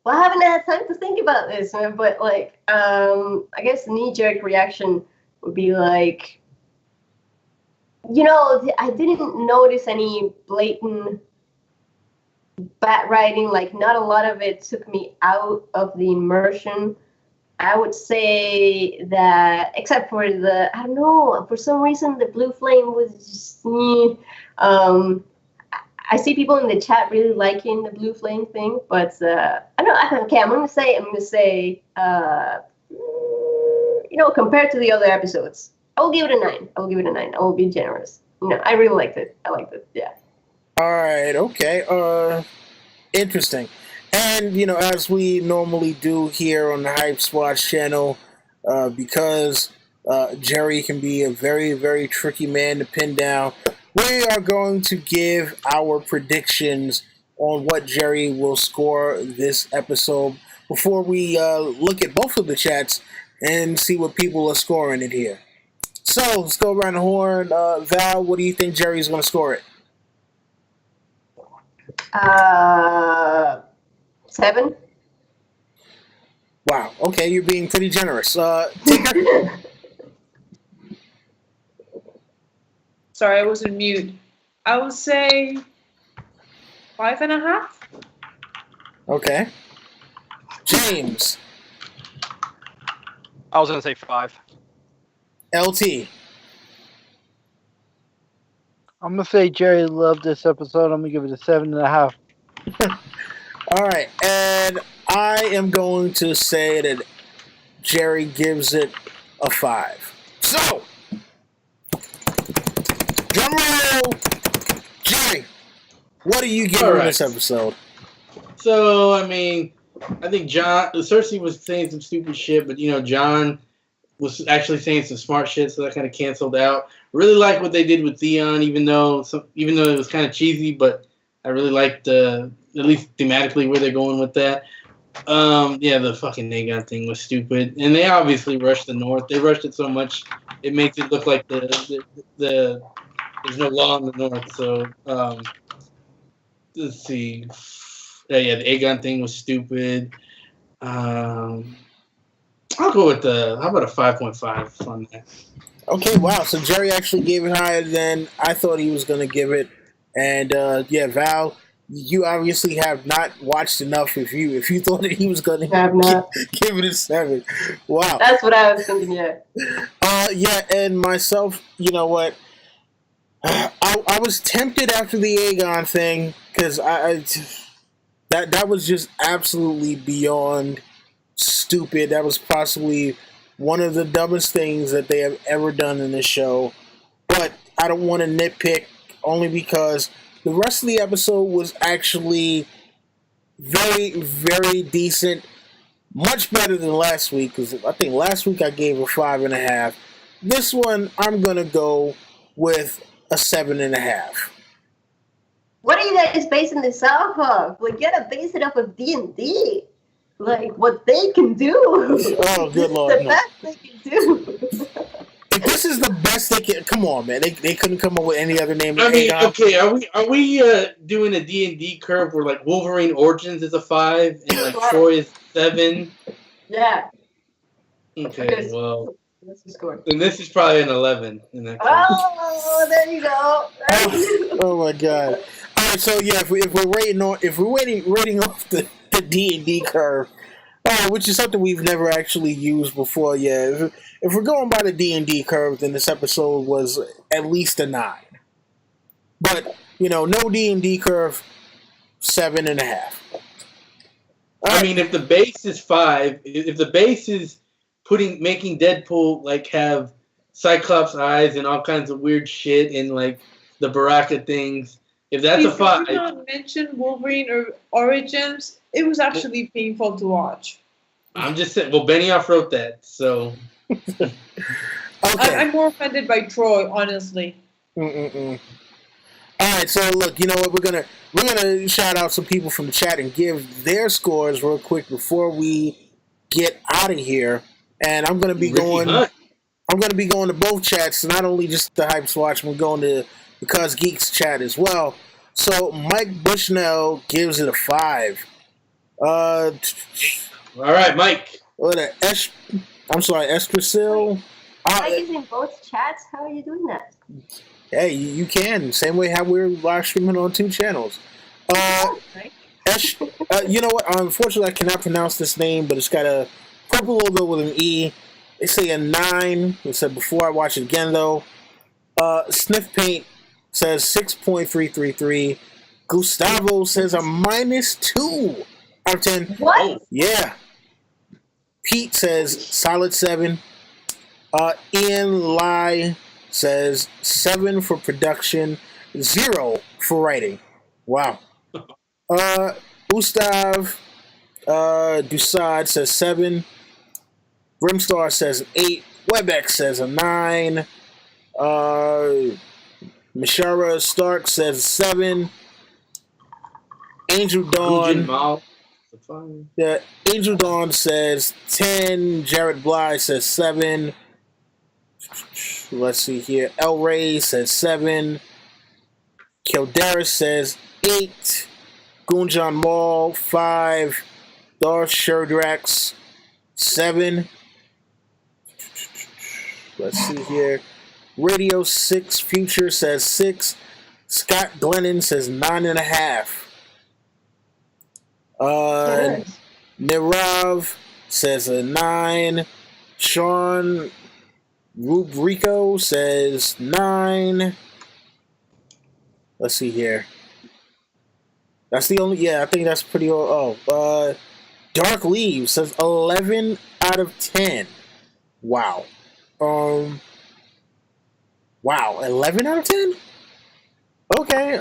Speaker 1: Well, I haven't had time to think about this, but I guess the knee-jerk reaction would be like, I didn't notice any blatant bad writing. Like, not a lot of it took me out of the immersion. I would say that, except for I don't know, for some reason the blue flame was just, I see people in the chat really liking the blue flame thing, but I don't know. Okay, I'm gonna say, compared to the other episodes, I will give it a 9. I will be generous. I really liked it. I liked it. Yeah.
Speaker 2: All right. Okay. Interesting. And, as we normally do here on the Hype Squad channel, because Jerry can be a very, very tricky man to pin down, we are going to give our predictions on what Jerry will score this episode before we look at both of the chats and see what people are scoring it here. So, let's go around the horn. Val, what do you think Jerry's going to score it?
Speaker 1: 7.
Speaker 2: Wow. Okay, you're being pretty generous. Tinker?
Speaker 5: Sorry, I was on mute. I would say 5.5.
Speaker 2: Okay. James?
Speaker 6: I was going to say 5.
Speaker 2: LT?
Speaker 4: I'm going to say Jerry loved this episode. I'm going to give it a 7.5.
Speaker 2: All right, and I am going to say that Jerry gives it a 5. So, drum roll, Jerry. What are you giving this episode?
Speaker 3: So, I mean, I think Cersei was saying some stupid shit, but John was actually saying some smart shit, so that kind of canceled out. Really like what they did with Theon, even though it was kind of cheesy, but I really liked at least thematically where they're going with that. The fucking Aegon thing was stupid, and they obviously rushed the North. They rushed it so much it makes it look like the there's no law in the North. So let's see. The Aegon thing was stupid. I'll go with how about a 5.5 on that?
Speaker 2: Okay, wow. So Jerry actually gave it higher than I thought he was going to give it. And Val, you obviously have not watched enough. If you thought that he was going to give it a 7, wow.
Speaker 1: That's what I was thinking.
Speaker 2: Yeah. And myself, you know what? I was tempted after the Aegon thing because that was just absolutely beyond stupid. That was possibly one of the dumbest things that they have ever done in this show. But I don't want to nitpick, only because the rest of the episode was actually very, very decent. Much better than last week, because I think last week I gave a 5.5. This one, I'm going to go with a 7.5.
Speaker 1: What are you guys basing this off of? Like, you gotta base it off of D&D. Like, what they can do.
Speaker 2: Oh, good Lord.
Speaker 1: The best they can do.
Speaker 2: If this is the best they can, come on, man. They couldn't come up with any other name.
Speaker 3: I mean, okay, are we doing a D&D curve where like Wolverine Origins is a 5 and like Troy is 7?
Speaker 1: Yeah.
Speaker 3: Okay, well,
Speaker 1: That's the score.
Speaker 3: then this is probably an 11 in that case.
Speaker 1: Oh, there you go.
Speaker 2: Oh my God! All right, so yeah, if we're rating off the D&D curve, which is something we've never actually used before. Yeah, if we're going by the D&D curve, then this episode was at least a 9. But no D&D curve, 7.5.
Speaker 3: I mean, if the base is 5, if the base is making Deadpool like have Cyclops eyes and all kinds of weird shit and like the Baraka things, if that's a 5.
Speaker 5: If you not mention Wolverine or Origins, it was actually painful to watch.
Speaker 3: I'm just saying. Well, Benioff wrote that, so.
Speaker 2: Okay.
Speaker 5: I'm more offended by Troy, honestly.
Speaker 2: All right, so look, you know what? We're gonna shout out some people from the chat and give their scores real quick before we get out of here. And I'm gonna be going to both chats, not only just the Hypes Watch. We're going to Because Geeks chat as well. So Mike Bushnell gives it a 5.
Speaker 3: All right, Mike.
Speaker 2: What I'm sorry, Estrasil.
Speaker 1: Mike is in both chats. How are you doing that?
Speaker 2: Hey, you can. Same way how we're live streaming on 2 channels. You know what? Unfortunately, I cannot pronounce this name, but it's got a purple logo with an E. They say a 9. It said before I watch it again, though. Sniff Paint says 6.333. Gustavo says a -2 out of 10.
Speaker 1: What?
Speaker 2: Yeah. Pete says solid 7. Ian Lai says 7 for production, 0 for writing. Wow. Gustav Dusad says 7. Grimstar says 8. Webex says a 9. Mishara Stark says 7. Angel Dawn. Yeah, Angel Dawn says 10. Jared Bly says 7. Let's see here. El Rey says 7. Kildaris says 8. Gunjan Mall 5. Darth Sherdrax 7. Let's see here. Radio 6 Future says 6. Scott Glennon says 9.5. Nirav says a 9. Sean Rubrico says 9. Let's see here. That's the only. Yeah, I think that's pretty. Dark Leaves says 11 out of 10. Wow. Wow, 11 out of 10? Okay,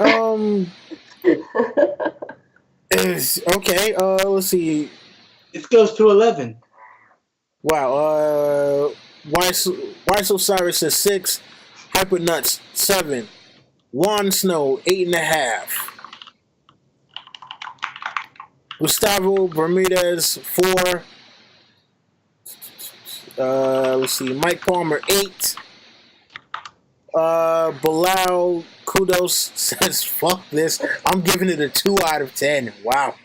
Speaker 2: okay, let's see.
Speaker 3: It goes to 11.
Speaker 2: Wow, Wise Osiris says 6. Hyper Nuts 7. Juan Snow 8.5. Gustavo Bermudez 4. Let's see, Mike Palmer 8. Bilal Kudos says, fuck this. I'm giving it a 2 out of 10. Wow.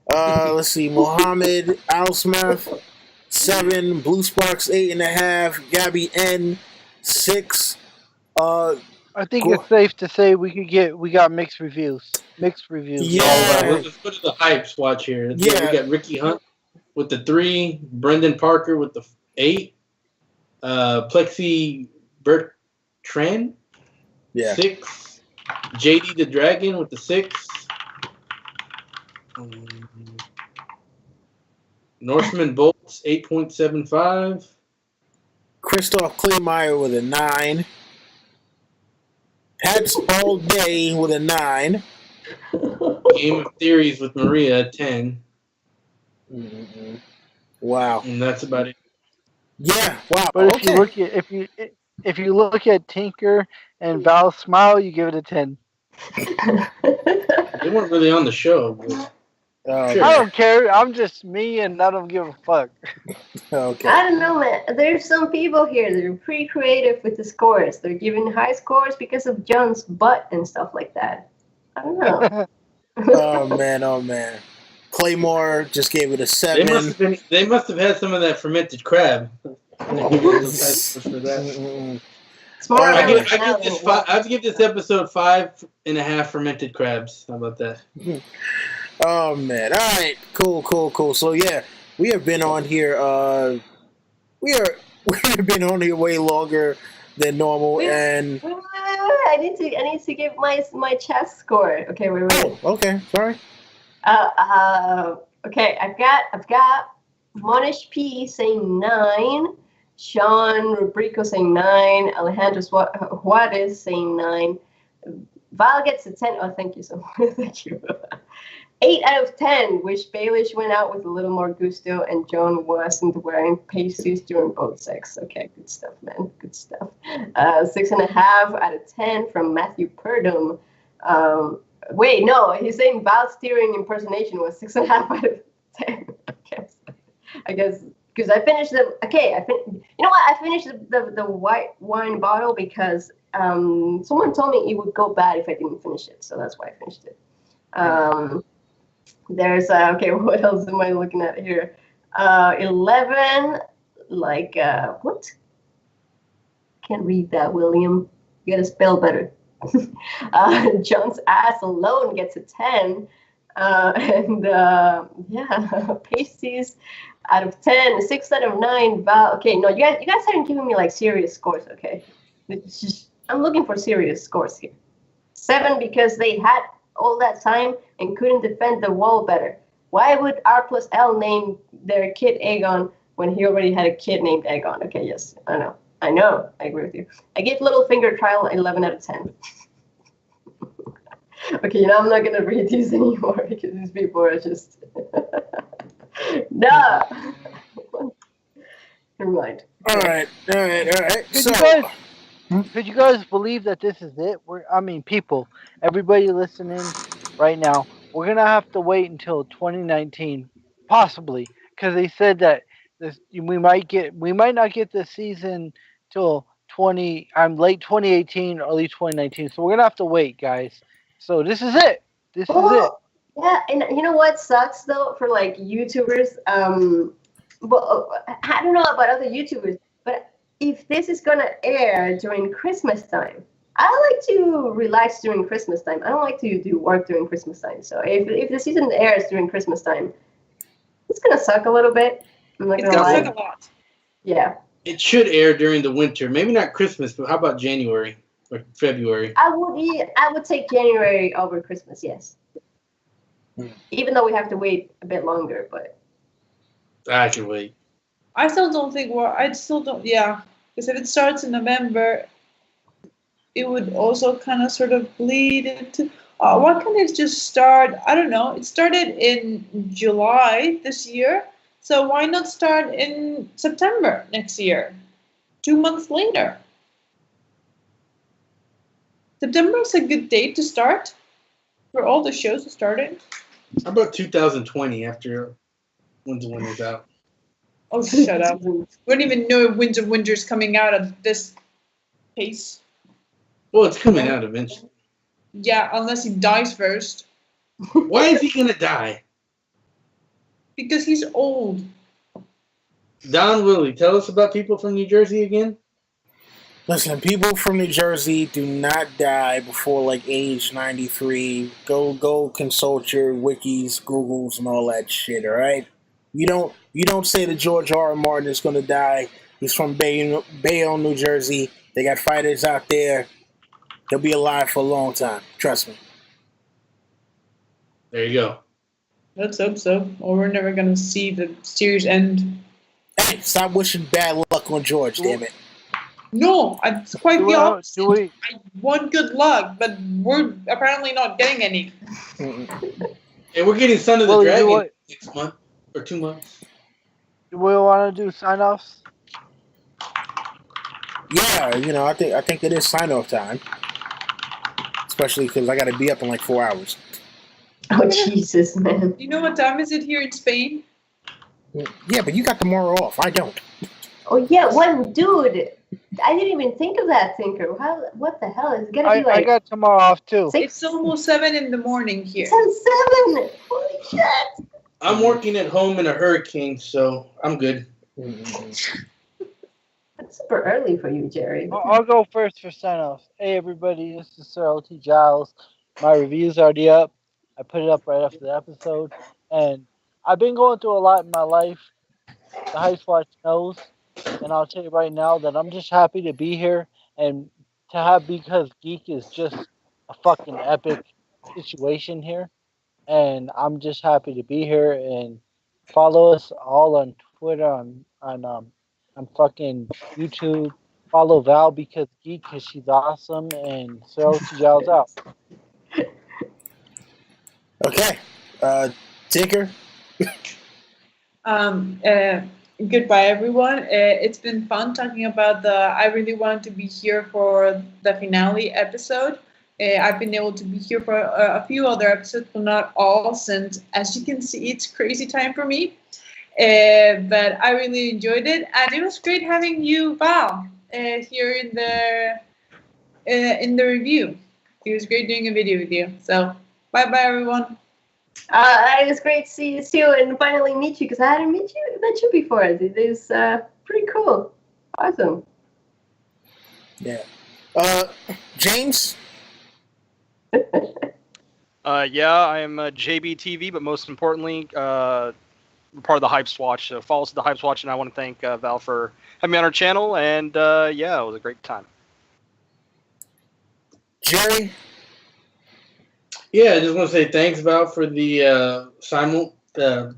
Speaker 2: Let's see, Mohammed Alsmath 7. Blue Sparks 8.5. Gabby N 6.
Speaker 4: I think it's safe to say we got mixed reviews.
Speaker 2: Yeah.
Speaker 3: Let's go to the Hypes Watch here. We got Ricky Hunt with the 3. Brendan Parker with the 8. Plexi Bertrand, 6. JD the Dragon with the 6. Northman Bolts 8.75.
Speaker 2: Christoph Kleemeyer with a 9. Pat's All Day with a 9.
Speaker 3: Game of Theories with Maria 10.
Speaker 2: Wow.
Speaker 3: And that's about it.
Speaker 2: Yeah. Wow.
Speaker 4: But
Speaker 2: okay.
Speaker 4: if you look at Tinker and Val Smile, you give it a 10.
Speaker 3: They weren't really on the show. But sure.
Speaker 4: I don't care. I'm just me, and I don't give a fuck.
Speaker 2: Okay.
Speaker 1: I don't know, man. There's some people here that are pretty creative with the scores. They're giving high scores because of John's butt and stuff like that. I don't know.
Speaker 2: Oh man. Claymore just gave it a 7.
Speaker 3: They must have had some of that fermented crab.
Speaker 1: Smart.
Speaker 3: I'd give this episode 5.5 fermented crabs. How about that?
Speaker 2: Oh man! All right, cool. So yeah, we have been on here. We have been on here way longer than normal, and
Speaker 1: wait, I need to give my chess score. Okay, wait.
Speaker 2: Oh, okay, sorry.
Speaker 1: Okay, I've got Monish P saying 9, Sean Rubrico saying 9, Alejandro Juarez saying 9, Val gets a 10. Oh, thank you so much. Thank you. 8 out of 10. Wish Baelish went out with a little more gusto, and John wasn't wearing pasties during boat sex. Okay, good stuff, man. Good stuff. 6.5 out of 10 from Matthew Purdom. Wait, no, he's saying Val steering impersonation was 6.5 out of 10. I guess because I finished the. Okay, you know what? I finished the white wine bottle because someone told me it would go bad if I didn't finish it, so that's why I finished it. There's okay. What else am I looking at here? 11. Like what? Can't read that, William. You gotta spell better. John's ass alone gets a 10. And yeah, pasties out of 10, 6 out of 9. Val. Okay, no, you guys aren't giving me like serious scores. Okay, I'm looking for serious scores here. 7 because they had all that time and couldn't defend the wall better. Why would R plus L name their kid Aegon when he already had a kid named Aegon? Okay, yes, I know, I agree with you. I give Littlefinger trial 11 out of 10. Okay, I'm not gonna read these anymore because these people are just no. Never mind.
Speaker 2: All right.
Speaker 4: Could you guys believe that this is it? People, everybody listening right now, we're gonna have to wait until 2019, possibly, because they said that we might not get this season till late 2018, early 2019. So we're gonna have to wait, guys. So this is it. This is it.
Speaker 1: Yeah, and you know what sucks though for like YouTubers? Well, I don't know about other YouTubers, but if this is gonna air during Christmas time, I like to relax during Christmas time. I don't like to do work during Christmas time. So if the season airs during Christmas time, it's gonna suck a little bit.
Speaker 5: It's gonna suck a lot.
Speaker 1: Yeah.
Speaker 3: It should air during the winter. Maybe not Christmas, but how about January or February?
Speaker 1: I would take January over Christmas. Yes. Even though we have to wait a bit longer, but
Speaker 3: I can wait.
Speaker 5: I still don't. Yeah, because if it starts in November, it would also kind of sort of bleed into. Why can't it just start? I don't know. It started in July this year, so why not start in September next year? 2 months later. September is a good date to start for all the shows to start in.
Speaker 3: How about 2020 after Winter's out?
Speaker 5: Oh, shut up. We don't even know if Winter's coming out at this pace.
Speaker 3: Well, it's coming out eventually.
Speaker 5: Yeah, unless he dies first.
Speaker 3: Why is he gonna die?
Speaker 5: Because he's old.
Speaker 3: Don Willie, tell us about people from New Jersey again.
Speaker 2: Listen, people from New Jersey do not die before like age 93. Go consult your wikis, Googles, and all that shit. All right, you don't say that George R. R. Martin is going to die. He's from Bayonne, New Jersey. They got fighters out there. They'll be alive for a long time. Trust me.
Speaker 3: There you go.
Speaker 5: Let's hope so, or we're never gonna see the series end.
Speaker 2: Hey, stop wishing bad luck on George, damn it.
Speaker 5: No, it's quite
Speaker 4: Do
Speaker 5: the
Speaker 4: we,
Speaker 5: opposite.
Speaker 4: do we,
Speaker 5: I want good luck, but we're apparently not getting any.
Speaker 2: Mm-mm.
Speaker 3: And we're getting Son of the
Speaker 4: Well,
Speaker 3: Dragon next month or 2 months.
Speaker 4: do we want to do sign-offs?
Speaker 2: Yeah, I think it is sign-off time. Especially because I got to be up in like 4 hours.
Speaker 1: Oh Jesus, man.
Speaker 5: You know what time is it here in Spain?
Speaker 2: Yeah, but you got tomorrow off. I don't.
Speaker 1: Oh yeah, one dude. I didn't even think of that, Thinker. What the hell? It's gonna be
Speaker 4: I
Speaker 1: like
Speaker 4: got tomorrow off too.
Speaker 5: It's almost 7 in the morning here.
Speaker 1: 10-7. Holy shit.
Speaker 3: I'm working at home in a hurricane, so I'm good.
Speaker 1: That's super early for you, Jerry.
Speaker 4: I'll go first for sign-offs. Hey everybody, this is Sir LT Giles. My review's already up. I put it up right after the episode. And I've been going through a lot in my life. The Heist Watch knows. And I'll tell you right now that I'm just happy to be here. And to have Because Geek is just a fucking epic situation here. And I'm just happy to be here. And follow us all on Twitter, on fucking YouTube. Follow Val Because Geek because she's awesome. And Sir LT Giles out.
Speaker 2: Okay. Tinker?
Speaker 5: Goodbye, everyone. It's been fun talking about I really wanted to be here for the finale episode. I've been able to be here for a few other episodes, but not all, since, as you can see, it's crazy time for me. But I really enjoyed it, and it was great having you, Val, here in the review. It was great doing a video with you. So, bye, everyone.
Speaker 1: It was great to see you and finally meet you because I hadn't met you before. It is pretty cool. Awesome.
Speaker 2: Yeah. James?
Speaker 6: Yeah, I am JBTV, but most importantly, part of the Hype Swatch. So follow us at the Hype Swatch, and I want to thank Val for having me on our channel. And yeah, it was a great time.
Speaker 2: Jerry?
Speaker 3: Yeah, I just want to say thanks, Val, for the simulcast,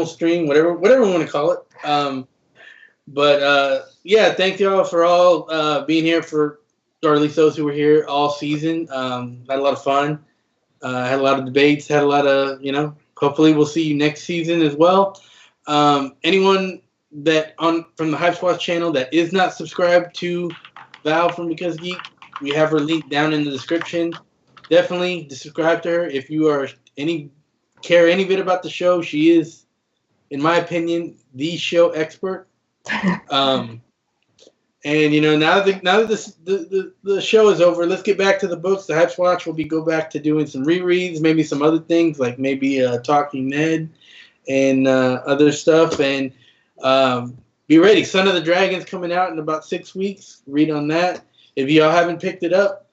Speaker 3: stream, whatever we want to call it. But yeah, thank y'all for all being here or at least those who were here all season. Had a lot of fun. Had a lot of debates. Had a lot of, hopefully we'll see you next season as well. Anyone from the Hype Squad channel that is not subscribed to Val from Because Geek, we have her link down in the description. Definitely subscribe to her if you care any bit about the show. She is, in my opinion, the show expert. And now that the show is over, let's get back to the books. The Hype Watch will go back to doing some rereads, maybe some other things like maybe Talking Ned and other stuff. And be ready. Son of the Dragon's coming out in about 6 weeks. Read on that. If y'all haven't picked it up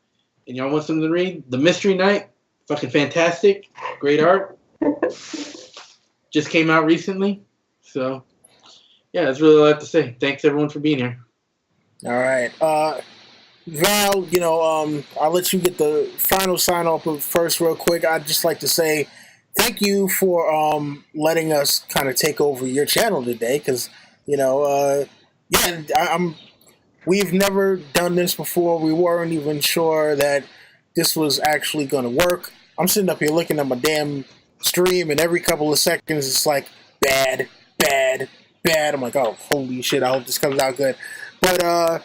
Speaker 3: and y'all want something to read, The Mystery Knight, fucking fantastic, great art. Just came out recently, so yeah, that's really all I have to say. Thanks everyone for being here.
Speaker 2: All right. Val, I'll let you get the final sign off first real quick. I'd just like to say thank you for letting us kind of take over your channel today because, we've never done this before. We weren't even sure that this was actually going to work. I'm sitting up here looking at my damn stream and every couple of seconds it's like bad. I'm like, oh, holy shit, I hope this comes out good. But,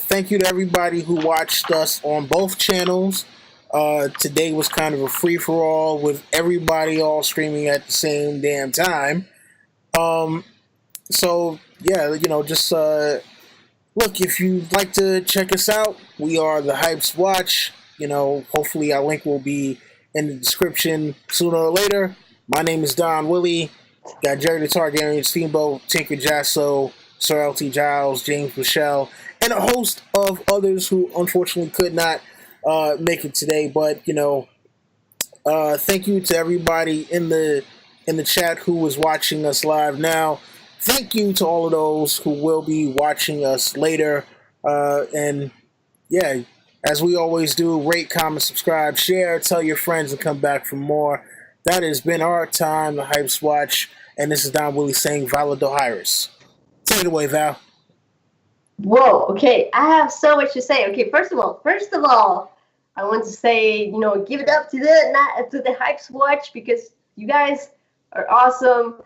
Speaker 2: thank you to everybody who watched us on both channels. Today was kind of a free-for-all with everybody all streaming at the same damn time. So, yeah, just look, if you'd like to check us out, we are the Hypes Watch. Hopefully our link will be in the description sooner or later. My name is Don Willie. Got Jerry the Targaryen, Steamboat, Tinker Jasso, Sir LT Giles, James Michelle, and a host of others who unfortunately could not make it today. But thank you to everybody in the chat who is watching us live now. Thank you to all of those who will be watching us later. And yeah, As we always do, rate, comment, subscribe, share, tell your friends, and come back for more. That has been our time, the Hypes Watch, and this is Don Willie saying Valadohyrus. Take it away, Val.
Speaker 1: Whoa, okay, I have so much to say. Okay, first of all, I want to say, give it up to the Hypes Watch, because you guys are awesome.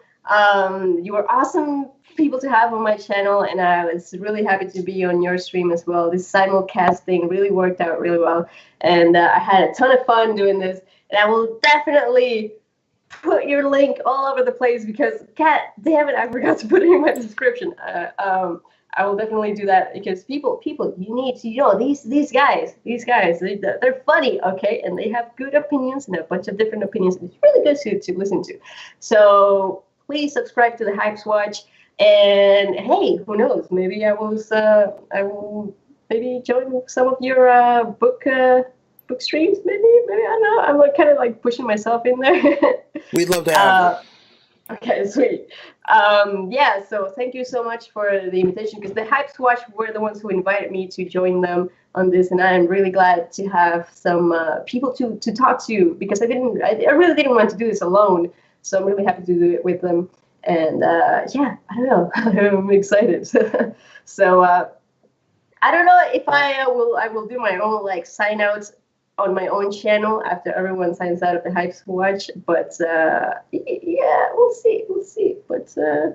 Speaker 1: You are awesome people to have on my channel, and I was really happy to be on your stream as well. This simulcast thing really worked out really well, and I had a ton of fun doing this, and I will definitely put your link all over the place, because god damn it, I forgot to put it in my description. I will definitely do that, because people, you need to these guys, they're funny, okay, and they have good opinions and a bunch of different opinions. It's really good to listen to. So please subscribe to the Hypes Watch, and hey, who knows? Maybe I will maybe join some of your book streams. Maybe I don't know. I'm like kind of like pushing myself in there.
Speaker 2: We'd love to have you.
Speaker 1: Okay, sweet. Yeah, so thank you so much for the invitation, because the Hypes Watch were the ones who invited me to join them on this, and I'm really glad to have some people to talk to, because I really didn't want to do this alone, so I'm really happy to do it with them. And yeah, I don't know, I'm excited. So I don't know if I will do my own like sign outs on my own channel after everyone signs out of the Hypes Watch, but yeah, we'll see. But yeah.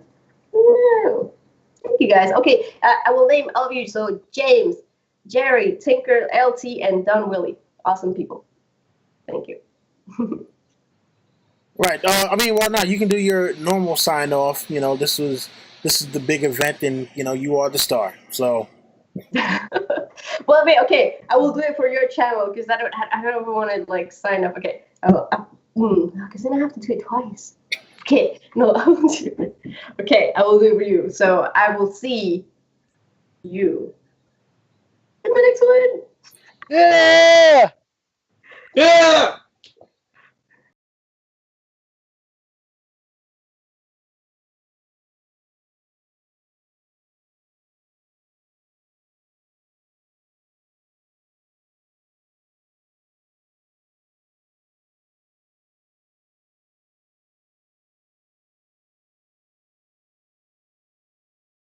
Speaker 1: Thank you guys. Okay, I will name all of you. So James, Jerry, Tinker, LT, and Don Willie. Awesome people. Thank you.
Speaker 2: Right. I mean, well, no, you can do your normal sign off. This is the big event, and you are the star. So.
Speaker 1: Well, I mean, okay, I will do it for your channel, because I don't ever want to like sign up. Okay, because then I have to do it twice. Okay, no, okay, I will do it for you. So I will see you in the next one.
Speaker 4: Yeah!
Speaker 3: Yeah!